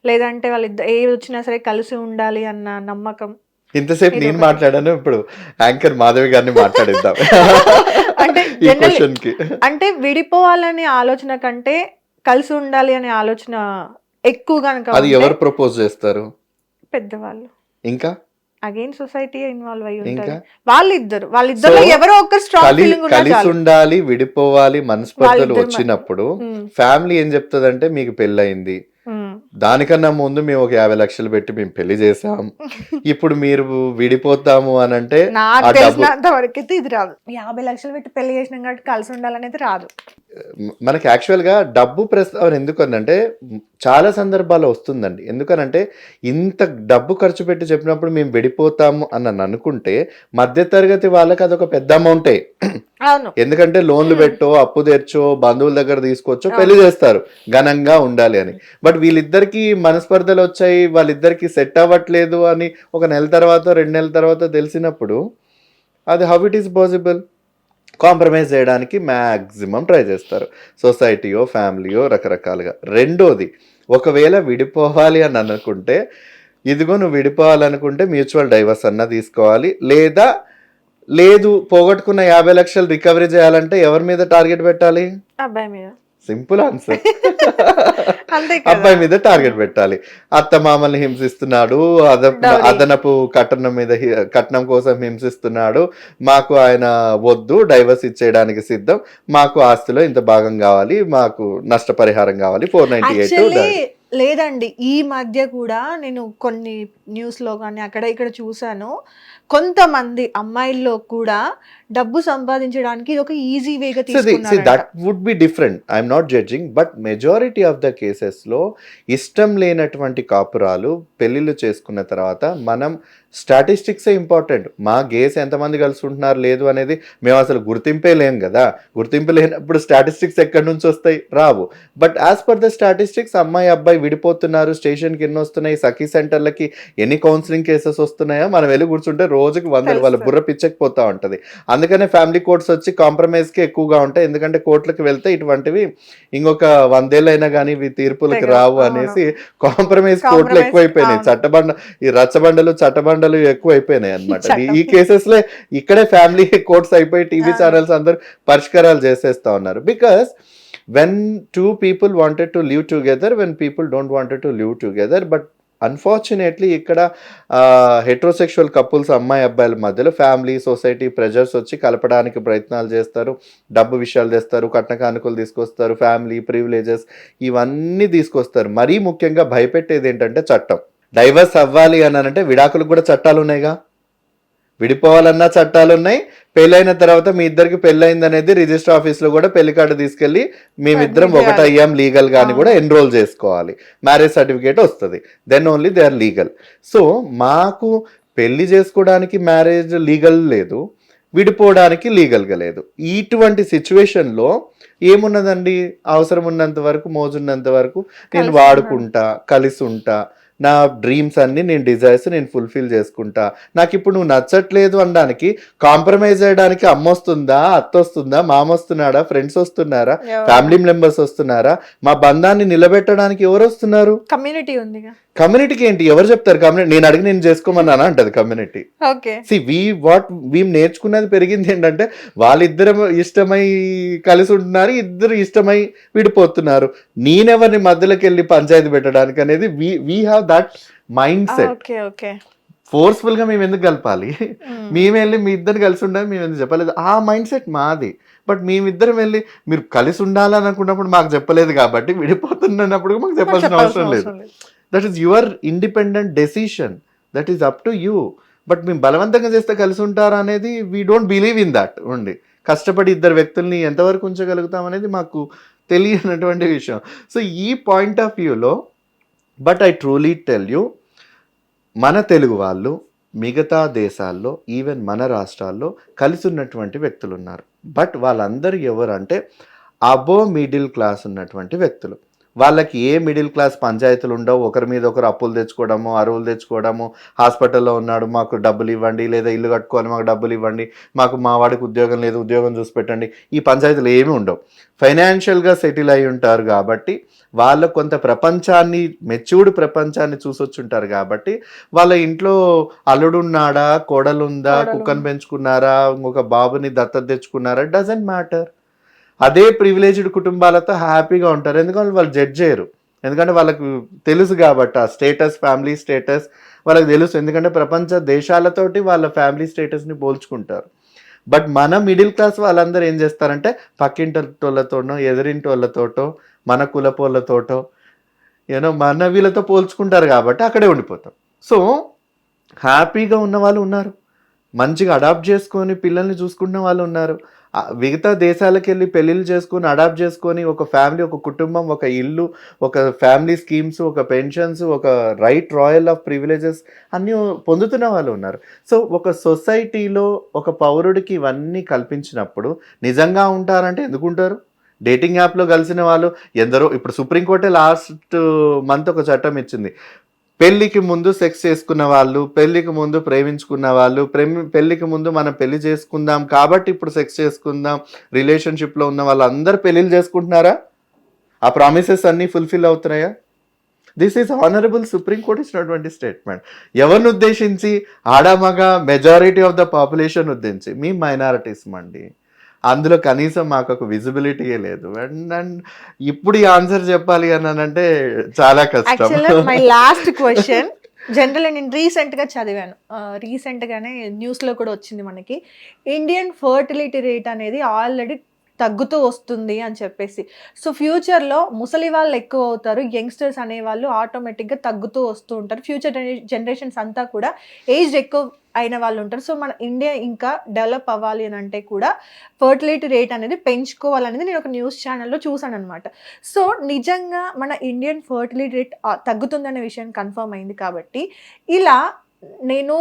[SPEAKER 1] లేదంటే వాళ్ళిద్దరు ఏది వచ్చినా సరే కలిసి ఉండాలి అన్న నమ్మకం.
[SPEAKER 2] ఇంతసేపు నేను మాట్లాడాను, ఇప్పుడు యాంకర్ మాధవి గారిని మాట్లాడిద్దాం.
[SPEAKER 1] అంటే
[SPEAKER 2] ఈ క్వశ్చన్ కి
[SPEAKER 1] అంటే విడిపోవాలనే ఆలోచన కంటే కలిసి ఉండాలి అనే ఆలోచన ఎక్కువగా
[SPEAKER 2] అది ఎవరు ప్రపోజ్ చేస్తారు?
[SPEAKER 1] పెద్దవాళ్ళు.
[SPEAKER 2] ఇంకా
[SPEAKER 1] అగైన్ సొసైటీ ఇన్వాల్వ్ అయ్యి ఉంటారు. వాళ్ళిద్దరు ఎవరో ఒకరు స్ట్రాంగ్ ఫీలింగ్
[SPEAKER 2] కలిసి ఉండాలి, విడిపోవాలి మనస్పర్ధలు వచ్చినప్పుడు ఫ్యామిలీ ఏం చెప్తుందంటే మీకు పెళ్ళయింది, దానికన్నా ముందు మేము ఒక 50 లక్షలు పెట్టి మేము పెళ్లి చేసాం, ఇప్పుడు మీరు విడిపోతాము అని అంటే
[SPEAKER 1] నాకు తెలిసినంత వరకు అయితే ఇది రాదు. 50 లక్షలు పెట్టి పెళ్లి చేసినాం కాబట్టి కలిసి ఉండాలనేది రాదు.
[SPEAKER 2] మనకి యాక్చువల్ గా డబ్బు ప్రస్తావన ఎందుకనంటే చాలా సందర్భాల్లో వస్తుందండి. ఎందుకనంటే ఇంత డబ్బు ఖర్చు పెట్టి చెప్పినప్పుడు మేము విడిపోతాము అని అనుకుంటే మధ్యతరగతి వాళ్ళకి అదొక పెద్ద అమౌంటే. ఎందుకంటే లోన్లు పెట్టో అప్పు తెచ్చో బంధువుల దగ్గర తీసుకొచ్చో పెళ్లి చేస్తారు ఘనంగా ఉండాలి అని. బట్ వీళ్ళిద్దరికి మనస్పర్ధలు వచ్చాయి, వాళ్ళిద్దరికి సెట్ అవ్వట్లేదు అని ఒక నెల తర్వాత 2 నెలల తర్వాత తెలిసినప్పుడు అది how it is possible? Compromise చేయడానికి మ్యాక్సిమం ట్రై చేస్తారు, సొసైటీయో ఫ్యామిలీయో రకరకాలుగా. రెండోది, ఒకవేళ విడిపోవాలి అని అనుకుంటే, ఇదిగో నువ్వు విడిపోవాలనుకుంటే మ్యూచువల్ డైవర్స్ అన్నా తీసుకోవాలి, లేదా లేదు పోగొట్టుకున్న 50 లక్షలు రికవరీ చేయాలంటే ఎవరి మీద టార్గెట్ పెట్టాలి?
[SPEAKER 1] అబ్బాయి మీద.
[SPEAKER 2] సింపుల్ ఆన్సర్, అబ్బాయి మీద టార్గెట్ పెట్టాలి. అత్త మామల్ని హింసిస్తున్నాడు, అదనపు కట్నం కోసం హింసిస్తున్నాడు, మాకు ఆయన వద్దు, డైవర్స్ ఇచ్చేయడానికి సిద్ధం, మాకు ఆస్తిలో ఇంత భాగం కావాలి, మాకు నష్టపరిహారం కావాలి, 498.
[SPEAKER 1] లేదండి, ఈ మధ్య కూడా నేను కొన్ని న్యూస్లో కానీ అక్కడ ఇక్కడ చూసాను, కొంతమంది అమ్మాయిల్లో కూడా డబ్బు సంపాదించడానికి ఇది ఒక ఈజీ వేగా తీసుకున్నారు.
[SPEAKER 2] That would be different, I'm not judging, but majority of the cases లో ఇష్టం లేనటువంటి కాపురాలు పెళ్లిళ్ళు చేసుకున్న తర్వాత మనం స్టాటిస్టిక్సే ఇంపార్టెంట్. మా గేస్ ఎంతమంది కలుసుకుంటున్నారు లేదు అనేది మేము అసలు గుర్తింపే లేం కదా. గుర్తింపు లేనప్పుడు స్టాటిస్టిక్స్ ఎక్కడి నుంచి వస్తాయి? రావు. But as per the statistics అమ్మాయి అబ్బాయి విడిపోతున్నారు, స్టేషన్కి ఎన్ని వస్తున్నాయి, సఖీ సెంటర్లకి ఎన్ని కౌన్సిలింగ్ కేసెస్ వస్తున్నాయో మనం వెళ్ళి కూర్చుంటే రోజుకి 100 వాళ్ళ బుర్ర పిచ్చకపోతా ఉంటుంది. అందుకనే ఫ్యామిలీ కోర్ట్స్ వచ్చి కాంప్రమైజ్కి ఎక్కువగా ఉంటాయి. ఎందుకంటే కోర్టులకు వెళ్తే ఇటువంటివి ఇంకొక 100 ఏళ్ళైనా కానీ ఇవి తీర్పులకు రావు అనేసి కాంప్రమైజ్ కోర్టులు ఎక్కువైపోయినాయి. ఈ రచ్చబండలు చట్టబండలు ఎక్కువ అయిపోయినాయి అనమాట. ఈ కేసెస్ లో ఇక్కడే ఫ్యామిలీ కోర్ట్స్ అయిపోయి టీవీ ఛానల్స్ అందరూ పరిష్కారాలు చేసేస్తా ఉన్నారు. Because when two people wanted to live together, when people don't wanted to live together, but unfortunately ఇక్కడ హెట్రోసెక్షువల్ కపుల్స్ అమ్మాయి అబ్బాయిల మధ్యలో ఫ్యామిలీ సొసైటీ ప్రెజర్స్ వచ్చి కలపడానికి ప్రయత్నాలు చేస్తారు, డబ్బు విషయాలు తెస్తారు, కట్న కానుకలు తీసుకొస్తారు, ఫ్యామిలీ ప్రివిలేజెస్ ఇవన్నీ తీసుకొస్తారు. మరీ ముఖ్యంగా భయపెట్టేది ఏంటంటే చట్టం. డైవర్స్ అవ్వాలి అని అంటే విడాకులకు కూడా చట్టాలు ఉన్నాయిగా, విడిపోవాలన్నా చట్టాలు ఉన్నాయి. పెళ్ళైన తర్వాత మీ ఇద్దరికి పెళ్ళైంది అనేది రిజిస్టర్ ఆఫీస్లో కూడా పెళ్లి కార్డు తీసుకెళ్ళి మేమిద్దరం ఒకటయ్యాం లీగల్ గాని కూడా ఎన్రోల్ చేసుకోవాలి, మ్యారేజ్ సర్టిఫికేట్ వస్తుంది, then only they are legal. So మాకు పెళ్లి చేసుకోవడానికి మ్యారేజ్ లీగల్ లేదు, విడిపోవడానికి లీగల్గా లేదు. ఇటువంటి సిచ్యువేషన్లో ఏమున్నదండి, అవసరం ఉన్నంత వరకు మోజున్నంత వరకు నేను వాడుకుంటా, కలిసి ఉంటా, నా డ్రీమ్స్ అన్ని నేను డిజైర్స్ నేను ఫుల్ఫిల్ చేసుకుంటా, నాకు ఇప్పుడు నువ్వు నచ్చట్లేదు అనడానికి కాంప్రమైజ్ చేయడానికి అమ్మ వస్తుందా, అత్త వస్తుందా, మామ వస్తున్నాడా, ఫ్రెండ్స్ వస్తున్నారా, ఫ్యామిలీ మెంబర్స్ వస్తున్నారా, మా బంధాన్ని నిలబెట్టడానికి ఎవరు వస్తున్నారు?
[SPEAKER 1] కమ్యూనిటీ ఉంది.
[SPEAKER 2] కమ్యూనిటీకి ఏంటి ఎవరు చెప్తారు? కమ్యూనిటీ నేను అడిగి నేను చేసుకోమన్నానా అంటది కమ్యూనిటీ. మేము నేర్చుకున్నది పెరిగింది ఏంటంటే వాళ్ళిద్దరు ఇష్టమై కలిసి ఉంటున్నారు, ఇద్దరు ఇష్టమై విడిపోతున్నారు, నేనెవరిని మధ్యలోకి వెళ్ళి పంచాయతీ పెట్టడానికి అనేది we have that mind set. ఫోర్స్ఫుల్గా మేము ఎందుకు కలపాలి, మేము వెళ్ళి మీ ఇద్దరు కలిసి ఉండాలి మేము ఎందుకు చెప్పలేదు, ఆ మైండ్ సెట్ మాది. బట్ మేమిద్దరం వెళ్ళి మీరు కలిసి ఉండాలని అనుకున్నప్పుడు మాకు చెప్పలేదు కాబట్టి విడిపోతున్నప్పుడు మాకు చెప్పాల్సిన అవసరం లేదు. That is your independent decision, that is up to you. But మేము బలవంతంగా చేస్తే కలిసి ఉంటారా అనేది we don't believe in that. ఉండి కష్టపడి ఇద్దరు వ్యక్తుల్ని ఎంతవరకు ఉంచగలుగుతాం అనేది మాకు తెలియనటువంటి విషయం. సో ఈ పాయింట్ ఆఫ్ వ్యూలో but I truly tell you, మన తెలుగు వాళ్ళు మిగతా దేశాల్లో ఈవెన్ మన రాష్ట్రాల్లో కలిసి ఉన్నటువంటి వ్యక్తులు ఉన్నారు. బట్ వాళ్ళందరూ ఎవరంటే అబో మిడిల్ క్లాస్ ఉన్నటువంటి వ్యక్తులు. వాళ్ళకి ఏ మిడిల్ క్లాస్ పంచాయతీలు ఉండవు, ఒకరి మీద ఒకరు అప్పులు తెచ్చుకోవడము, అరువులు తెచ్చుకోవడము, హాస్పిటల్లో ఉన్నాడు మాకు డబ్బులు ఇవ్వండి, లేదా ఇల్లు కట్టుకోవాలి మాకు డబ్బులు ఇవ్వండి, మాకు మా వాడికి ఉద్యోగం లేదు ఉద్యోగం చూసి పెట్టండి, ఈ పంచాయతీలు ఏమీ ఉండవు. ఫైనాన్షియల్గా సెటిల్ అయి ఉంటారు కాబట్టి వాళ్ళ కొంత ప్రపంచాన్ని, మెచ్యూర్డ్ ప్రపంచాన్ని చూసొచ్చుంటారు కాబట్టి వాళ్ళ ఇంట్లో అల్లుడున్నాడా, కోడలుందా, కుక్కను పెంచుకున్నారా, ఇంకొక బాబుని దత్తత తెచ్చుకున్నారా, డజంట్ మ్యాటర్. అదే ప్రివిలేజ్డ్ కుటుంబాలతో హ్యాపీగా ఉంటారు. ఎందుకంటే వాళ్ళు జడ్జ్ చేయరు, ఎందుకంటే వాళ్ళకు తెలుసు కాబట్టి ఆ స్టేటస్, ఫ్యామిలీ స్టేటస్ వాళ్ళకి తెలుసు. ఎందుకంటే ప్రపంచ దేశాలతోటి వాళ్ళ ఫ్యామిలీ స్టేటస్ని పోల్చుకుంటారు. బట్ మన మిడిల్ క్లాస్ వాళ్ళందరూ ఏం చేస్తారంటే పక్కింటోళ్ళతోనో ఎదురింటోళ్ళతోటో మన కులపోళ్ళతోటో మన వీళ్ళతో పోల్చుకుంటారు కాబట్టి అక్కడే ఉండిపోతాం. సో హ్యాపీగా ఉన్న వాళ్ళు ఉన్నారు, మంచిగా అడాప్ట్ చేసుకొని పిల్లల్ని చూసుకున్న వాళ్ళు ఉన్నారు. మిగతా దేశాలకు వెళ్ళి పెళ్ళిళ్ళు చేసుకొని అడాప్ట్ చేసుకొని ఒక ఫ్యామిలీ, ఒక కుటుంబం, ఒక ఇల్లు, ఒక ఫ్యామిలీ స్కీమ్స్, ఒక పెన్షన్స్, ఒక రాయల్ ఆఫ్ ప్రివిలేజెస్ అన్నీ పొందుతున్న వాళ్ళు ఉన్నారు. సో ఒక సొసైటీలో ఒక పౌరుడికి ఇవన్నీ కల్పించినప్పుడు నిజంగా ఉంటారంటే ఎందుకు ఉంటారు? డేటింగ్ యాప్లో కలిసిన వాళ్ళు ఎందరో. ఇప్పుడు సుప్రీంకోర్టే లాస్ట్ మంత్ ఒక చట్టం ఇచ్చింది, పెళ్లికి ముందు సెక్స్ చేసుకున్న వాళ్ళు, పెళ్లికి ముందు ప్రేమించుకున్న వాళ్ళు, పెళ్లికి ముందు మనం పెళ్లి చేసుకుందాం కాబట్టి ఇప్పుడు సెక్స్ చేసుకుందాం రిలేషన్షిప్లో ఉన్న వాళ్ళు అందరు పెళ్లిళ్ళు చేసుకుంటున్నారా? ఆ ప్రామిసెస్ అన్నీ ఫుల్ఫిల్ అవుతున్నాయా? దిస్ ఈజ్ ఆనరబుల్ సుప్రీంకోర్టు ఇచ్చినటువంటి స్టేట్మెంట్. ఎవరిని ఉద్దేశించి? ఆడమగ మెజారిటీ ఆఫ్ ద పాపులేషన్ ఉద్దేశించి. మీ మైనారిటీస్ మండి, అందులో కనీసం మాకు ఒక విజిబిలిటీయే లేదు. అండ్ ఇప్పుడు ఈ ఆన్సర్ చెప్పాలి అని అంటే చాలా కష్టం.
[SPEAKER 1] మై లాస్ట్ క్వశ్చన్, జనరల్ నేను రీసెంట్గా చదివాను, రీసెంట్గానే న్యూస్లో కూడా వచ్చింది మనకి, ఇండియన్ ఫర్టిలిటీ రేట్ అనేది ఆల్రెడీ తగ్గుతూ వస్తుంది అని చెప్పేసి. సో ఫ్యూచర్లో ముసలి వాళ్ళు ఎక్కువ అవుతారు, యంగ్స్టర్స్ అనేవాళ్ళు ఆటోమేటిక్గా తగ్గుతూ వస్తూ ఉంటారు, ఫ్యూచర్ జనరేషన్స్ అంతా కూడా ఏజ్ ఎక్కువ అయిన వాళ్ళు ఉంటారు. సో మన ఇండియా ఇంకా డెవలప్ అవ్వాలి అని అంటే కూడా ఫర్టిలిటీ రేట్ అనేది పెంచుకోవాలనేది నేను ఒక న్యూస్ ఛానల్లో చూసాను అనమాట. సో నిజంగా మన ఇండియన్ ఫర్టిలిటీ రేట్ తగ్గుతుందనే విషయం కన్ఫర్మ్ అయింది కాబట్టి ఇలా నేను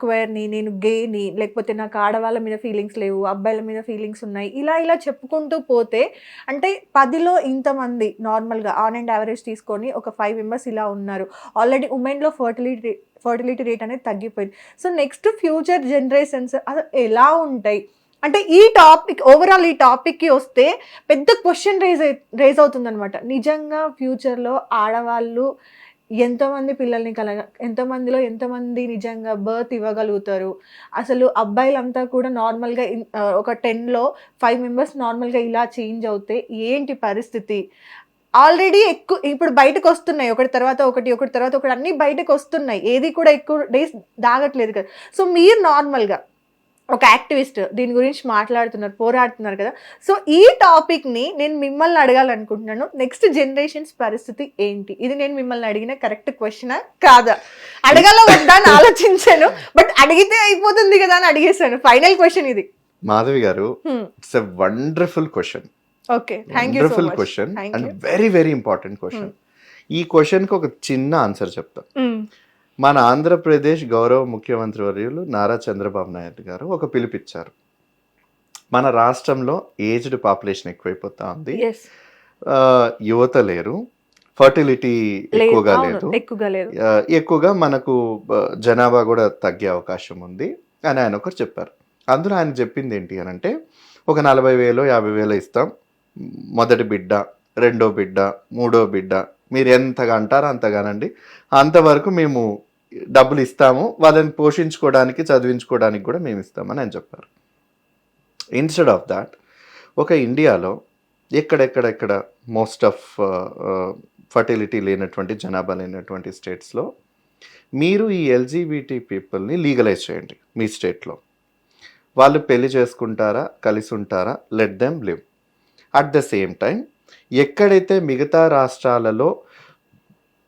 [SPEAKER 1] క్వేర్ని, నేను గేని, లేకపోతే నాకు ఆడవాళ్ళ మీద ఫీలింగ్స్ లేవు, అబ్బాయిల మీద ఫీలింగ్స్ ఉన్నాయి, ఇలా చెప్పుకుంటూ పోతే అంటే 10లో ఇంతమంది నార్మల్గా ఆన్ అండ్ యావరేజ్ తీసుకొని ఒక 5 మెంబర్స్ ఇలా ఉన్నారు. ఆల్రెడీ ఉమెన్లో ఫర్టిలిటీ రేట్ అనేది తగ్గిపోయింది. సో నెక్స్ట్ ఫ్యూచర్ జనరేషన్స్ అసలు ఎలా ఉంటాయి అంటే ఈ టాపిక్ ఓవరాల్ ఈ టాపిక్కి వస్తే పెద్ద క్వశ్చన్ రేజ్ అవుతుందన్నమాట. నిజంగా ఫ్యూచర్లో ఆడవాళ్ళు ఎంతమంది పిల్లల్ని ఎంతమంది నిజంగా బర్త్ ఇవ్వగలుగుతారు? అసలు అబ్బాయిలంతా కూడా నార్మల్గా ఒక 10లో 5 మెంబర్స్ నార్మల్గా ఇలా చేంజ్ అవుతే ఏంటి పరిస్థితి? ఆల్రెడీ ఇప్పుడు బయటకు వస్తున్నాయి, ఒకటి తర్వాత ఒకటి అన్నీ బయటకు వస్తున్నాయి, ఏది కూడా ఎక్కువ డేస్ దాగట్లేదు కదా. సో మీరు నార్మల్గా ఒక యాక్టివిస్ట్, దీని గురించి మాట్లాడుతున్నారు, పోరాడుతున్నారు కదా. సో ఈ టాపిక్ని నేను మిమ్మల్ని అడగాలనుకుంటున్నాను, నెక్స్ట్ జనరేషన్స్ పరిస్థితి ఏంటి? ఇది నేను మిమ్మల్ని అడిగిన కరెక్ట్ క్వశ్చనా కాదా? అడగాల వద్దా అని ఆలోచించాను, బట్ అడిగితే అయిపోతుంది కదా అని అడిగేశాను. ఫైనల్ క్వశ్చన్ ఇది.
[SPEAKER 2] మాధవి గారు, it's a wonderful question.
[SPEAKER 1] Okay, thank you so much.
[SPEAKER 2] Question and very very important question. ఈ క్వశ్చన్కి ఒక చిన్న ఆన్సర్ చెప్తా. మన ఆంధ్రప్రదేశ్ గౌరవ ముఖ్యమంత్రి వర్యులు నారా చంద్రబాబు నాయుడు గారు ఒక పిలుపిచ్చారు. మన రాష్ట్రంలో ఏజ్డ్ పాపులేషన్ ఎక్కువైపోతా ఉంది, యువత లేరు, ఫర్టిలిటీ ఎక్కువగా లేదు, ఎక్కువగా మనకు జనాభా కూడా తగ్గే అవకాశం ఉంది అని ఆయన ఒకరు చెప్పారు. అందులో ఆయన చెప్పింది ఏంటి అని అంటే, ఒక 40,000 50,000 ఇస్తాం, మొదటి బిడ్డ, రెండో బిడ్డ, మూడో బిడ్డ, మీరు ఎంతగా అంటారో అంతగానండి, అంతవరకు మేము డబ్బులు ఇస్తాము, వాళ్ళని పోషించుకోవడానికి చదివించుకోవడానికి కూడా మేము ఇస్తామని ఆయన చెప్పారు. ఇన్స్టెడ్ ఆఫ్ దాట్, ఒక ఇండియాలో ఎక్కడెక్కడ మోస్ట్ ఆఫ్ ఫర్టిలిటీ లేనటువంటి జనాభా లేనటువంటి స్టేట్స్లో మీరు ఈ ఎల్జీబీటీ పీపుల్ని లీగలైజ్ చేయండి మీ స్టేట్లో. వాళ్ళు పెళ్లి చేసుకుంటారా, కలిసి ఉంటారా, let them live. At the same time ఎక్కడైతే మిగతా రాష్ట్రాలలో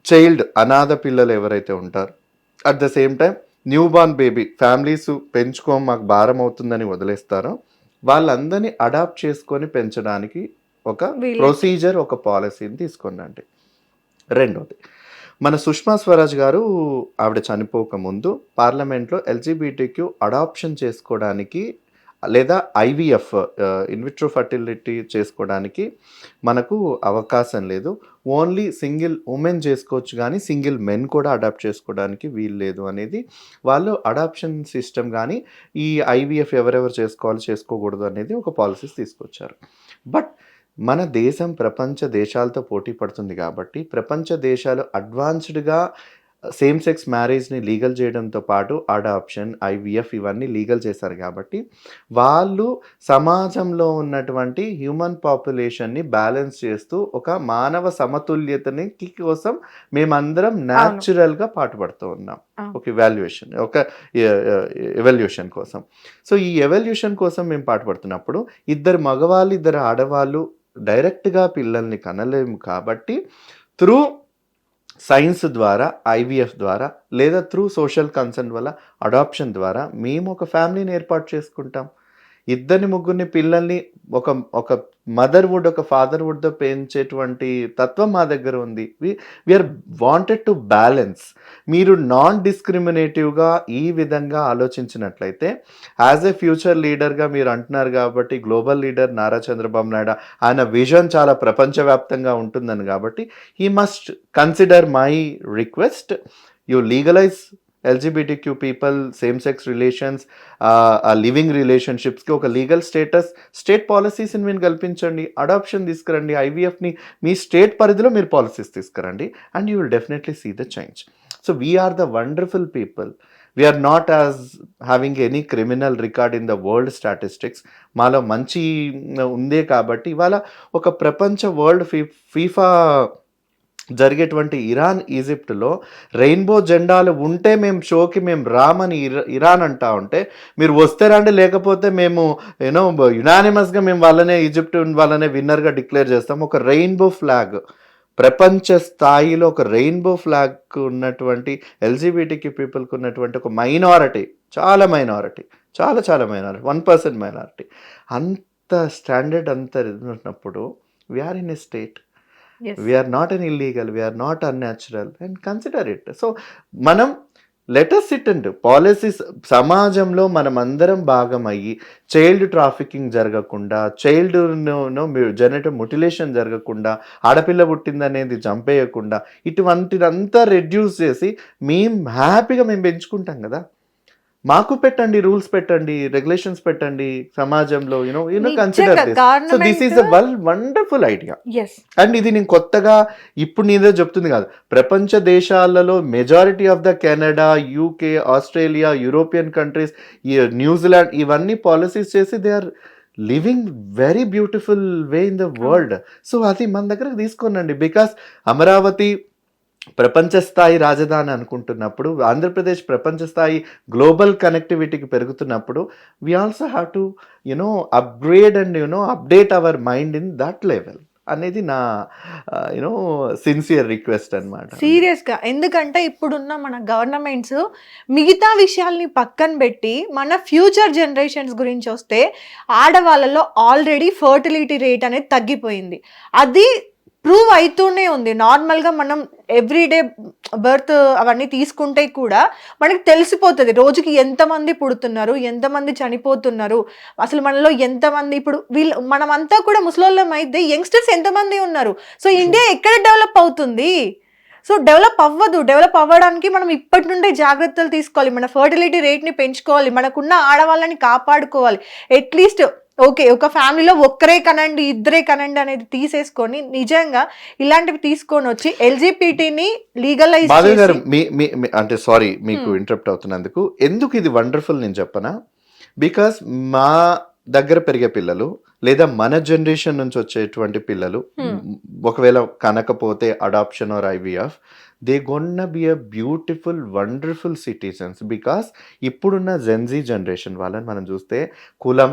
[SPEAKER 2] చైల్డ్ అనాథ పిల్లలు ఎవరైతే ఉంటారో, at the same time newborn baby families పెంచుకోం మాకు భారం అవుతుందని వదిలేస్తారో వాళ్ళందరినీ అడాప్ట్ చేసుకొని పెంచడానికి ఒక ప్రొసీజర్, ఒక పాలసీని తీసుకున్నాండి. రెండోది, మన సుష్మా స్వరాజ్ గారు ఆవిడ చనిపోకముందు పార్లమెంట్లో ఎల్జీబీటీక్యూ అడాప్షన్ చేసుకోవడానికి లేదా ఐవీఎఫ్ ఇన్విట్రో ఫర్టిలిటీ చేసుకోవడానికి మనకు అవకాశం లేదు, ఓన్లీ సింగిల్ ఉమెన్ చేసుకోవచ్చు కానీ సింగిల్ మెన్ కూడా అడాప్ట్ చేసుకోవడానికి వీలు లేదు అనేది వాళ్ళు అడాప్షన్ సిస్టమ్ కానీ ఈ ఐవీఎఫ్ ఎవరెవరు చేసుకోవాలి చేసుకోకూడదు అనేది ఒక పాలసీస్ తీసుకొచ్చారు. బట్ మన దేశం ప్రపంచ దేశాలతో పోటీ పడుతుంది కాబట్టి ప్రపంచ దేశాలు అడ్వాన్స్డ్గా సేమ్ సెక్స్ మ్యారేజ్ని లీగల్ చేయడంతో పాటు అడాప్షన్, ఐవీఎఫ్ ఇవన్నీ లీగల్ చేశారు కాబట్టి వాళ్ళు సమాజంలో ఉన్నటువంటి హ్యూమన్ పాపులేషన్ని బ్యాలెన్స్ చేస్తూ ఒక మానవ సమతుల్యతని కోసం మేమందరం న్యాచురల్గా పాటుపడుతూ ఉన్నాం ఒక ఎవల్యూషన్ కోసం. సో ఈ ఎవల్యూషన్ కోసం మేము పాటుపడుతున్నప్పుడు ఇద్దరు మగవాళ్ళు ఇద్దరు ఆడవాళ్ళు డైరెక్ట్గా పిల్లల్ని కనలేము కాబట్టి త్రూ సైన్స్ ద్వారా, ఐవీఎఫ్ ద్వారా లేదా త్రూ సోషల్ కన్సర్న్ వల్ల అడాప్షన్ ద్వారా మేము ఒక ఫ్యామిలీని ఏర్పాటు చేసుకుంటాం. ఇద్దరిని ముగ్గురిని పిల్లల్ని ఒక మదర్వుడ్ ఒక ఫాదర్వుడ్తో పెంచేటువంటి తత్వం మా దగ్గర ఉంది. We're wanted to balance. మీరు నాన్ డిస్క్రిమినేటివ్గా ఈ విధంగా ఆలోచించినట్లయితే యాజ్ ఎ ఫ్యూచర్ లీడర్గా మీరు అంటున్నారు కాబట్టి గ్లోబల్ లీడర్ నారా చంద్రబాబు నాయుడు ఆయన విజన్ చాలా ప్రపంచవ్యాప్తంగా ఉంటుందని కాబట్టి he must consider my request, you legalize LGBTQ people, same sex relations, living రిలేషన్షిప్స్కి ఒక లీగల్ స్టేటస్, స్టేట్ పాలసీస్ని మీరు కల్పించండి, అడాప్షన్ తీసుకురండి, ఐవీఎఫ్ని మీ స్టేట్ పరిధిలో మీరు పాలసీస్ తీసుకురండి and you will definitely see the change. So we're the wonderful people. We're not as having any criminal record in the world statistics. మాలో మంచి ఉందే కాబట్టి ఇవాళ ఒక ప్రపంచ వరల్డ్ ఫీఫా జరిగేటువంటి ఇరాన్, ఈజిప్ట్లో రెయిన్బో జెండాలు ఉంటే మేము షోకి మేము రామని ఇరాన్ అంటా ఉంటే మీరు వస్తే రండి, లేకపోతే మేము యునానిమస్గా మేము వాళ్ళనే ఈజిప్ట్ వాళ్ళనే విన్నర్గా డిక్లేర్ చేస్తాం. ఒక రెయిన్బో ఫ్లాగ్ ప్రపంచ స్థాయిలో ఒక రెయిన్బో ఫ్లాగ్ ఉన్నటువంటి ఎల్జీబీటీక్యూ పీపుల్కి ఉన్నటువంటి ఒక మైనారిటీ, చాలా మైనారిటీ, చాలా 1% మైనారిటీ, అంత స్టాండర్డ్ అంత ఉన్నప్పుడు we're in a state. We are not an illegal, we are not unnatural and consider it. So మనం let us sit and policies సమాజంలో మనం అందరం భాగమయ్యి చైల్డ్ ట్రాఫికింగ్ జరగకుండా, చైల్డ్ జెనెటివ్ ముటిలేషన్ జరగకుండా, ఆడపిల్ల పుట్టిందనేది చంపేయకుండా ఇటువంటిదంతా రెడ్యూస్ చేసి మేము హ్యాపీగా మేము పెంచుకుంటాం కదా. మాకు పెట్టండి, రూల్స్ పెట్టండి, రెగ్యులేషన్స్ పెట్టండి సమాజంలో, consider this. So this is a wonderful idea. And ఇది నేను కొత్తగా ఇప్పుడు నేనే చెప్తుంది కాదు, ప్రపంచ దేశాలలో majority of the Canada, UK, Australia, European countries, New Zealand ఇవన్నీ పాలసీస్ చేసి they are living very beautiful way in the world. So అది మన దగ్గరకు తీసుకోనండి. బికాస్ అమరావతి ప్రపంచ స్థాయి రాజధాని అనుకుంటున్నప్పుడు, ఆంధ్రప్రదేశ్ ప్రపంచ స్థాయి గ్లోబల్ కనెక్టివిటీకి పెరుగుతున్నప్పుడు we also have to upgrade and update our mind in that level అనేది నా సిన్సియర్ రిక్వెస్ట్ అనమాట.
[SPEAKER 1] సీరియస్గా, ఎందుకంటే ఇప్పుడున్న మన గవర్నమెంట్స్ మిగతా విషయాల్ని పక్కన పెట్టి మన ఫ్యూచర్ జనరేషన్స్ గురించి వస్తే ఆడవాళ్ళలో ఆల్రెడీ ఫర్టిలిటీ రేట్ అనేది తగ్గిపోయింది. అది ప్రూవ్ అవుతూనే ఉంది. నార్మల్గా మనం ఎవ్రీడే బర్త్ అవన్నీ తీసుకుంటే కూడా మనకి తెలిసిపోతుంది రోజుకి ఎంతమంది పుడుతున్నారు, ఎంతమంది చనిపోతున్నారు, అసలు మనలో ఎంతమంది ఇప్పుడు మనమంతా కూడా ముసలోళ్ళం అయితే యంగ్స్టర్స్ ఎంతమంది ఉన్నారు. సో ఇండియా ఎక్కడ డెవలప్ అవుతుంది? సో డెవలప్ అవ్వదు. డెవలప్ అవ్వడానికి మనం ఇప్పటి నుండే జాగ్రత్తలు తీసుకోవాలి, మన ఫర్టిలిటీ రేట్ని పెంచుకోవాలి, మనకున్న ఆడవాళ్ళని కాపాడుకోవాలి. అట్లీస్ట్ ఓకే, ఒక ఫ్యామిలీలో ఒక్కరే కనండి, ఇద్దరే కనండి అనేది తీసేసుకొని నిజంగా ఇలాంటివి తీసుకొని వచ్చి ఎల్జీబీటీని లీగలైజ్
[SPEAKER 2] అంటే సారీ మీకు ఇంటరప్ట్ అవుతున్నందుకు. ఎందుకు ఇది వండర్ఫుల్ నేను చెప్పనా? బికాస్ మా దగ్గర పెరిగే పిల్లలు లేదా మన జనరేషన్ నుంచి వచ్చేటువంటి పిల్లలు ఒకవేళ కనకపోతే adoption or IVF, they gonna be a beautiful wonderful citizens. Because ఇప్పుడున్న జెన్జీ జనరేషన్ వాళ్ళని మనం చూస్తే కులం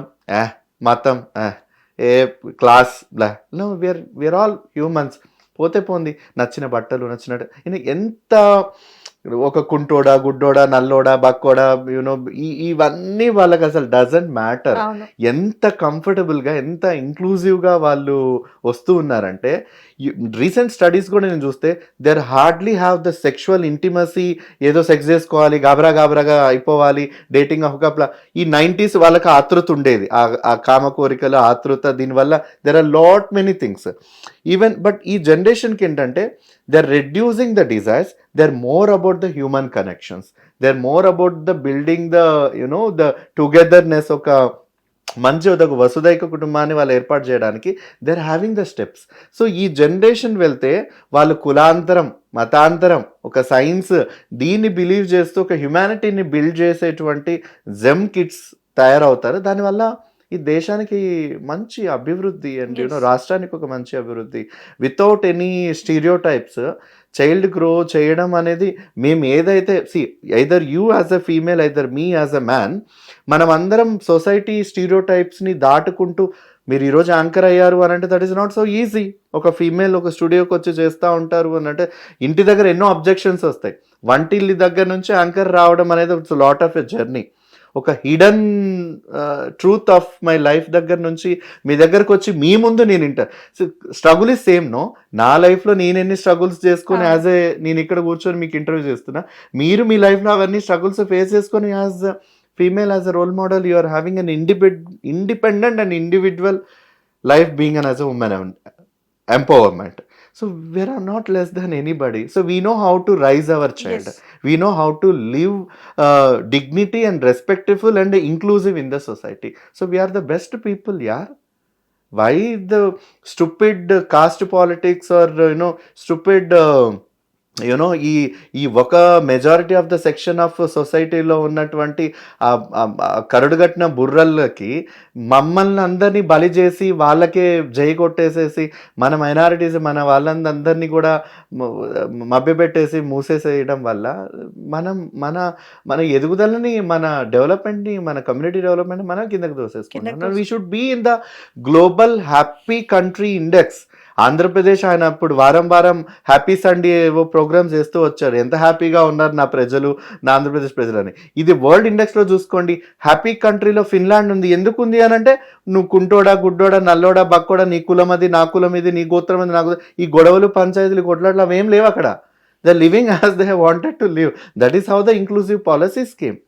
[SPEAKER 2] మతం ఏ class no we're all humans. పోతే పోంది, నచ్చిన బట్టలు నచ్చినట్టు ఎంత ఒక కుంటోడా గుడ్డోడా నల్లోడా బక్కోడా యూనో ఇవన్నీ వాళ్ళకి అసలు డజంట్ మ్యాటర్. ఎంత కంఫర్టబుల్గా ఎంత ఇంక్లూజివ్గా వాళ్ళు వస్తూ ఉన్నారంటే రీసెంట్ స్టడీస్ కూడా నేను చూస్తే there hardly have the sexual intimacy. ఏదో సెక్స్ చేసుకోవాలి, గాబరాగా అయిపోవాలి, డేటింగ్ హుకప్లా. ఈ 90s వాళ్ళకి ఆతృత ఉండేది, ఆ కామ కోరికలు ఆతృత. దీనివల్ల there are lot many things even. But ఈ జనరేషన్కి ఏంటంటే they are reducing the desires, they are more about the human connections, they are more about the building the you know the togetherness. ఒక మంచి ఒక వసుదైక కుటుంబాన్ని వాళ్ళు ఏర్పాటు చేయడానికి they are having the steps. So ఈ జనరేషన్ వెళ్తే వాళ్ళు కులాంతరం మతాంతరం ఒక సైన్స్ దీన్ని బిలీవ్ చేస్తూ ఒక హ్యుమానిటీని బిల్డ్ చేసేటువంటి జెమ్ కిడ్స్ తయారవుతారు. దానివల్ల ఈ దేశానికి మంచి అభివృద్ధి అండ్ యూనో రాష్ట్రానికి ఒక మంచి అభివృద్ధి without any stereotypes. Child grow చేయడం అనేది మేము ఏదైతే either you as a female either me as a man, మనం అందరం సొసైటీ స్టీరియోటైప్స్ని దాటుకుంటూ మీరు ఈరోజు యాంకర్ అయ్యారు అని అంటే that is not so easy. ఒక ఫీమేల్ ఒక స్టూడియోకి వచ్చి చేస్తూ ఉంటారు అని అంటే ఇంటి దగ్గర ఎన్నో అబ్జెక్షన్స్ వస్తాయి. వంటిల్లి దగ్గర నుంచి యాంకర్ రావడం అనేది it's lot of a journey. ఒక hidden truth of my life దగ్గర నుంచి మీ దగ్గరకు వచ్చి మీ ముందు నేను స్ట్రగుల్ ఇస్ సేమ్. నో, నా లైఫ్లో నేను ఎన్ని స్ట్రగుల్స్ చేసుకొని నేను ఇక్కడ కూర్చొని మీకు ఇంటర్వ్యూ చేస్తున్నా, మీరు మీ లైఫ్లో అవన్నీ స్ట్రగుల్స్ ఫేస్ చేసుకొని as female as a role model, you are having an independent and individual life being as a woman empowerment. So we are not less than anybody. So we know how to raise our child. Yes. We know how to live dignity and respectful and inclusive in the society. So we are the best people, yeah. Why the stupid caste politics or stupid ఈ ఒక majority of the section of సొసైటీలో ఉన్నటువంటి కరడుగట్టిన బుర్రలకి మమ్మల్ని అందరినీ బలి చేసి వాళ్ళకే జై కొట్టేసేసి మన మైనారిటీస్ మన వాళ్ళందరినీ కూడా మభ్యపెట్టేసి మూసేసేయడం వల్ల మన ఎదుగుదలని మన డెవలప్మెంట్ని మన కమ్యూనిటీ డెవలప్మెంట్ మనం కిందకి దోసేసుకుంటాం. We should be in the global happy country index. Andhra Pradesh ఆయన అప్పుడు వారం హ్యాపీ సండే ఏవో ప్రోగ్రామ్స్ చేస్తూ వచ్చారు. ఎంత హ్యాపీగా ఉన్నారు నా ప్రజలు, నా ఆంధ్రప్రదేశ్ ప్రజలని. ఇది వరల్డ్ ఇండెక్స్లో చూసుకోండి, హ్యాపీ కంట్రీలో ఫిన్లాండ్ ఉంది. ఎందుకు ఉంది అని అంటే నువ్వు కుంటోడా గుడ్డోడా నల్లోడా బక్కోడా, నీ కులం అది నా కులం ఇది, నీ గోత్రం అది నాకు, ఈ గొడవలు పంచాయతీలు కొట్లాట్లు అవేం లేవు అక్కడ. The living as they wanted to live. That is how the inclusive policy scheme.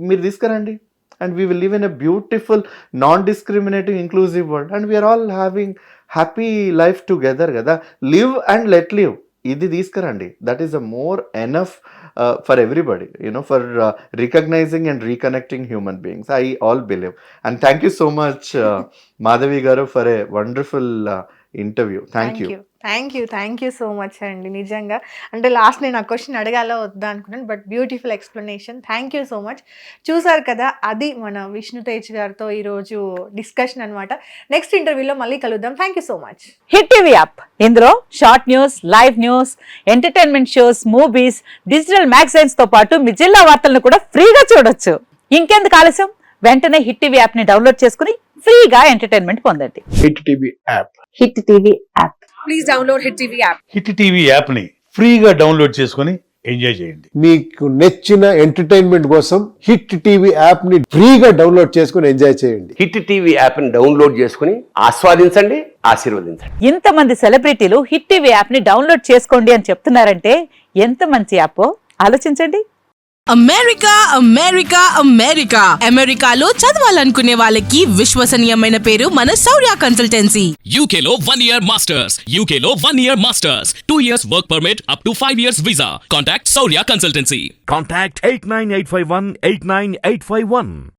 [SPEAKER 2] మీరు తీసుకురండి and we will live in a beautiful non-discriminating inclusive world and we are all having happy life together kada. Live and let live, idi తీసుకురండి. That is a more enough for everybody, for recognizing and reconnecting human beings. I all believe. And thank you so much Madhavi garu for a wonderful interview. Thank you
[SPEAKER 1] so much అండి. నిజంగా అంటే last నేను ఆ question అడగాలో వద్దా అనుకున్నాను, but beautiful explanation. Thank you so much. చూసారు కదా, అది మన విష్ణు తేజ్ గారితో ఈరోజు డిస్కషన్ అనమాట. నెక్స్ట్ ఇంటర్వ్యూలో మళ్ళీ కలుద్దాం. Thank you so much.
[SPEAKER 3] Hit TV app, ఇందులో short news, live news, entertainment shows, movies, digital magazines తో పాటు మీ జిల్లా వార్తలను కూడా ఫ్రీగా చూడొచ్చు. ఇంకెందుకు ఆలస్యం, వెంటనే హిట్ టీవీ యాప్ ని డౌన్లోడ్ చేసుకుని ఫ్రీగా ఎంటర్టైన్మెంట్ పొందండి.
[SPEAKER 4] Hit TV app.
[SPEAKER 3] Hit TV app.
[SPEAKER 5] Please download hit TV app.
[SPEAKER 4] Hit TV app ని ఫ్రీగా డౌన్లోడ్ చేసుకుని ఎంజాయ్ చేయండి.
[SPEAKER 6] మీకు నచ్చిన ఎంటర్టైన్మెంట్ కోసం హిట్ టీవీ యాప్ ని ఫ్రీగా డౌన్లోడ్ చేసుకుని ఎంజాయ్ చేయండి.
[SPEAKER 7] హిట్ టీవీ యాప్ ని డౌన్లోడ్ చేసుకుని ఆస్వాదించండి, ఆశీర్వదించండి.
[SPEAKER 3] ఇంతమంది సెలబ్రిటీలు హిట్ టీవీ యాప్ ని డౌన్లోడ్ చేసుకోండి అని చెప్తున్నారంటే ఎంత మంచి యాప్ ఆలోచించండి.
[SPEAKER 5] అమెరికా అమెరికాలో చదవాలనుకునే వాళ్ళకి విశ్వసనీయమైన పేరు మన శౌర్య కన్సల్టెన్సీ.
[SPEAKER 8] UK లో 1 year masters, UK లో 1 year masters, 2 years work permit up to 5 years visa. Contact Saurya Consultancy.
[SPEAKER 9] Contact 89851 89851.